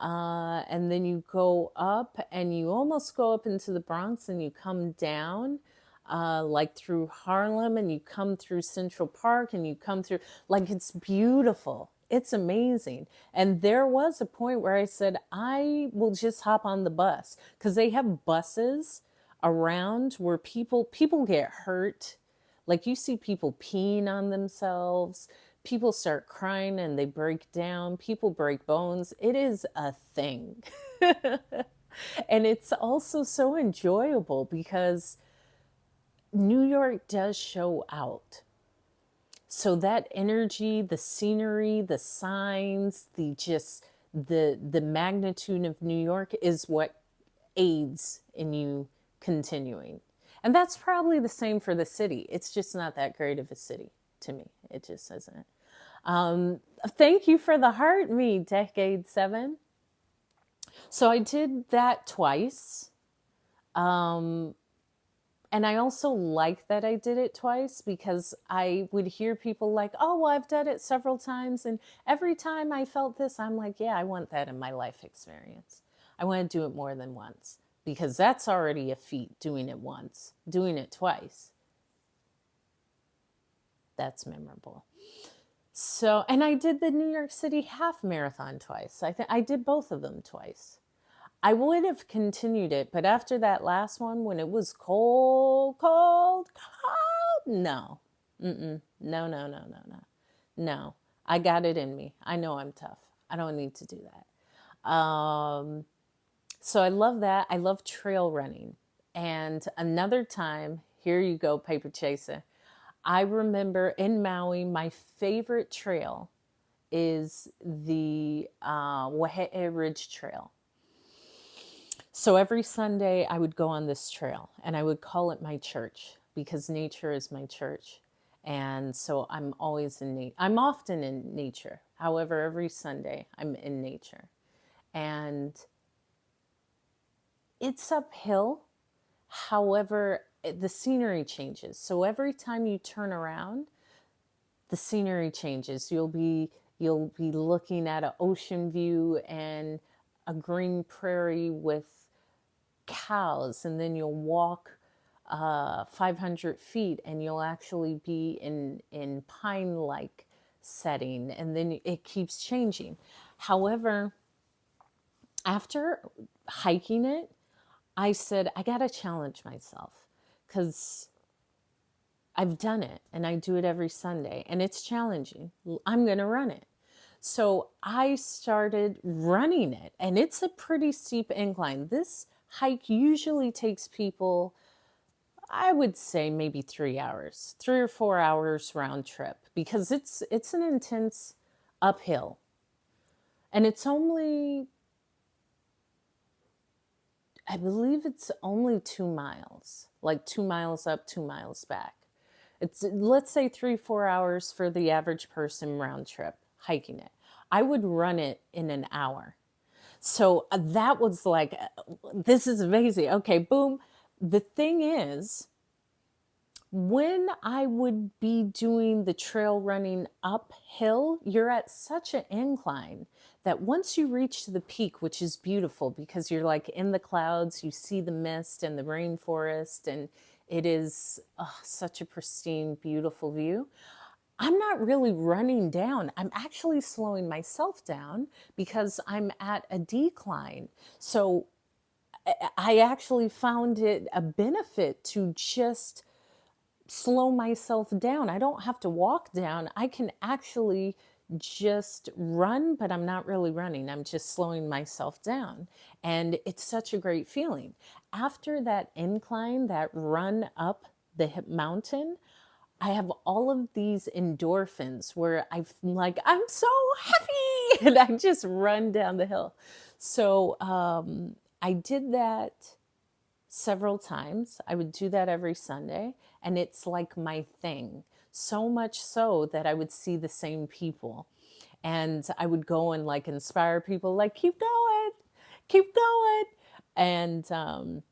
And then you go up and you almost go up into the Bronx and you come down like through Harlem and you come through Central Park and you come through, like it's beautiful. It's amazing. And there was a point where I said, I will just hop on the bus because they have buses around where people get hurt. Like you see people peeing on themselves. People start crying and they break down. People break bones. It is a thing. And it's also so enjoyable because New York does show out. So that energy, the scenery, the signs, the magnitude of New York is what aids in you continuing. And that's probably the same for the city. It's just not that great of a city to me. It just isn't. Thank you for the heart, me, Decade 7. So I did that twice. And I also like that I did it twice because I would hear people like, oh, well, I've done it several times. And every time I felt this, I'm like, yeah, I want that in my life experience. I want to do it more than once because that's already a feat, doing it once. Doing it twice, that's memorable. So, and I did the New York City half marathon twice. I did both of them twice. I would have continued it, but after that last one, when it was cold, no. No, no, no, no, no. No, I got it in me. I know I'm tough. I don't need to do that. So I love that. I love trail running. And another time, here you go, Paper Chaser. I remember in Maui, my favorite trail is the Wahe'e Ridge Trail. So every Sunday I would go on this trail and I would call it my church because nature is my church. And so I'm always I'm often in nature. However, every Sunday I'm in nature. And it's uphill. However, the scenery changes. So every time you turn around, the scenery changes. You'll be looking at an ocean view and a green prairie with cows, and then you'll walk 500 feet and you'll actually be in pine-like setting, and then it keeps changing. However, after hiking it, I said, I got to challenge myself because I've done it and I do it every Sunday and it's challenging. I'm going to run it. So I started running it, and it's a pretty steep incline. This hike usually takes people, I would say maybe 3 hours, 3 or 4 hours round trip, because it's an intense uphill. And it's only, I believe it's only 2 miles, like 2 miles up, 2 miles back. It's, let's say 3-4 hours for the average person round trip hiking it. I would run it in an hour. So that was like, this is amazing. Okay, boom. The thing is, when I would be doing the trail running uphill, you're at such an incline that once you reach the peak, which is beautiful because you're like in the clouds, you see the mist and the rainforest, and it is such a pristine, beautiful view. I'm not really running down. I'm actually slowing myself down because I'm at a decline. So I actually found it a benefit to just slow myself down. I don't have to walk down. I can actually just run, but I'm not really running. I'm just slowing myself down. And it's such a great feeling. After that incline, that run up the mountain, I have all of these endorphins where I'm like, I'm so happy. And I just run down the hill. So I did that several times. I would do that every Sunday, and it's like my thing. So much so that I would see the same people, and I would go and like inspire people, like, keep going. And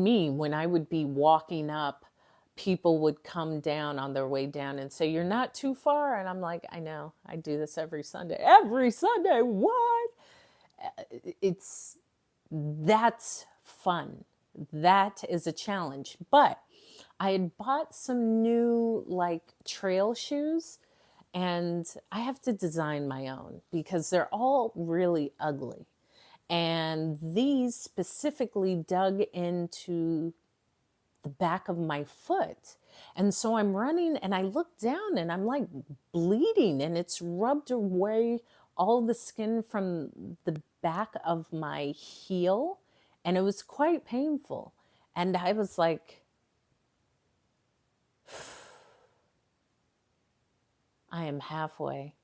me, when I would be walking up, people would come down on their way down and say, "You're not too far." And I'm like, "I know, I do this every Sunday." Every Sunday, what? It's That's fun. That is a challenge. But I had bought some new like trail shoes, and I have to design my own because they're all really ugly. And these specifically dug into the back of my foot. And so I'm running and I look down and I'm like bleeding, and it's rubbed away all the skin from the back of my heel. And it was quite painful. And I was like, I am halfway.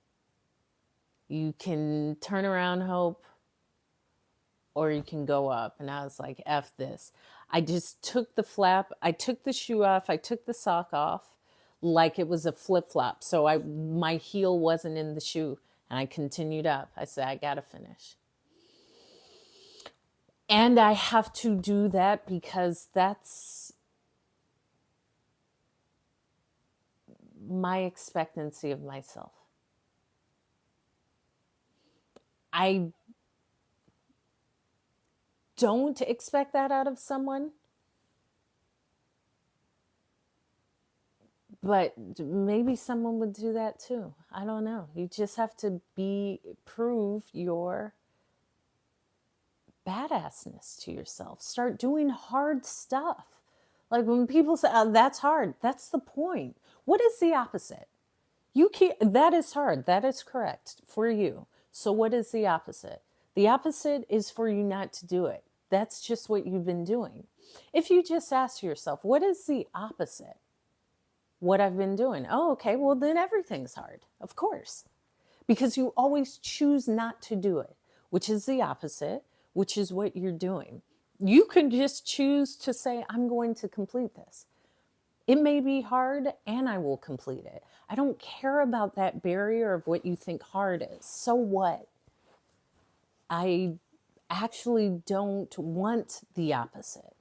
You can turn around, Hope, or you can go up. And I was like, F this. I just took the flap, I took the shoe off, I took the sock off like it was a flip flop. So my heel wasn't in the shoe, and I continued up. I said, I gotta finish. And I have to do that because that's my expectancy of myself. I don't expect that out of someone, but maybe someone would do that too. I don't know. You just have to prove your badassness to yourself. Start doing hard stuff. Like when people say, "Oh, that's hard," that's the point. What is the opposite? That is hard. That is correct for you. So what is the opposite? The opposite is for you not to do it. That's just what you've been doing. If you just ask yourself, what is the opposite? What I've been doing. Oh, okay. Well, then everything's hard. Of course. Because you always choose not to do it, which is the opposite, which is what you're doing. You can just choose to say, I'm going to complete this. It may be hard, and I will complete it. I don't care about that barrier of what you think hard is. So what? I actually don't want the opposite.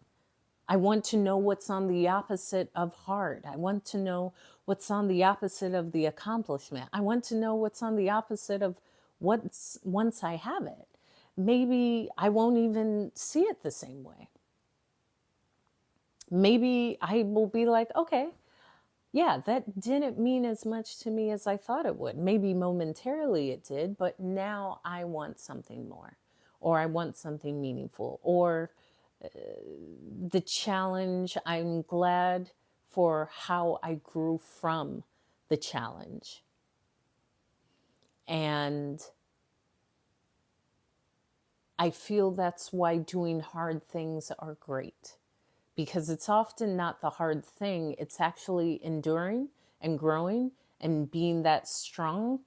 I want to know what's on the opposite of hard. I want to know what's on the opposite of the accomplishment. I want to know what's on the opposite of what's once I have it. Maybe I won't even see it the same way. Maybe I will be like, okay, yeah, that didn't mean as much to me as I thought it would. Maybe momentarily it did, but now I want something more, or I want something meaningful, or the challenge. I'm glad for how I grew from the challenge. And I feel that's why doing hard things are great, because it's often not the hard thing. It's actually enduring and growing and being that strong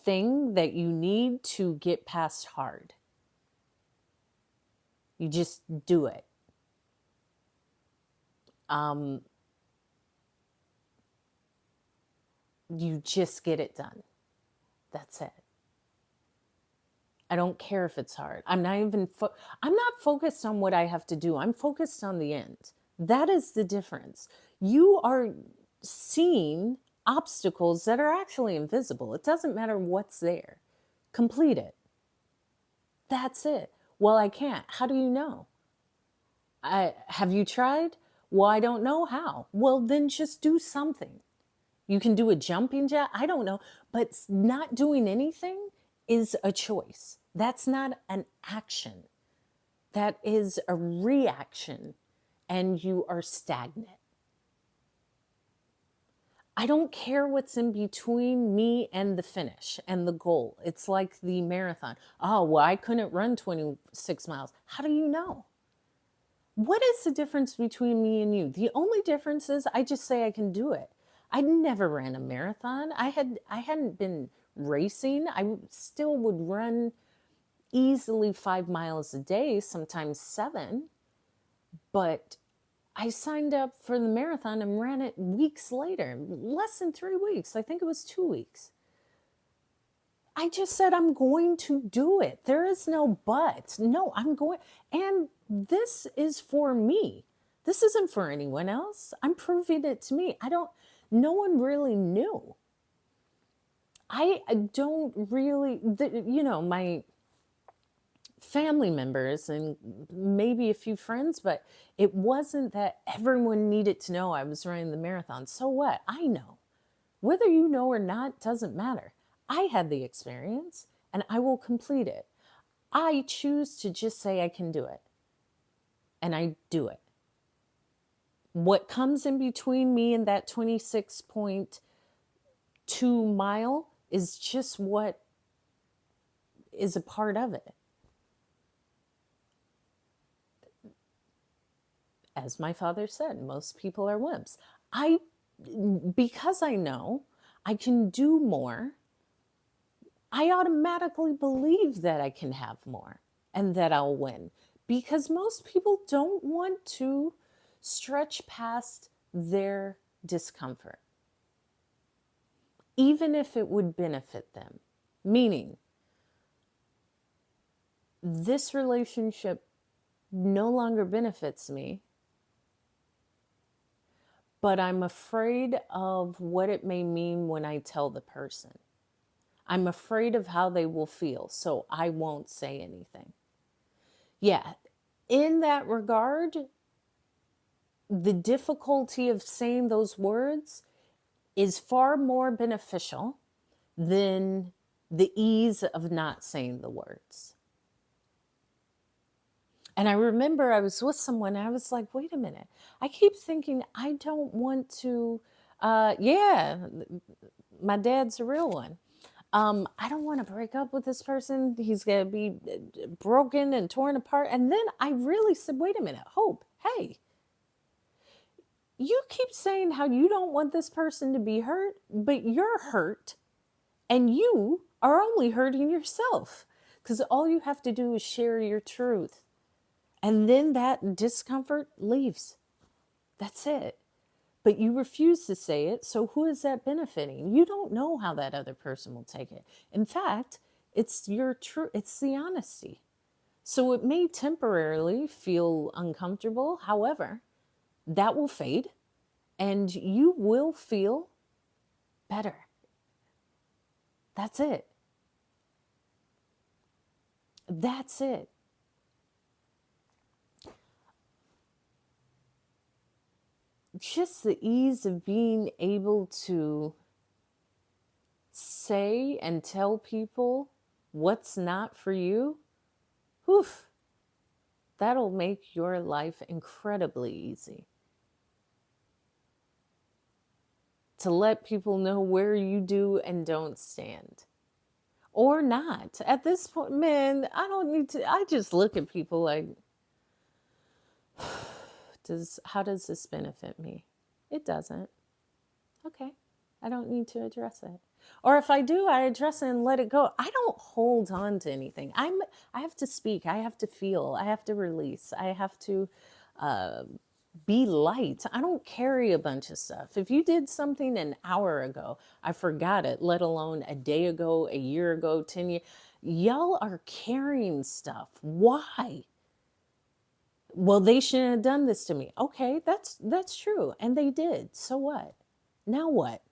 thing that you need to get past hard. You just do it. You just get it done. That's it. I don't care if it's hard. I'm not focused on what I have to do. I'm focused on the end. That is the difference. You are seeing obstacles that are actually invisible. It doesn't matter what's there. Complete it. That's it. Well, I can't. How do you know? Have you tried? Well, I don't know how. Well, then just do something. You can do a jumping jack. I don't know. But not doing anything is a choice. That's not an action. That is a reaction, and you are stagnant. I don't care what's in between me and the finish and the goal. It's like the marathon. Oh, well, I couldn't run 26 miles. How do you know? What is the difference between me and you? The only difference is I just say I can do it. I never ran a marathon. I hadn't been racing. I still would run easily 5 miles a day, sometimes 7, but I signed up for the marathon and ran it weeks later, less than 3 weeks. I think it was 2 weeks. I just said, I'm going to do it. There is no but. No, I'm going. And this is for me. This isn't for anyone else. I'm proving it to me. No one really knew. I don't really, my family members and maybe a few friends, but it wasn't that everyone needed to know I was running the marathon. So what? I know. Whether you know or not doesn't matter. I had the experience and I will complete it. I choose to just say I can do it. And I do it. What comes in between me and that 26.2 mile is just what is a part of it. As my father said, most people are wimps. Because I know I can do more, I automatically believe that I can have more and that I'll win, because most people don't want to stretch past their discomfort, even if it would benefit them. Meaning, this relationship no longer benefits me, but I'm afraid of what it may mean when I tell the person. I'm afraid of how they will feel, so I won't say anything. Yeah, in that regard, the difficulty of saying those words is far more beneficial than the ease of not saying the words. And I remember I was with someone and I was like, wait a minute. I keep thinking I don't want to, my dad's a real one. I don't want to break up with this person. He's going to be broken and torn apart. And then I really said, wait a minute, Hope, hey, you keep saying how you don't want this person to be hurt, but you're hurt and you are only hurting yourself, because all you have to do is share your truth. And then that discomfort leaves. That's it. But you refuse to say it, so who is that benefiting? You don't know how that other person will take it. In fact, it's your truth, it's the honesty. So it may temporarily feel uncomfortable. However, that will fade and you will feel better. That's it. That's it. Just the ease of being able to say and tell people what's not for you, whew, that'll make your life incredibly easy. To let people know where you do and don't stand. Or not. At this point, man, I don't need to, I just look at people like, how does this benefit me? It doesn't. Okay. I don't need to address it. Or if I do, I address it and let it go. I don't hold on to anything. I have to speak. I have to feel. I have to release. I have to be light. I don't carry a bunch of stuff. If you did something an hour ago, I forgot it, let alone a day ago, a year ago, 10 years. Y'all are carrying stuff. Why? Well, they shouldn't have done this to me. Okay, that's true. And they did. So what? Now what?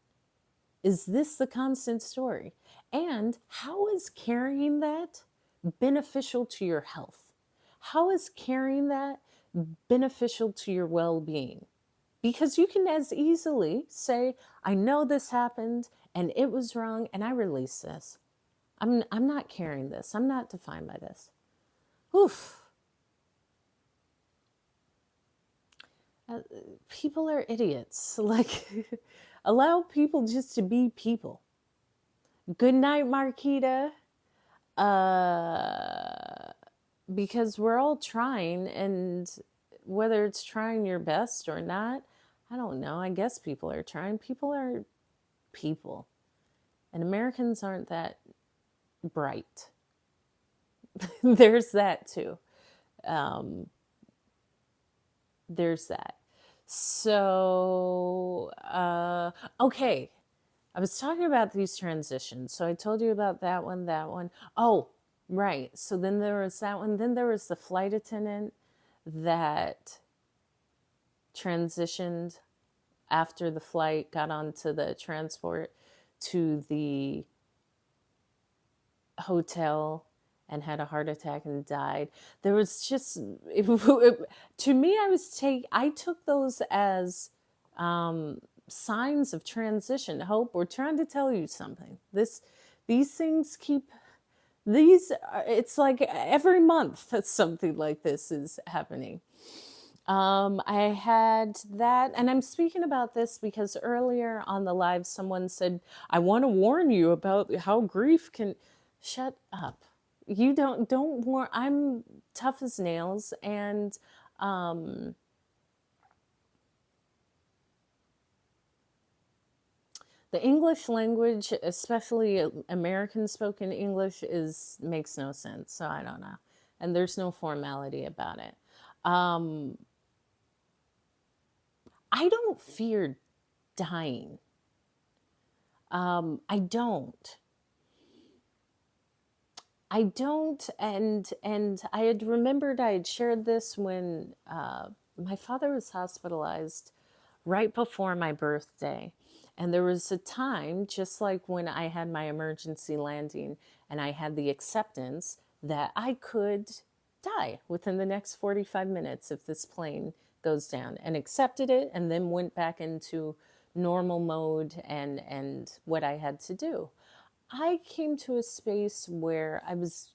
Is this the constant story? And how is carrying that beneficial to your health? How is carrying that beneficial to your well-being? Because you can as easily say, I know this happened and it was wrong and I release this. I'm not carrying this. I'm not defined by this. Oof. People are idiots. Like, allow people just to be people. Good night, Marquita. Because we're all trying, and whether it's trying your best or not, I don't know. I guess people are trying. People are people. And Americans aren't that bright. there's that too. Um, there's that. So, okay. I was talking about these transitions. So I told you about that one, that one. Oh, right. So then there was that one. Then there was the flight attendant that transitioned after the flight, got onto the transport to the hotel and had a heart attack and died. There was just to me, I took those as signs of transition. Hope, we're trying to tell you something. These things keep it's like every month that something like this is happening. I had that, and I'm speaking about this because earlier on the live, someone said, I want to warn you about how grief can. Shut up. You don't warn. I'm tough as nails, and um, the English language, especially American spoken English, makes no sense. So I don't know, and there's no formality about it. Um, I don't fear dying. I don't. I don't, and I had remembered I had shared this when my father was hospitalized right before my birthday. And there was a time, just like when I had my emergency landing and I had the acceptance that I could die within the next 45 minutes if this plane goes down, and accepted it, and then went back into normal mode and what I had to do. I came to a space where I was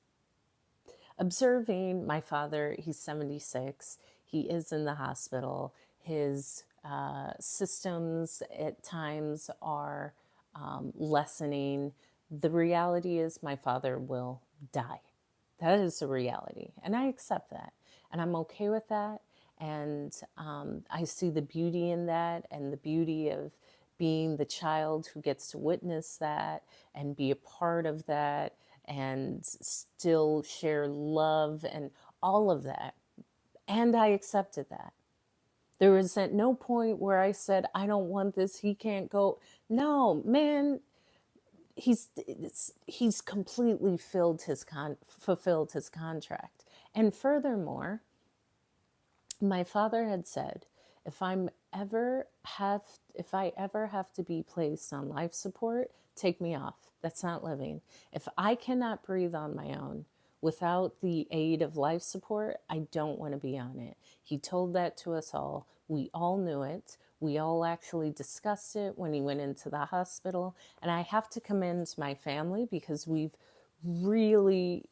observing my father. He's 76. He is in the hospital. His systems at times are lessening. The reality is, my father will die. That is the reality. And I accept that. And I'm okay with that. And I see the beauty in that, and the beauty of being the child who gets to witness that and be a part of that and still share love and all of that. And I accepted that. There was at no point where I said, I don't want this, he can't go. No, man, he's completely fulfilled his contract. And furthermore, my father had said, if I ever have to be placed on life support, take me off. That's not living. If I cannot breathe on my own without the aid of life support, I don't want to be on it. He told that to us all. We all knew it. We all actually discussed it when he went into the hospital. And I have to commend my family, because we've really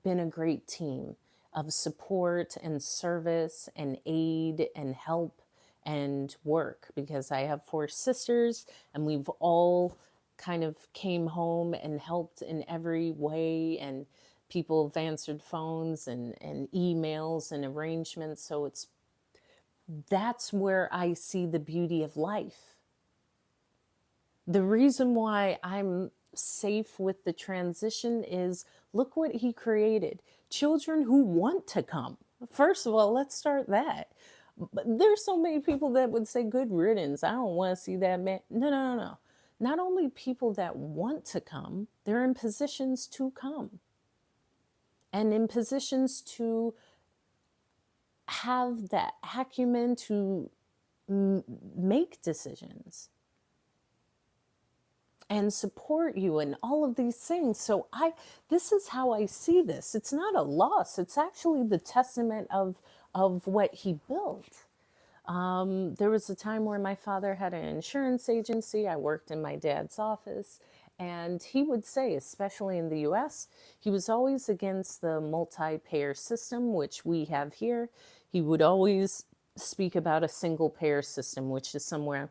been a great team of support and service and aid and help and work, because I have 4 sisters and we've all kind of came home and helped in every way, and people have answered phones and emails and arrangements. So that's where I see the beauty of life. The reason why I'm safe with the transition is, look what he created. Children who want to come. First of all, let's start that. But there's so many people that would say, good riddance, I don't want to see that man. No. Not only people that want to come, they're in positions to come. And in positions to have that acumen to make decisions and support you and all of these things. So this is how I see this. It's not a loss. It's actually the testament of what he built. There was a time where my father had an insurance agency. I worked in my dad's office, and he would say, especially in the US, he was always against the multi-payer system, which we have here. He would always speak about a single payer system, which is somewhere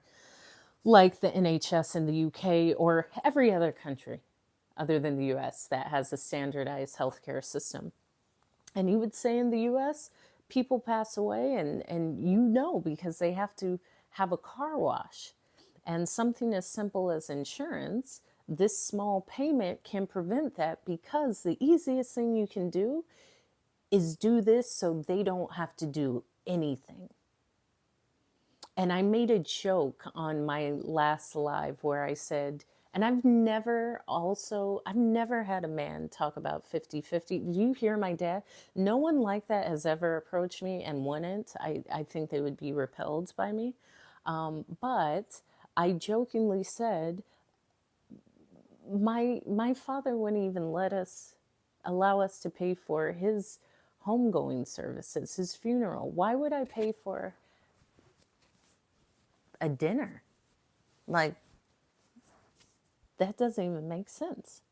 like the NHS in the UK or every other country other than the US that has a standardized healthcare system. And he would say, in the US, people pass away and because they have to have a car wash. And something as simple as insurance, this small payment can prevent that, because the easiest thing you can do is do this so they don't have to do anything. And I made a joke on my last live where I said, and I've never had a man talk about 50-50. Do you hear my dad? No one like that has ever approached me and wouldn't. I think they would be repelled by me. But I jokingly said, my father wouldn't even allow us to pay for his homegoing services, his funeral. Why would I pay for a dinner? Like, that doesn't even make sense.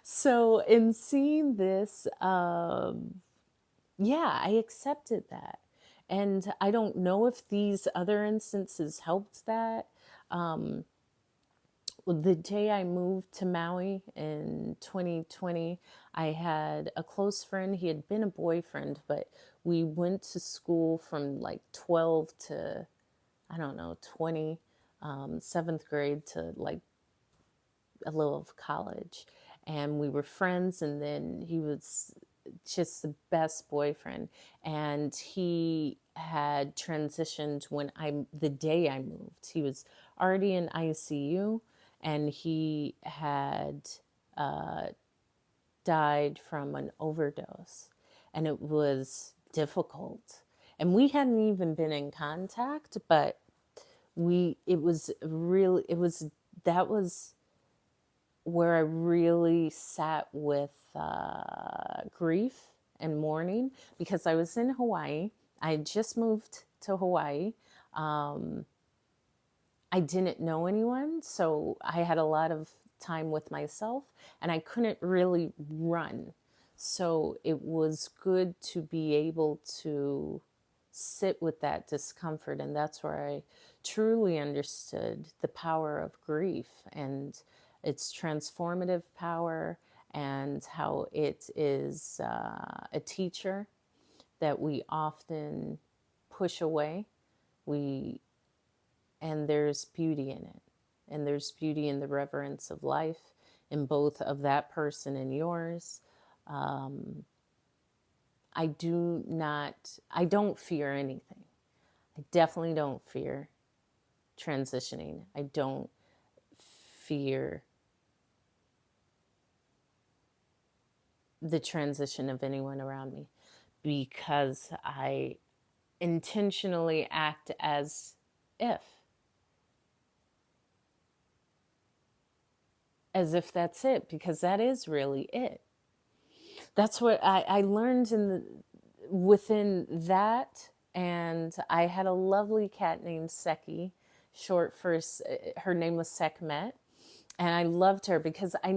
So, in seeing this, yeah, I accepted that. And I don't know if these other instances helped that. Um, the day I moved to Maui in 2020, I had a close friend. He had been a boyfriend, but we went to school from like 12 to, I don't know, 20, seventh grade to like a little of college. And we were friends, and then he was just the best boyfriend. And he had transitioned the day I moved. He was already in ICU, and he had uh, died from an overdose. And it was difficult. And we hadn't even been in contact, but it was really, that was where I really sat with grief and mourning, because I was in Hawaii. I had just moved to Hawaii. Um, I didn't know anyone, so I had a lot of time with myself, and I couldn't really run. So it was good to be able to sit with that discomfort, and that's where I truly understood the power of grief and its transformative power, and how it is a teacher that we often push away. We And there's beauty in it. And there's beauty in the reverence of life, in both of that person and yours. Um, I don't fear anything. I definitely don't fear transitioning. I don't fear the transition of anyone around me, because I intentionally act if, as if that's it, because that is really it. That's what I learned within that. And I had a lovely cat named Seki, short for, her name was Sekhmet. And I loved her because I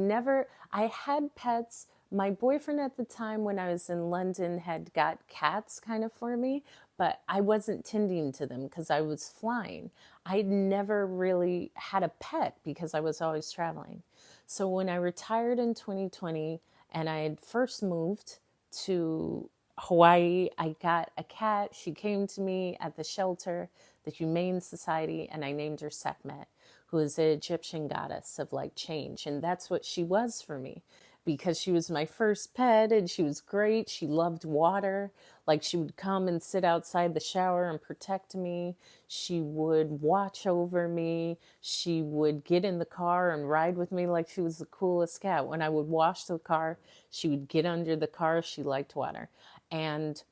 had pets. My boyfriend at the time when I was in London had got cats kind of for me, but I wasn't tending to them because I was flying. I'd never really had a pet because I was always traveling. So when I retired in 2020 and I had first moved to Hawaii, I got a cat. She came to me at the shelter, the Humane Society, and I named her Sekhmet, who is the Egyptian goddess of like change. And that's what she was for me, because she was my first pet and she was great. She loved water. Like, she would come and sit outside the shower and protect me. She would watch over me. She would get in the car and ride with me like she was the coolest cat. When I would wash the car, she would get under the car. She liked water. And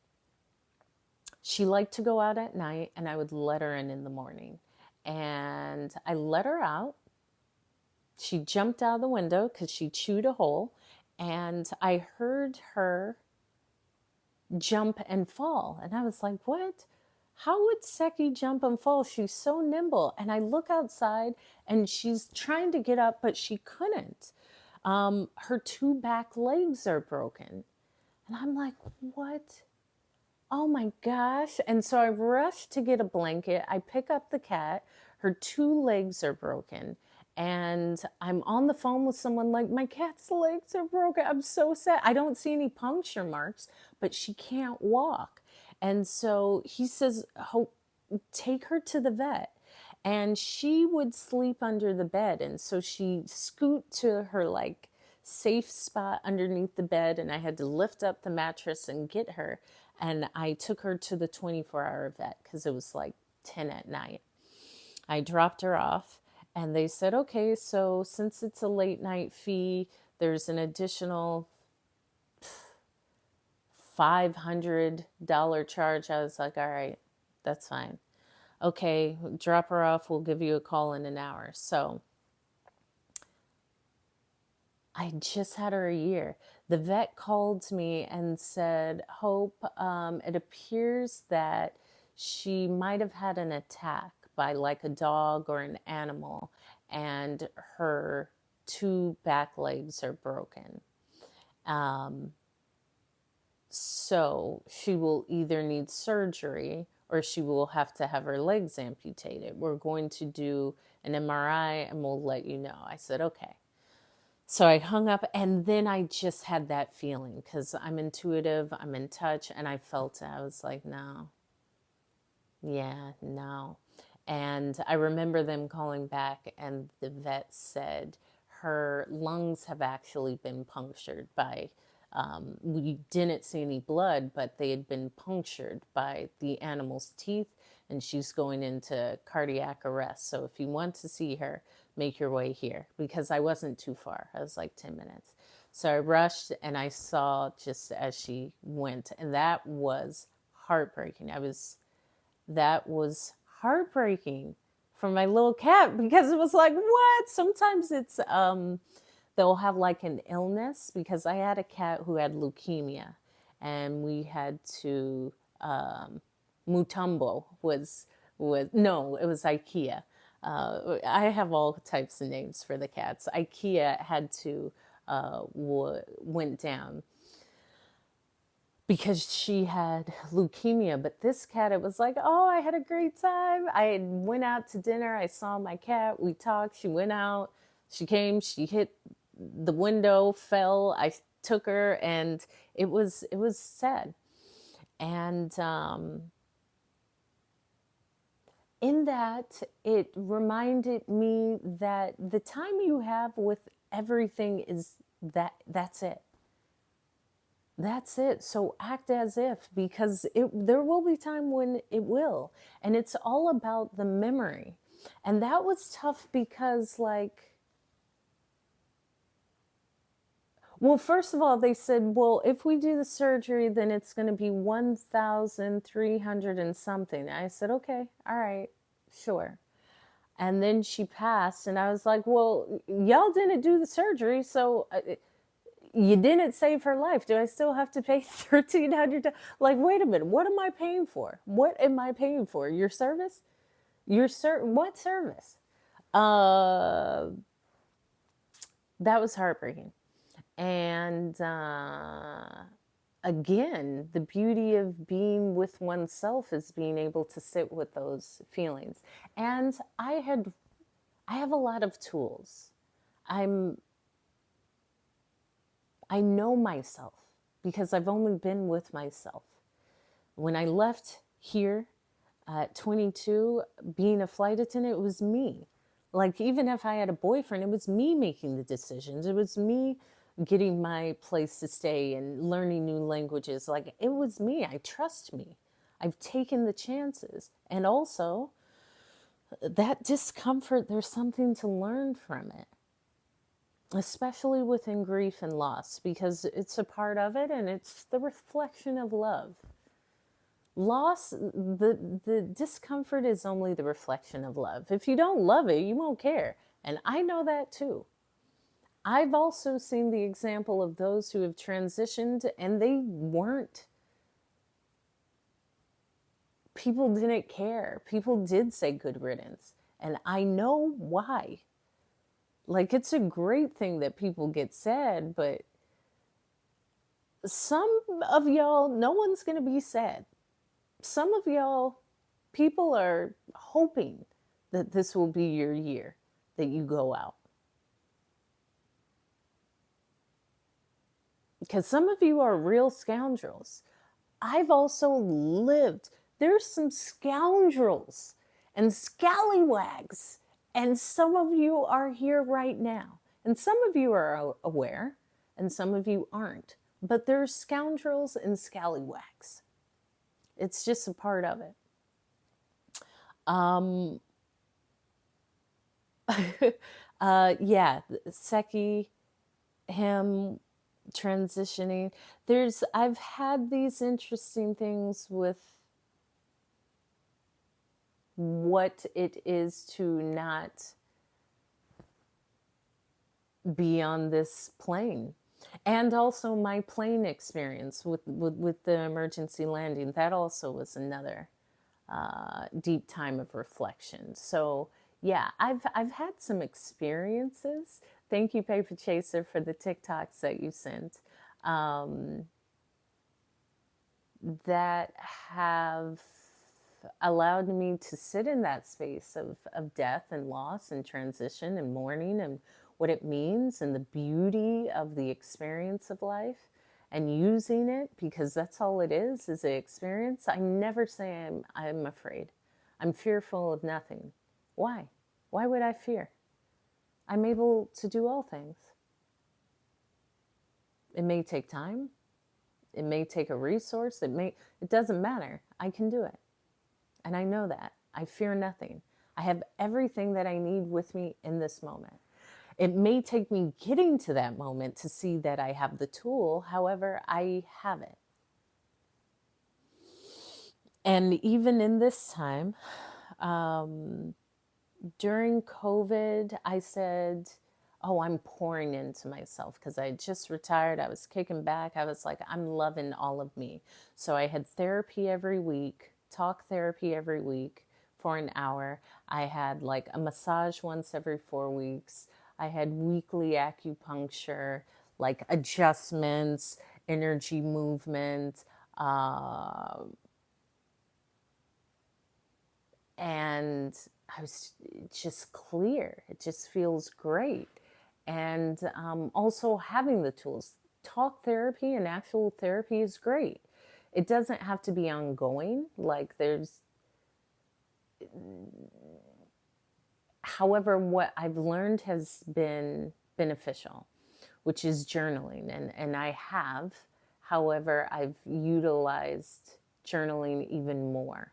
she liked to go out at night, and I would let her in the morning. And I let her out. She jumped out of the window because she chewed a hole, and I heard her jump and fall. And I was like, what? How would Seki jump and fall? She's so nimble. And I look outside, and she's trying to get up, but she couldn't. Her two back legs are broken. And I'm like, what? Oh my gosh. And so I rush to get a blanket. I pick up the cat. Her two legs are broken. And I'm on the phone with someone like, my cat's legs are broken. I'm so sad. I don't see any puncture marks, but she can't walk. And so he says, take her to the vet. And she would sleep under the bed. And so she scoot to her like safe spot underneath the bed. And I had to lift up the mattress and get her. And I took her to the 24-hour vet because it was like 10 at night. I dropped her off and they said, okay, so since it's a late night fee, there's an additional $500 charge. I was like, all right, that's fine. Okay, drop her off. We'll give you a call in an hour. So I just had her a year. The vet called me and said, Hope, it appears that she might have had an attack by like a dog or an animal, and her two back legs are broken. So she will either need surgery or she will have to have her legs amputated. We're going to do an MRI and we'll let you know. I said, okay. So I hung up, and then I just had that feeling because I'm intuitive, I'm in touch, and I felt it. I was like, no, yeah, no. And I remember them calling back, and the vet said her lungs have actually been punctured by, we didn't see any blood, but they had been punctured by the animal's teeth, and she's going into cardiac arrest. So if you want to see her, make your way here, because I wasn't too far. I was like 10 minutes. So I rushed and I saw just as she went, and that was heartbreaking. That was heartbreaking for my little cat, because it was like, what? Sometimes it's, they'll have like an illness, because I had a cat who had leukemia, and we had to, Mutombo no, it was IKEA. I have all types of names for the cats. IKEA had to, went down because she had leukemia. But this cat, it was like, oh, I had a great time. I went out to dinner. I saw my cat. We talked. She went out. She came. She hit the window, fell. I took her, and it was sad. And in that, it reminded me that the time you have with everything is that's it. That's it. So act as if, because there will be time when it will. And it's all about the memory. And that was tough because, like, well, first of all, they said, well, if we do the surgery, then it's going to be 1,300 and something. I said, okay, all right, sure. And then she passed, and I was like, well, y'all didn't do the surgery, so you didn't save her life. Do I still have to pay $1,300? Like, wait a minute, what am I paying for? What am I paying for? Your service? What service? That was heartbreaking. And again, the beauty of being with oneself is being able to sit with those feelings. And I have a lot of tools. I know myself because I've only been with myself. When I left here at 22, being a flight attendant, it was me. Like, even if I had a boyfriend, it was me making the decisions. It was me getting my place to stay and learning new languages. Like, it was me. I trust me. I've taken the chances. And also, that discomfort, there's something to learn from it, especially within grief and loss, because it's a part of it, and it's the reflection of love. Loss, the discomfort is only the reflection of love. If you don't love it, you won't care. And I know that too. I've also seen the example of those who have transitioned and they weren't. People didn't care. People did say good riddance. And I know why. Like, it's a great thing that people get sad, but some of y'all, no one's going to be sad. Some of y'all, people are hoping that this will be your year, that you go out. Because some of you are real scoundrels. I've also lived there's some scoundrels and scallywags, and some of you are here right now. And some of you are aware, and some of you aren't. But there's scoundrels and scallywags. It's just a part of it. Yeah, Seki, him transitioning. I've had these interesting things with what it is to not be on this plane. And also my plane experience with the emergency landing. That also was another deep time of reflection. So yeah, I've had some experiences. Thank you, Paper Chaser, for the TikToks that you sent, that have allowed me to sit in that space of death and loss and transition and mourning and what it means and the beauty of the experience of life and using it, because that's all it is an experience. I never say I'm afraid. I'm fearful of nothing. Why? Why would I fear? I'm able to do all things. It may take time. It may take a resource. It doesn't matter. I can do it. And I know that. I fear nothing. I have everything that I need with me in this moment. It may take me getting to that moment to see that I have the tool. However, I have it. And even in this time, during COVID, I said, oh, I'm pouring into myself because I had just retired. I was kicking back. I was like, I'm loving all of me. So I had therapy every week, talk therapy every week for an hour. I had like a massage once every 4 weeks. I had weekly acupuncture, like adjustments, energy movement, and I was just clear. It just feels great. And also having the tools. Talk therapy and actual therapy is great. It doesn't have to be ongoing. Like however, what I've learned has been beneficial, which is journaling. And I have, however, I've utilized journaling even more.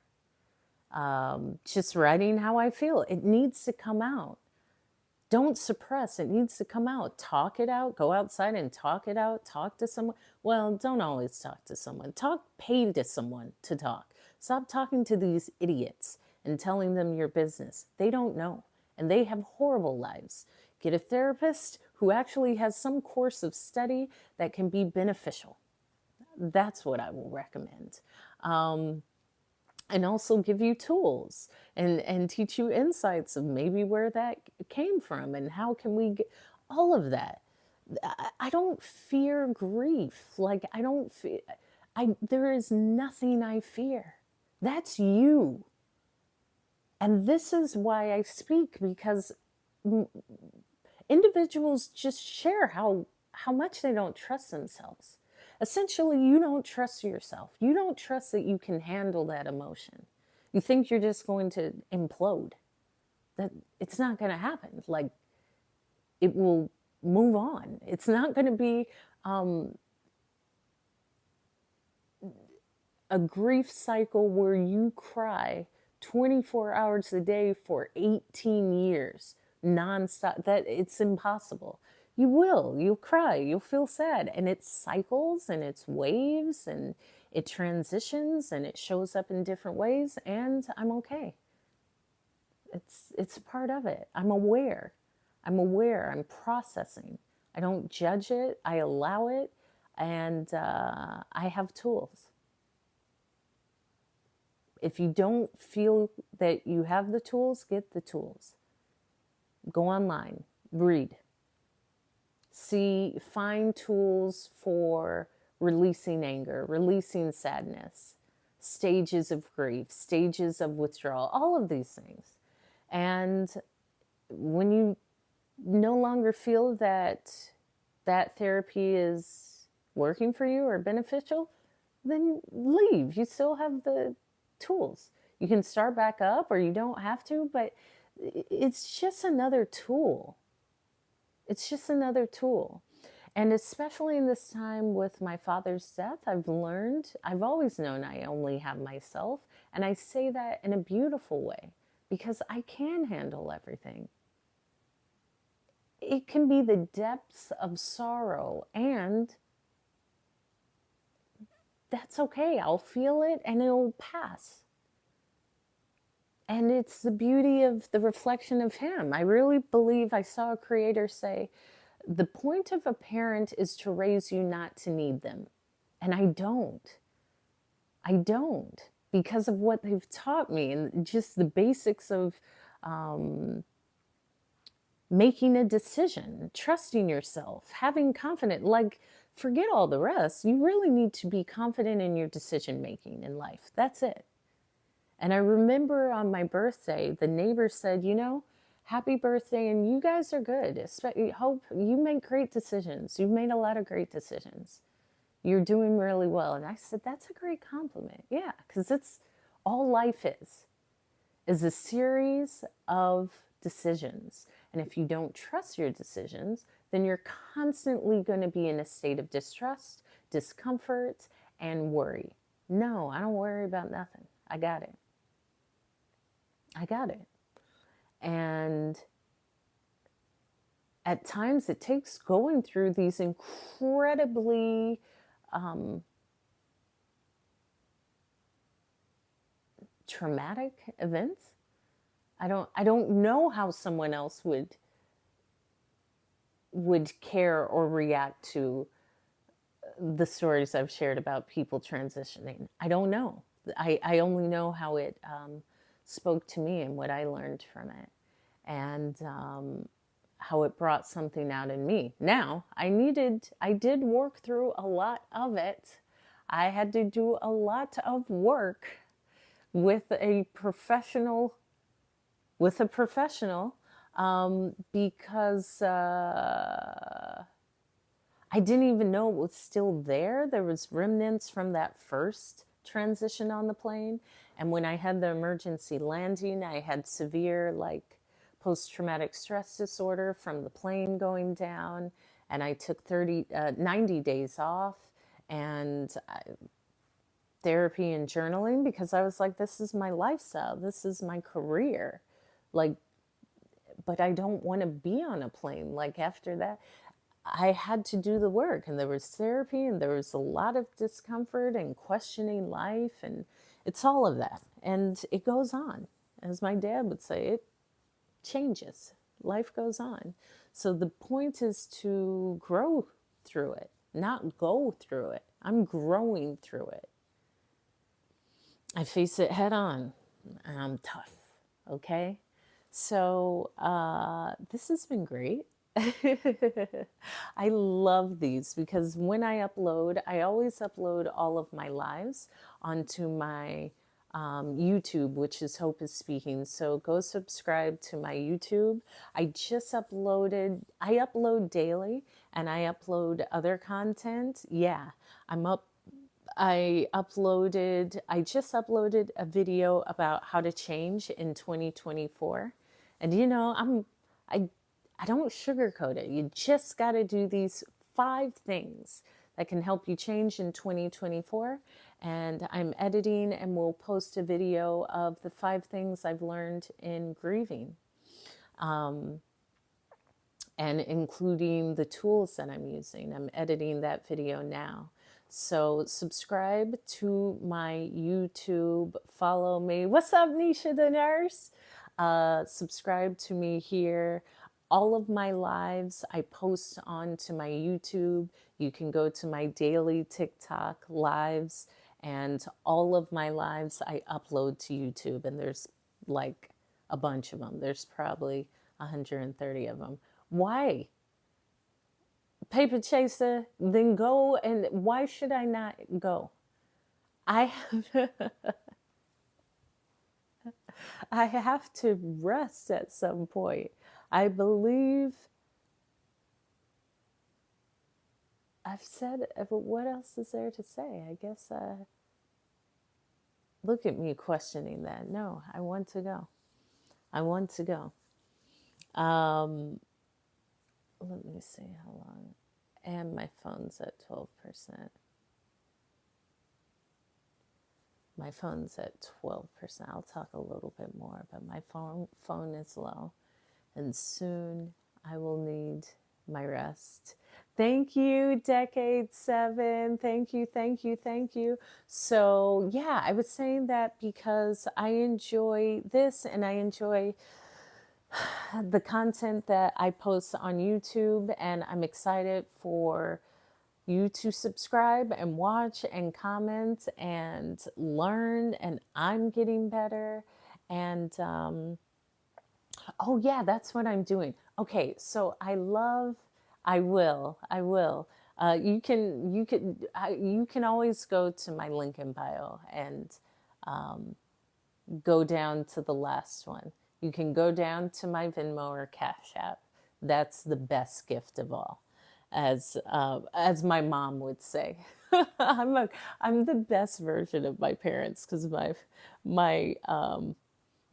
Just writing how I feel. It needs to come out. Don't suppress. It needs to come out. Talk it out. Go outside and talk it out. Talk to someone. Well, don't always talk to someone. Pay to someone to talk. Stop talking to these idiots and telling them your business. They don't know. And they have horrible lives. Get a therapist who actually has some course of study that can be beneficial. That's what I will recommend. And also give you tools and teach you insights of maybe where that came from and how can we get all of that. I don't fear grief. Like there is nothing I fear. That's you. And this is why I speak, because individuals just share how much they don't trust themselves. Essentially, you don't trust yourself. You don't trust that you can handle that emotion. You think you're just going to implode. That it's not going to happen. Like, it will move on. It's not going to be a grief cycle where you cry 24 hours a day for 18 years nonstop. That it's impossible. You'll cry, you'll feel sad, and it cycles and it's waves and it transitions and it shows up in different ways, and I'm okay. It's a part of it. I'm aware, I'm processing. I don't judge it, I allow it, and I have tools. If you don't feel that you have the tools, get the tools. Go online, read. Find tools for releasing anger, releasing sadness, stages of grief, stages of withdrawal, all of these things. And when you no longer feel that therapy is working for you or beneficial, then leave. You still have the tools. You can start back up or you don't have to, but it's just another tool. It's just another tool. And especially in this time with my father's death, I've always known I only have myself. And I say that in a beautiful way because I can handle everything. It can be the depths of sorrow, and that's okay. I'll feel it and it'll pass. And it's the beauty of the reflection of him. I really believe I saw a creator say, the point of a parent is to raise you, not to need them. And I don't. Because of what they've taught me and just the basics of making a decision, trusting yourself, having confidence. Like, forget all the rest. You really need to be confident in your decision making in life. That's it. And I remember on my birthday, the neighbor said, happy birthday, and you guys are good. Hope you make great decisions. You've made a lot of great decisions. You're doing really well. And I said, that's a great compliment. Yeah, because it's all life is a series of decisions. And if you don't trust your decisions, then you're constantly going to be in a state of distrust, discomfort, and worry. No, I don't worry about nothing. I got it. And at times it takes going through these incredibly traumatic events. I don't know how someone else would care or react to the stories I've shared about people transitioning. I don't know. I only know how it spoke to me and what I learned from it, and how it brought something out in me. Now, I did work through a lot of it. I had to do a lot of work with a professional, because I didn't even know it was still there. There was remnants from that first transition on the plane. And when I had the emergency landing, I had severe post-traumatic stress disorder from the plane going down. And I took 90 days off and therapy and journaling, because I was like, this is my lifestyle. This is my career. But I don't want to be on a plane. After that, I had to do the work, and there was therapy, and there was a lot of discomfort and questioning life, and it's all of that. And it goes on. As my dad would say, it changes. Life goes on. So the point is to grow through it, not go through it. I'm growing through it. I face it head on, and I'm tough, okay? So this has been great. I love these because when I always upload all of my lives onto my YouTube, which is Hope is Speaking. So go subscribe to my YouTube. I upload daily, and I upload other content. Yeah, I just uploaded a video about how to change in 2024. And I don't sugarcoat it. You just got to do these 5 things that can help you change in 2024. And I'm editing and will post a video of the 5 things I've learned in grieving, and including the tools that I'm using. I'm editing that video now. So subscribe to my YouTube, follow me. What's up, Nisha the Nurse? Subscribe to me here. All of my lives I post onto my YouTube. You can go to my daily TikTok lives, and all of my lives I upload to YouTube, and there's a bunch of them. There's probably 130 of them. Why? Paper chaser, then go. And why should I not go? I have to rest at some point. I believe I've said, what else is there to say? I guess Look at me questioning that. No, I want to go. I want to go. Let me see how long. And my phone's at 12%. My phone's at 12%. I'll talk a little bit more, but my phone is low. And soon I will need my rest. Thank you, Decade 7. Thank you, thank you, thank you. So, yeah, I was saying that because I enjoy this and I enjoy the content that I post on YouTube, and I'm excited for you to subscribe and watch and comment and learn, and I'm getting better. And oh yeah, that's what I'm doing. Okay, so I will. You can always go to my link in bio and go down to the last one. You can go down to my Venmo or Cash App. That's the best gift of all, as my mom would say. I'm the best version of my parents because my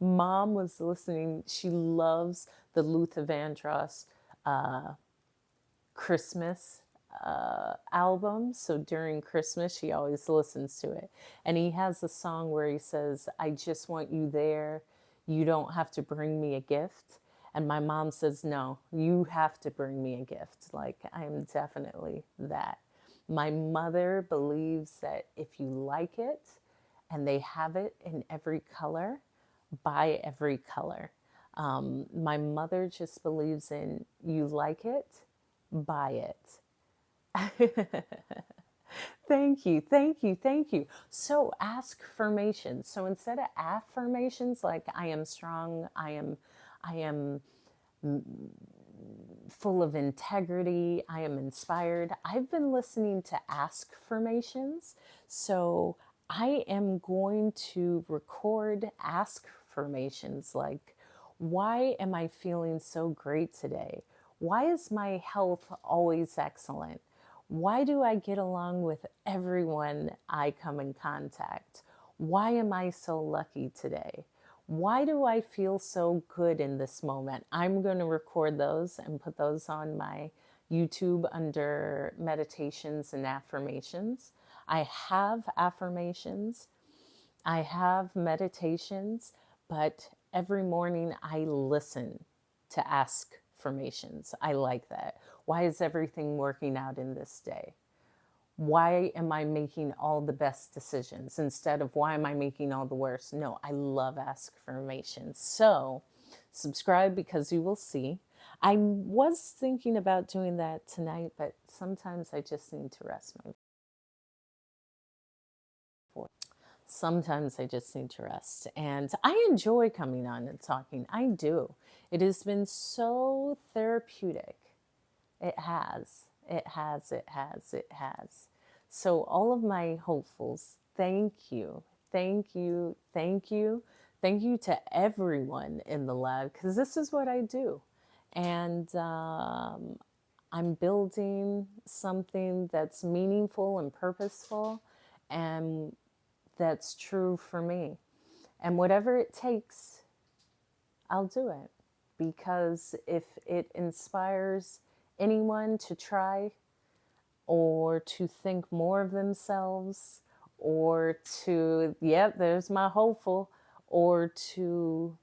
mom was listening. She loves the Luther Vandross Christmas album. So during Christmas, she always listens to it. And he has a song where he says, I just want you there. You don't have to bring me a gift. And my mom says, no, you have to bring me a gift. Like, I'm definitely that. My mother believes that if you like it and they have it in every color, buy every color. My mother just believes in you like it, buy it. Thank you, thank you, thank you. So ask formations. So instead of affirmations like I am strong, I am full of integrity, I am inspired, I've been listening to ask formations. So I am going to record ask formations like, why am I feeling so great today? Why is my health always excellent? Why do I get along with everyone I come in contact? Why am I so lucky today? Why do I feel so good in this moment? I'm going to record those and put those on my YouTube under meditations and affirmations. I have affirmations, I have meditations, but every morning I listen to ask formations. I like that. Why is everything working out in this day? Why am I making all the best decisions instead of why am I making all the worst? No, I love ask formations. So subscribe because you will see. I was thinking about doing that tonight, but sometimes I just need to rest my voice. Sometimes I just need to rest. And I enjoy coming on and talking. I do. It has been so therapeutic. It has. It has. It has. It has. So, all of my hopefuls, thank you. Thank you. Thank you. Thank you to everyone in the lab because this is what I do. And I'm building something that's meaningful and purposeful and that's true for me. And whatever it takes, I'll do it. Because if it inspires anyone to try or to think more of themselves or to, yep, there's my hopeful, or to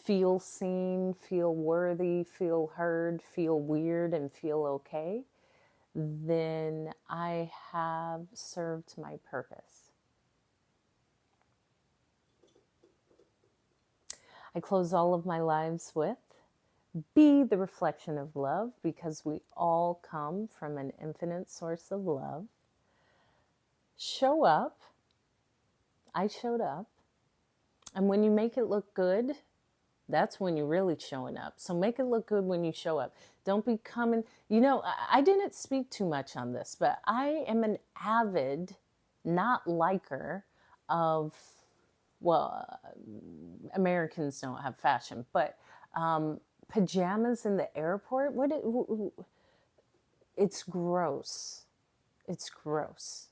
feel seen, feel worthy, feel heard, feel weird, and feel okay, then I have served my purpose. I close all of my lives with, be the reflection of love because we all come from an infinite source of love. Show up. I showed up. And when you make it look good, that's when you're really showing up. So make it look good when you show up. Don't be coming. You know, I didn't speak too much on this, but I am an avid, not liker of, well, Americans don't have fashion, but pajamas in the airport. It's gross. It's gross.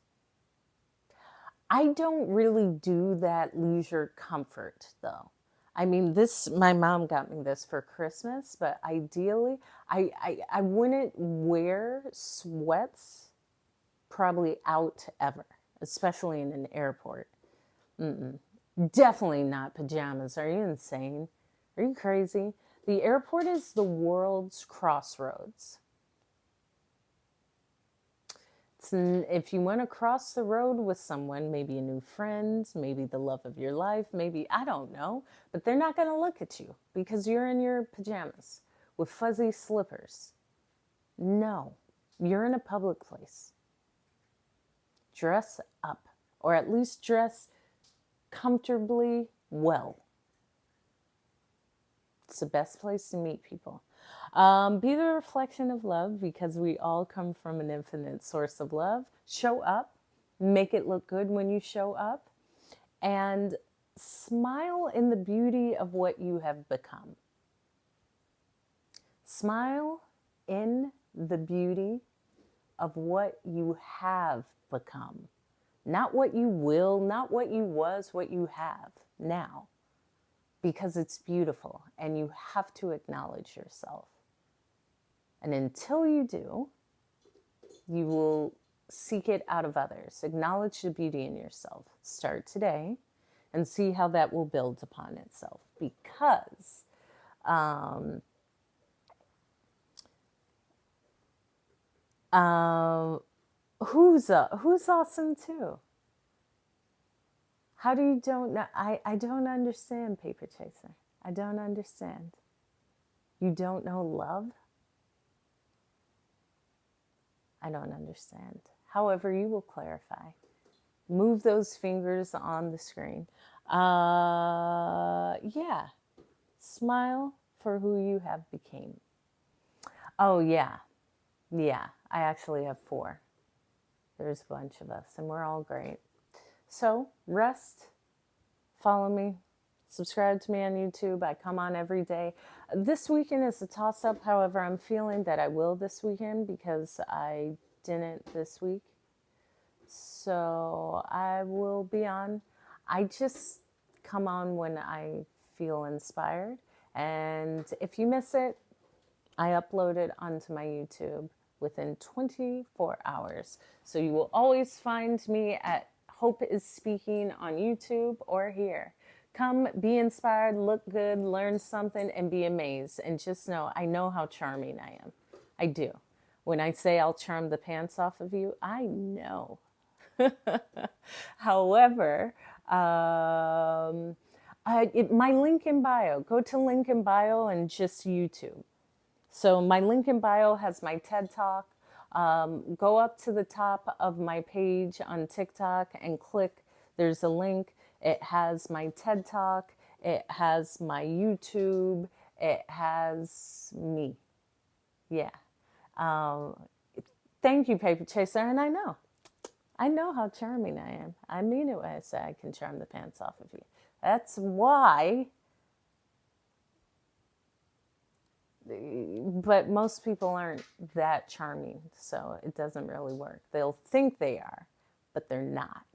I don't really do that leisure comfort though. I mean, my mom got me this for Christmas, but ideally, I wouldn't wear sweats probably out ever, especially in an airport. Mm-mm. Definitely not pajamas. Are you insane? Are you crazy? The airport is the world's crossroads. If you want to cross the road with someone, maybe a new friend, maybe the love of your life, maybe, I don't know, but they're not going to look at you because you're in your pajamas with fuzzy slippers. No, you're in a public place. Dress up, or at least dress comfortably well. It's the best place to meet people. Be the reflection of love because we all come from an infinite source of love. Show up, make it look good when you show up, and smile in the beauty of what you have become. Smile in the beauty of what you have become. Not what you will, not what you was, what you have now. Because it's beautiful and you have to acknowledge yourself. And until you do, you will seek it out of others. Acknowledge the beauty in yourself. Start today and see how that will build upon itself. Because who's awesome too? How do you don't know? I don't understand, Paper Chaser. I don't understand. You don't know love? I don't understand. However, you will clarify. Move those fingers on the screen. Yeah. Smile for who you have became. Oh, yeah. Yeah. I actually have 4. There's a bunch of us, and we're all great. So, rest. Follow me. Subscribe to me on YouTube. I come on every day. This weekend is a toss-up. However, I'm feeling that I will this weekend because I didn't this week. So I will be on. I just come on when I feel inspired. And if you miss it, I upload it onto my YouTube within 24 hours. So you will always find me at Hope is Speaking on YouTube or here. Come, be inspired, look good, learn something, and be amazed. And just know, I know how charming I am. I do. When I say I'll charm the pants off of you, I know. However, my link in bio, go to link in bio and just YouTube. So my link in bio has my TED Talk. Go up to the top of my page on TikTok and click. There's a link. It has my TED Talk. It has my YouTube. It has me. Yeah. Thank you, Paper Chaser. And I know how charming I am. I mean it when I say I can charm the pants off of you. That's why. But most people aren't that charming, so it doesn't really work. They'll think they are, but they're not.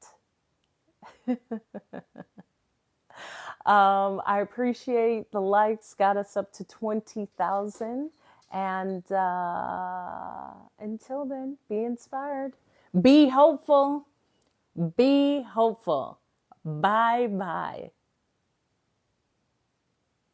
I appreciate the likes, got us up to 20,000. And until then, be inspired. Be hopeful. Be hopeful. Bye-bye.